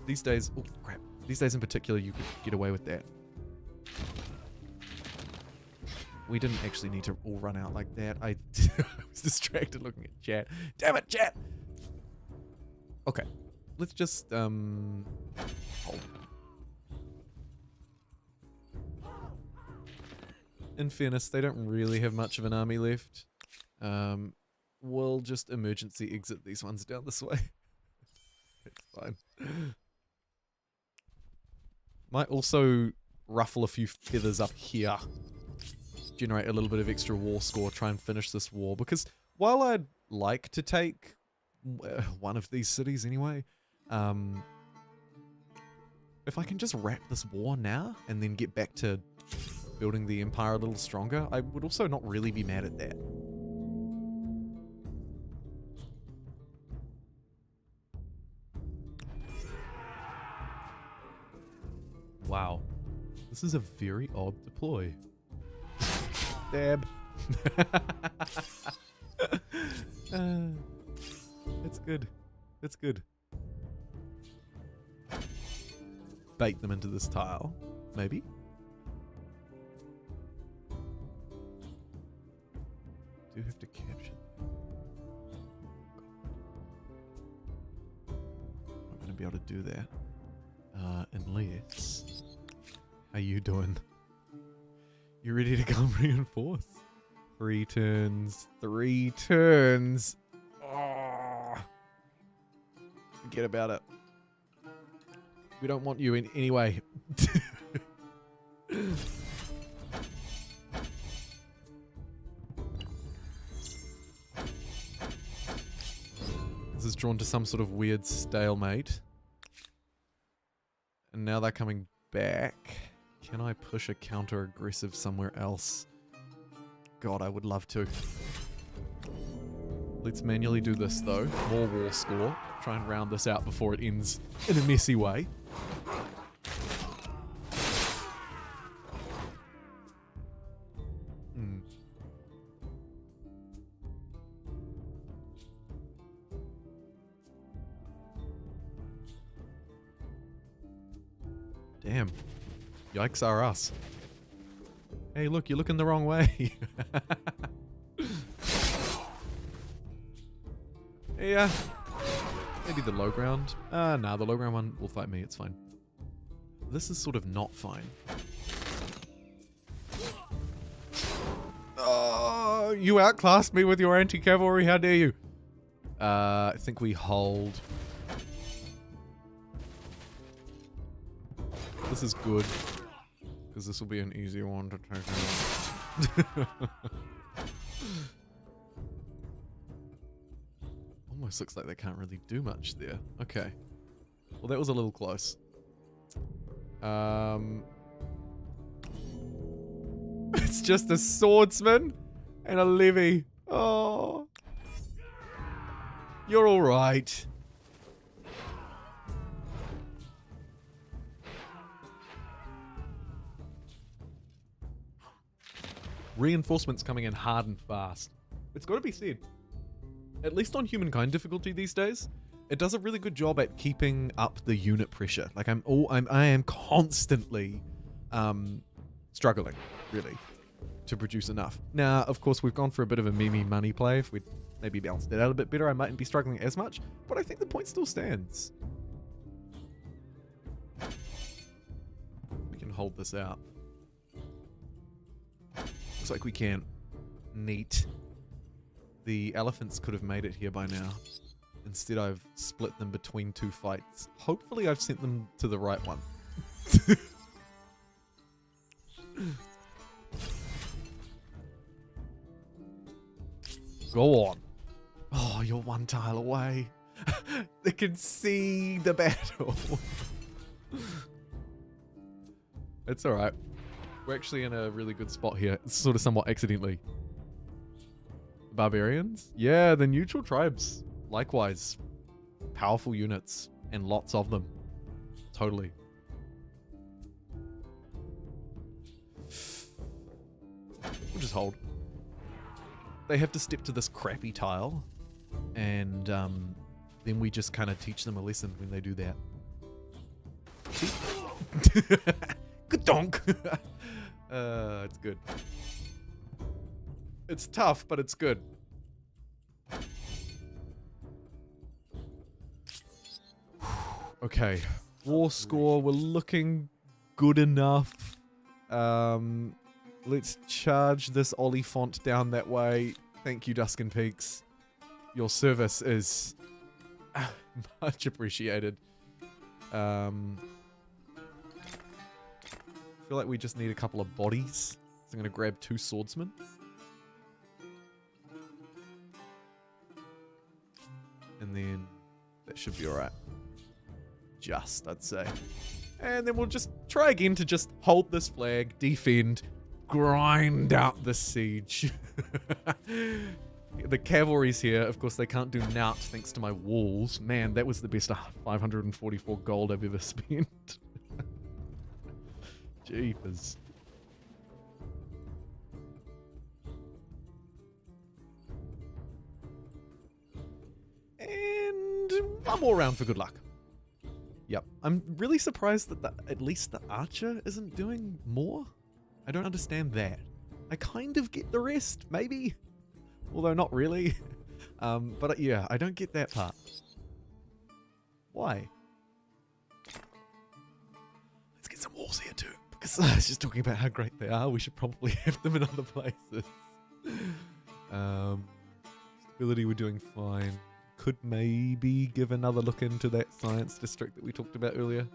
these days, oh crap, these days in particular, you could get away with that. We didn't actually need to all run out like that. I was distracted looking at chat. Damn it, chat! Okay, let's just, hold. In fairness, they don't really have much of an army left. We'll just emergency exit these ones down this way. It's fine. Might also ruffle a few feathers up here. Generate a little bit of extra war score, try and finish this war, because while I'd like to take one of these cities anyway, if I can just wrap this war now and then get back to building the empire a little stronger, I would also not really be mad at that. Wow, this is a very odd deploy. Dab. That's good. That's good. Bait them into this tile, maybe. Do have to capture. I'm gonna be able to do that. Unless. How you doing? You ready to come reinforce? 3 turns. 3 turns. Oh. Forget about it. We don't want you in anyway. This is drawn to some sort of weird stalemate. And now they're coming back. Can I push a counter-aggressive somewhere else? God, I would love to. Let's manually do this though. More war score. Try and round this out before it ends in a messy way. Damn. Yikes are us. Hey, look, you're looking the wrong way. Yeah. Maybe the low ground. Nah, the low ground one will fight me. It's fine. This is sort of not fine. Oh, you outclassed me with your anti-cavalry. How dare you? I think we hold. This is good. Because this will be an easier one to take out. Almost looks like they can't really do much there. Okay. Well, that was a little close. It's just a swordsman and a levy. Oh. You're all right. Reinforcements coming in hard and fast. It's got to be said. At least on humankind difficulty these days, it does a really good job at keeping up the unit pressure. Like I am constantly struggling, really, to produce enough. Now, of course, we've gone for a bit of a meme money play. If we'd maybe balanced it out a bit better, I mightn't be struggling as much, but I think the point still stands. We can hold this out. Looks like we can. Neat. The elephants could have made it here by now. Instead, I've split them between two fights. Hopefully, I've sent them to the right one. Go on. Oh, you're one tile away. They can see the battle. It's alright. We're actually in a really good spot here. It's sort of somewhat accidentally. Barbarians? Yeah, the neutral tribes. Likewise. Powerful units. And lots of them. Totally. We'll just hold. They have to step to this crappy tile. And then we just kind of teach them a lesson when they do that. Good donk. It's good. It's tough, but it's good. Okay. War score, we're looking good enough. Let's charge this Olifant down that way. Thank you, Duskin Peaks. Your service is much appreciated. I feel like we just need a couple of bodies. So I'm going to grab 2 swordsmen. And then that should be alright. Just, I'd say. And then we'll just try again to just hold this flag, defend, grind out the siege. The cavalry's here. Of course, they can't do nout thanks to my walls. Man, that was the best 544 gold I've ever spent. Jeepers. And one more round for good luck. Yep. I'm really surprised that at least the archer isn't doing more. I don't understand that. I kind of get the rest, maybe. Although not really. But yeah, I don't get that part. Why? Let's get some walls here too. Because I was just talking about how great they are. We should probably have them in other places. Stability, we're doing fine. Could maybe give another look into that science district that we talked about earlier.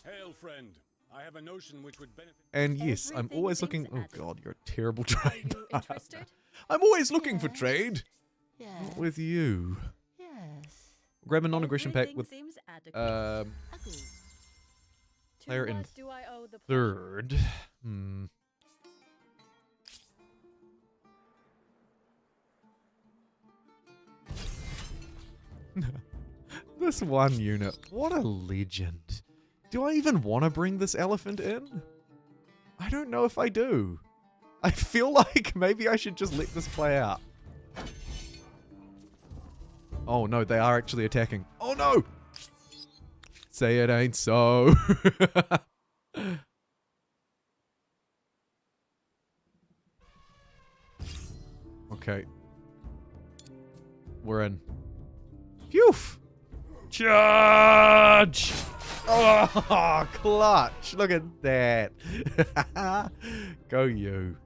Hail, friend. I have a notion which would benefit. And yes, I'm always looking. Oh god, you're a terrible trade. Are you interested? I'm always looking for Yes. trade. Yes. Not with you. Yes. Grab a non-aggression pack Everything with seems adequate. player Agreed. To in what do I owe the pleasure? third. This one unit. What a legend. Do I even want to bring this elephant in? I don't know if I do. I feel like maybe I should just let this play out. Oh no, they are actually attacking. Oh no! Say it ain't so. Okay. We're in. Phew! Charge! Oh, clutch! Look at that. Go you.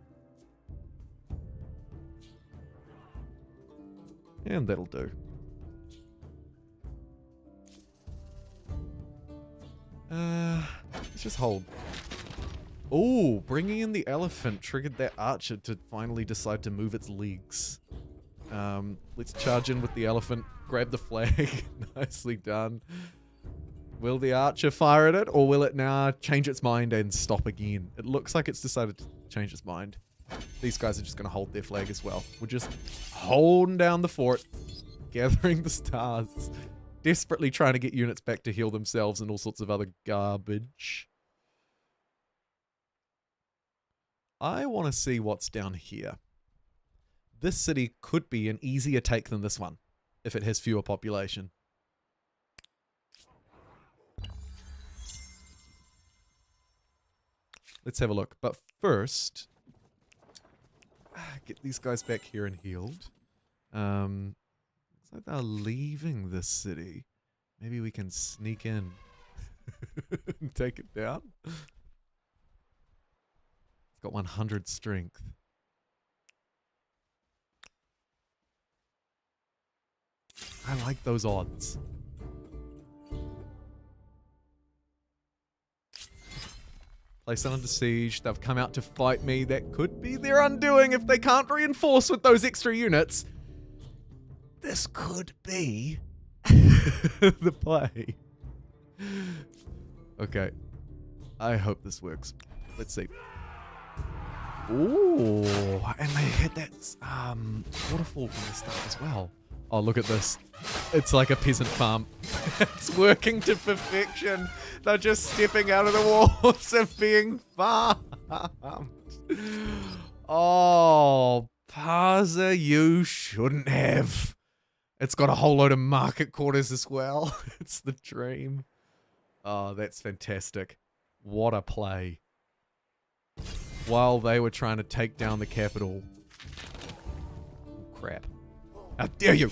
And that'll do. Let's just hold. Oh, bringing in the elephant triggered that archer to finally decide to move its legs. Let's charge in with the elephant, grab the flag. Nicely done. Will the archer fire at it, or will it now change its mind and stop again? It looks like it's decided to change its mind. These guys are just going to hold their flag as well. We're just holding down the fort, gathering the stars, desperately trying to get units back to heal themselves and all sorts of other garbage. I want to see what's down here. This city could be an easier take than this one, if it has fewer population. Let's have a look. But first, get these guys back here and healed. Looks like they're leaving this city. Maybe we can sneak in and take it down. It's got 100 strength. I like those odds. Place it under siege. They've come out to fight me. That could be their undoing if they can't reinforce with those extra units. This could be the play. Okay. I hope this works. Let's see. Ooh, and they hit that waterfall from the start as well. Oh, look at this. It's like a peasant farm. It's working to perfection. They're just stepping out of the walls and being farmed. Oh, Parser, you shouldn't have. It's got a whole load of market quarters as well. It's the dream. Oh, that's fantastic. What a play. While they were trying to take down the capital. Oh, crap. How dare you!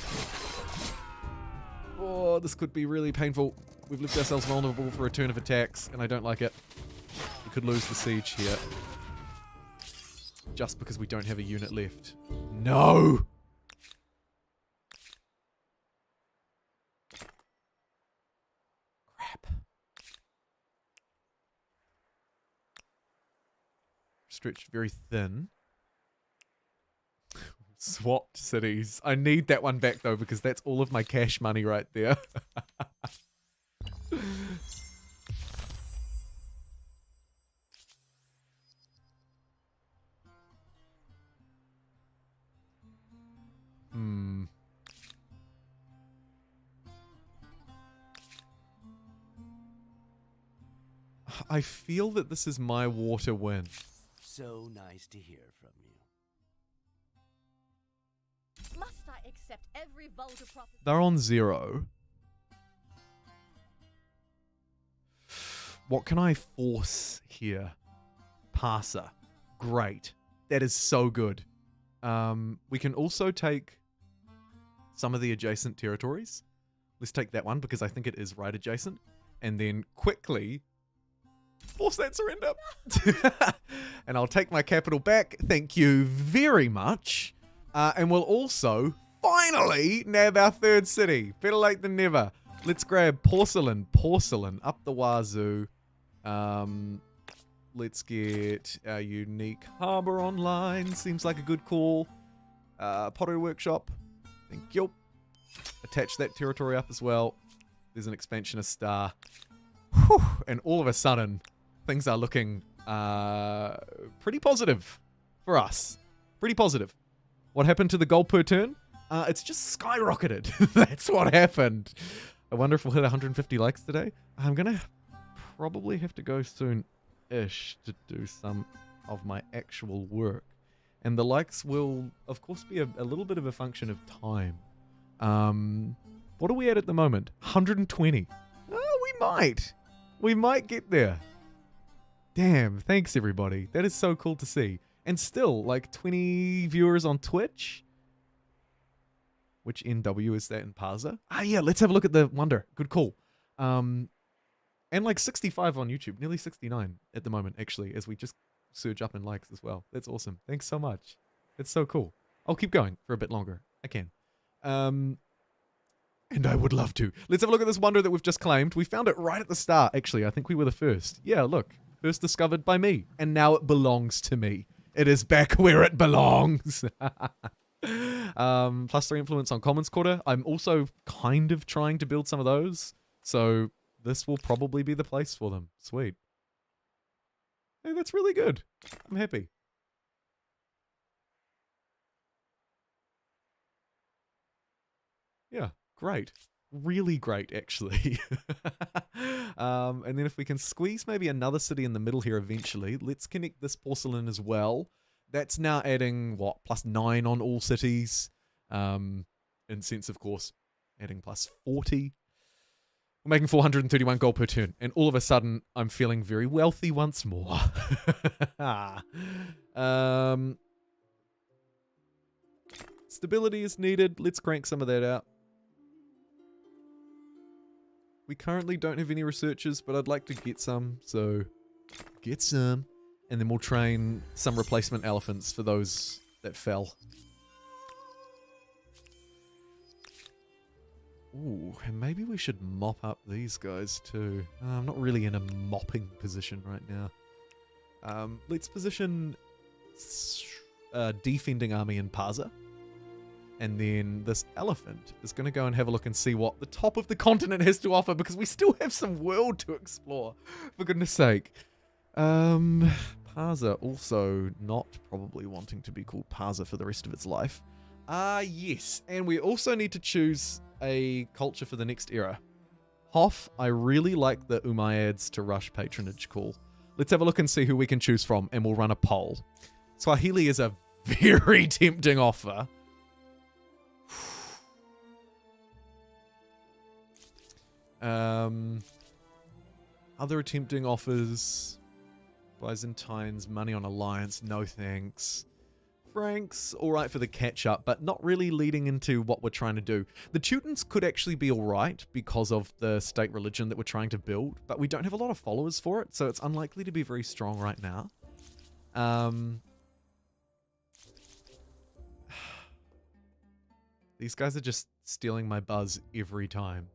Oh, this could be really painful. We've left ourselves vulnerable for a turn of attacks, and I don't like it. We could lose the siege here. Just because we don't have a unit left. No! Crap. Stretched very thin. Swapped cities. I need that one back though, because that's all of my cash money right there. I feel that this is my war to win. So nice to hear from you. Must I accept every vulgar proposition? They're on 0. What can I force here? Parser. Great. That is so good. We can also take some of the adjacent territories. Let's take that one because I think it is right adjacent. And then quickly force that surrender. And I'll take my capital back. Thank you very much. And we'll also finally nab our third city. Better late than never. Let's grab porcelain up the wazoo. Let's get our unique harbor online. Seems like a good call. Pottery workshop. Thank you. Attach that territory up as well. There's an expansionist star. Whew. And all of a sudden, things are looking pretty positive for us. Pretty positive. What happened to the gold per turn? It's just skyrocketed. That's what happened. I wonder if we'll hit 150 likes today. I'm gonna probably have to go soon-ish to do some of my actual work. And the likes will, of course, be a little bit of a function of time. What are we at the moment? 120. Oh, we might get there. Damn, thanks everybody. That is so cool to see. And still, like 20 viewers on Twitch. Which NW is that in Parser? Ah, yeah, let's have a look at the Wonder. Good call. And like 65 on YouTube, nearly 69 at the moment, actually, as we just surge up in likes as well. That's awesome. Thanks so much. It's so cool. I'll keep going for a bit longer. I can. And I would love to. Let's have a look at this Wonder that we've just claimed. We found it right at the start, actually. I think we were the first. Yeah, look. First discovered by me. And now it belongs to me. It is back where it belongs. +3 influence on Commons Quarter. I'm also kind of trying to build some of those. So this will probably be the place for them. Sweet. Hey, that's really good. I'm happy. Yeah, great. Really great, actually. And then if we can squeeze maybe another city in the middle here eventually, let's connect this porcelain as well. That's now adding, what, +9 on all cities. Incense, of course, adding +40. We're making 431 gold per turn. And all of a sudden, I'm feeling very wealthy once more. Stability is needed. Let's crank some of that out. We currently don't have any researchers, but I'd like to get some. So, get some. And then we'll train some replacement elephants for those that fell. Ooh, and maybe we should mop up these guys too. I'm not really in a mopping position right now. Let's position defending army in Parser. And then this elephant is going to go and have a look and see what the top of the continent has to offer, because we still have some world to explore, for goodness sake. Parser also not probably wanting to be called Parser for the rest of its life. Yes, and we also need to choose a culture for the next era. Hoff, I really like the Umayyads to rush patronage call. Let's have a look and see who we can choose from, and we'll run a poll. Swahili is a very tempting offer. Other tempting offers. Byzantines, money on alliance, no thanks. Franks, alright for the catch-up, but not really leading into what we're trying to do. The Teutons could actually be alright because of the state religion that we're trying to build, but we don't have a lot of followers for it, so it's unlikely to be very strong right now. These guys are just stealing my buzz every time.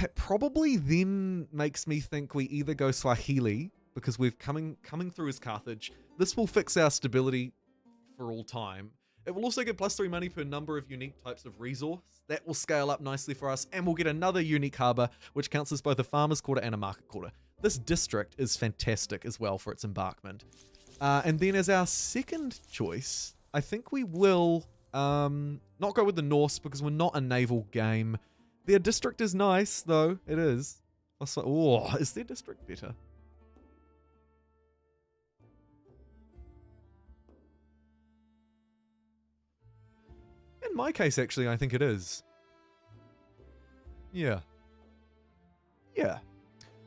It probably then makes me think we either go Swahili, because we're coming through as Carthage. This will fix our stability for all time. It will also get +3 money per number of unique types of resource. That will scale up nicely for us, and we'll get another unique harbour, which counts as both a farmer's quarter and a market quarter. This district is fantastic as well for its embarkment. And then as our second choice, I think we will not go with the Norse, because we're not a naval game. Their district is nice, though. It is. Oh, is their district better? In my case, actually, I think it is. Yeah. Yeah.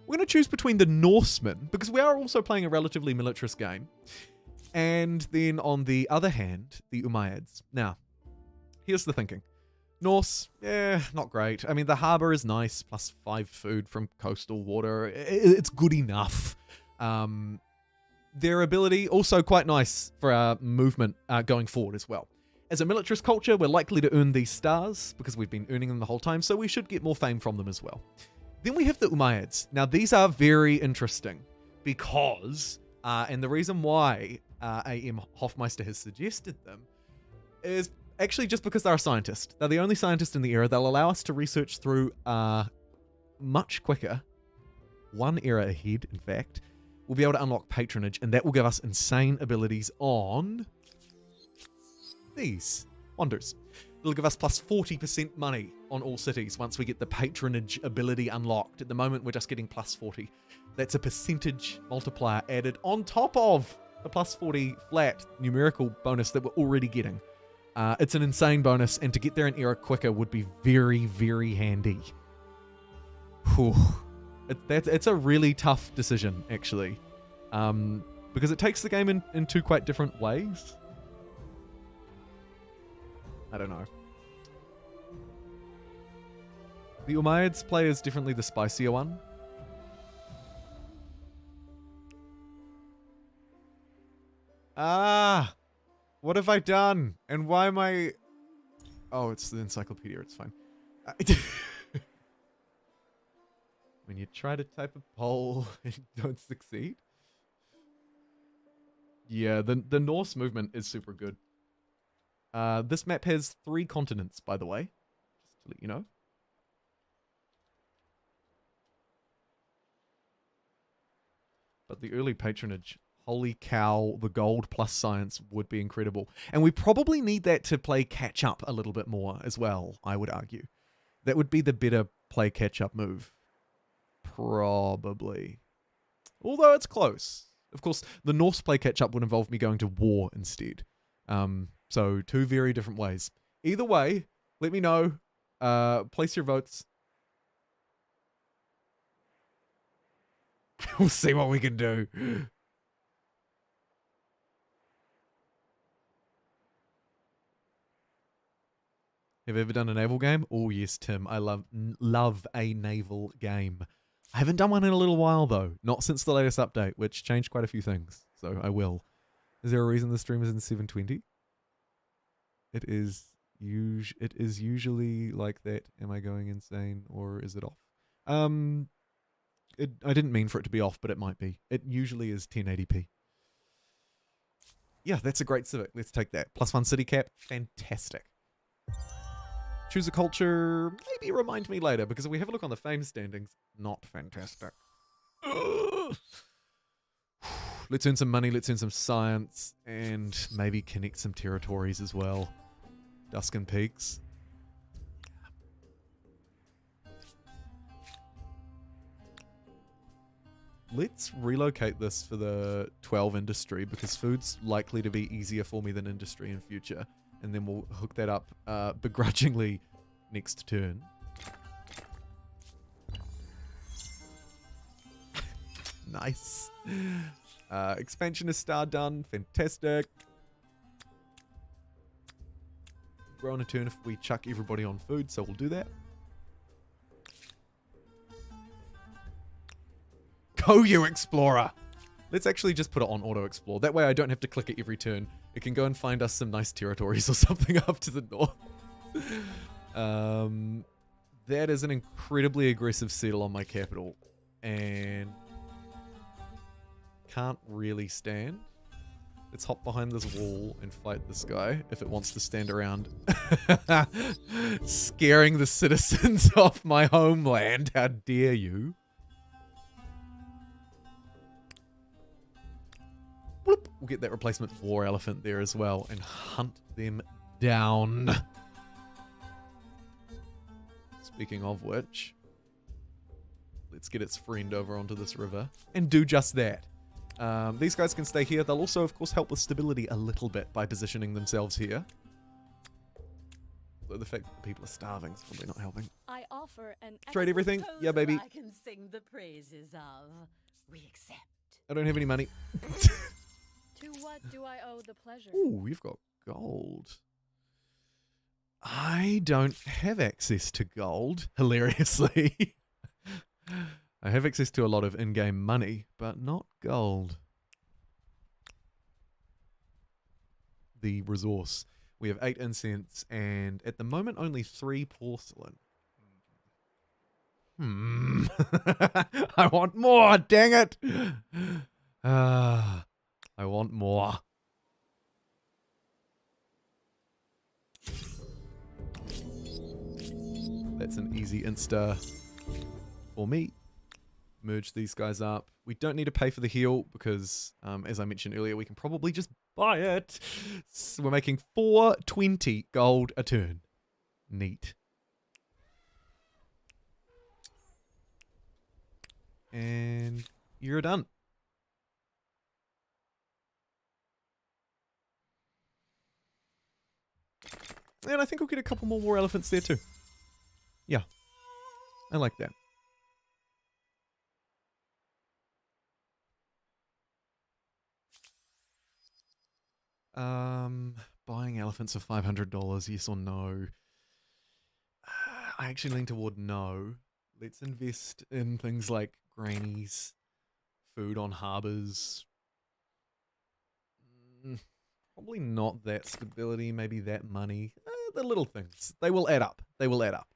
We're going to choose between the Norsemen, because we are also playing a relatively militarist game. And then, on the other hand, the Umayyads. Now, here's the thinking. Norse, not great. I mean, the harbour is nice, +5 food from coastal water. It's good enough. Their ability, also quite nice for our movement going forward as well. As a militarist culture, we're likely to earn these stars, because we've been earning them the whole time, so we should get more fame from them as well. Then we have the Umayyads. Now, these are very interesting, because, and the reason why A.M. Hofmeister has suggested them, is actually just because they're a scientist. They're the only scientist in the era. They'll allow us to research through much quicker. One era ahead, in fact. We'll be able to unlock patronage, and that will give us insane abilities on these wonders. It'll give us plus 40% money on all cities once we get the patronage ability unlocked. At the moment, we're just getting plus 40. That's a percentage multiplier added on top of the plus 40 flat numerical bonus that we're already getting. It's an insane bonus, and to get there an era quicker would be very, very handy. Whew. It's a really tough decision, actually, because it takes the game in two quite different ways. I don't know. The Umayyads play is definitely the spicier one. What have I done? And why am I... Oh, it's the encyclopedia, it's fine. When you try to type a poll and don't succeed. Yeah, the Norse movement is super good. This map has 3 continents, by the way. Just to let you know. But the early patronage, holy cow, the gold plus science would be incredible. And we probably need that to play catch up a little bit more as well, I would argue. That would be the better play catch up move. Probably. Although it's close. Of course, the Norse play catch up would involve me going to war instead. So 2 very different ways. Either way, let me know. Place your votes. We'll see what we can do. Have you ever done a naval game? Oh yes, Tim. I love a naval game. I haven't done one in a little while though. Not since the latest update, which changed quite a few things. So I will. Is there a reason the stream is in 720? It is usually like that. Am I going insane or is it off? I didn't mean for it to be off, but it might be. It usually is 1080p. Yeah, that's a great civic. Let's take that. +1 city cap. Fantastic. Choose a culture. Maybe remind me later, because if we have a look on the fame standings, not fantastic. Ugh. Let's earn some money, let's earn some science, and maybe connect some territories as well. Duskin Peaks. Let's relocate this for the 12 industry, because food's likely to be easier for me than industry in future. And then we'll hook that up begrudgingly next turn. Nice. Expansionist star done. Fantastic. Grow on a turn if we chuck everybody on food, so we'll do that. Go, you explorer! Let's actually just put it on auto explore. That way I don't have to click it every turn. It can go and find us some nice territories or something up to the north. That is an incredibly aggressive settle on my capital. And can't really stand. Let's hop behind this wall and fight this guy if it wants to stand around. Scaring the citizens off my homeland. How dare you? Whoop. We'll get that replacement war elephant there as well and hunt them down. Speaking of which, let's get its friend over onto this river and do just that. These guys can stay here. They'll also, of course, help with stability a little bit by positioning themselves here. Though the fact that the people are starving is probably not helping. I offer an Trade everything? Yeah, baby. I can sing the praises of. We accept. I don't have any money. To what do I owe the pleasure? Ooh, you've got gold. I don't have access to gold, hilariously. I have access to a lot of in-game money, but not gold. The resource. We have 8 incense, and at the moment only 3 porcelain. I want more, dang it! I want more. That's an easy insta for me. merge these guys up. We don't need to pay for the heal because, as I mentioned earlier, we can probably just buy it. So we're making 420 gold a turn. Neat. And you're done. And I think we'll get a couple more war elephants there too. Yeah. I like that. Buying elephants for $500, yes or no? I actually lean toward no. Let's invest in things like grannies, food on harbors. Probably not that stability, maybe that money. The little things. They will add up. They will add up.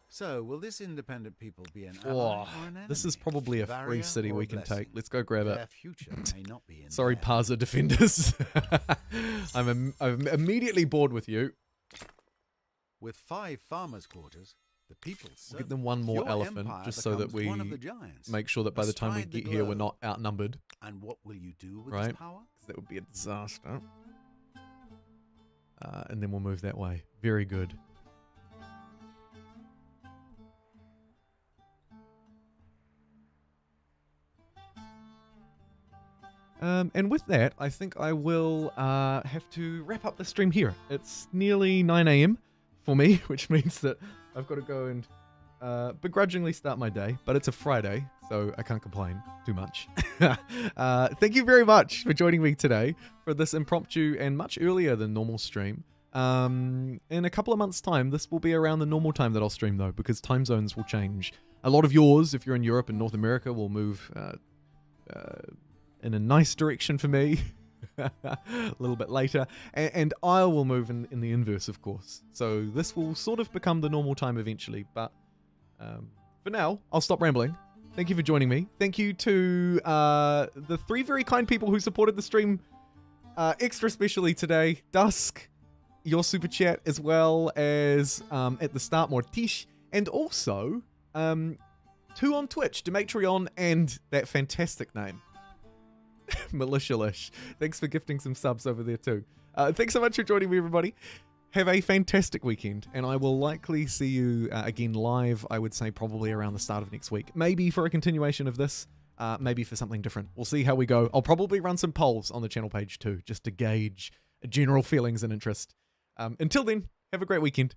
So, will this independent people be an ally Oh, or an enemy? this is probably a free Barrier city or we a can blessing? take. Let's go grab it. Their future may not be in Sorry, there. Parza defenders. I'm immediately bored with you. With 5 farmers' quarters, the people We'll get them one more Your elephant, empire just so that becomes we one of the giants. make sure that by the time we Astride the get here, we're globe. not outnumbered. And what will you do with Right. this power? 'Cause that would be a disaster. And then we'll move that way. Very good. And with that, I think I will have to wrap up the stream here. It's nearly 9 a.m. for me, which means that I've got to go and begrudgingly start my day. But it's a Friday, so I can't complain too much. Thank you very much for joining me today for this impromptu and much earlier than normal stream. In a couple of months' time, this will be around the normal time that I'll stream, though, because time zones will change. A lot of yours, if you're in Europe and North America, will move in a nice direction for me a little bit later, and I will move in the inverse, of course. So this will sort of become the normal time eventually, but for now, I'll stop rambling. Thank you for joining me. Thank you to the 3 very kind people who supported the stream extra specially today. Dusk, your super chat, as well as at the start, Mortish, and also 2 on Twitch, Demetrion, and that fantastic name, Malicialish. Thanks for gifting some subs over there too. Thanks so much for joining me, everybody. Have a fantastic weekend, and I will likely see you again live, I would say probably around the start of next week. Maybe for a continuation of this, maybe for something different. We'll see how we go. I'll probably run some polls on the channel page too, just to gauge general feelings and interest. Until then, have a great weekend.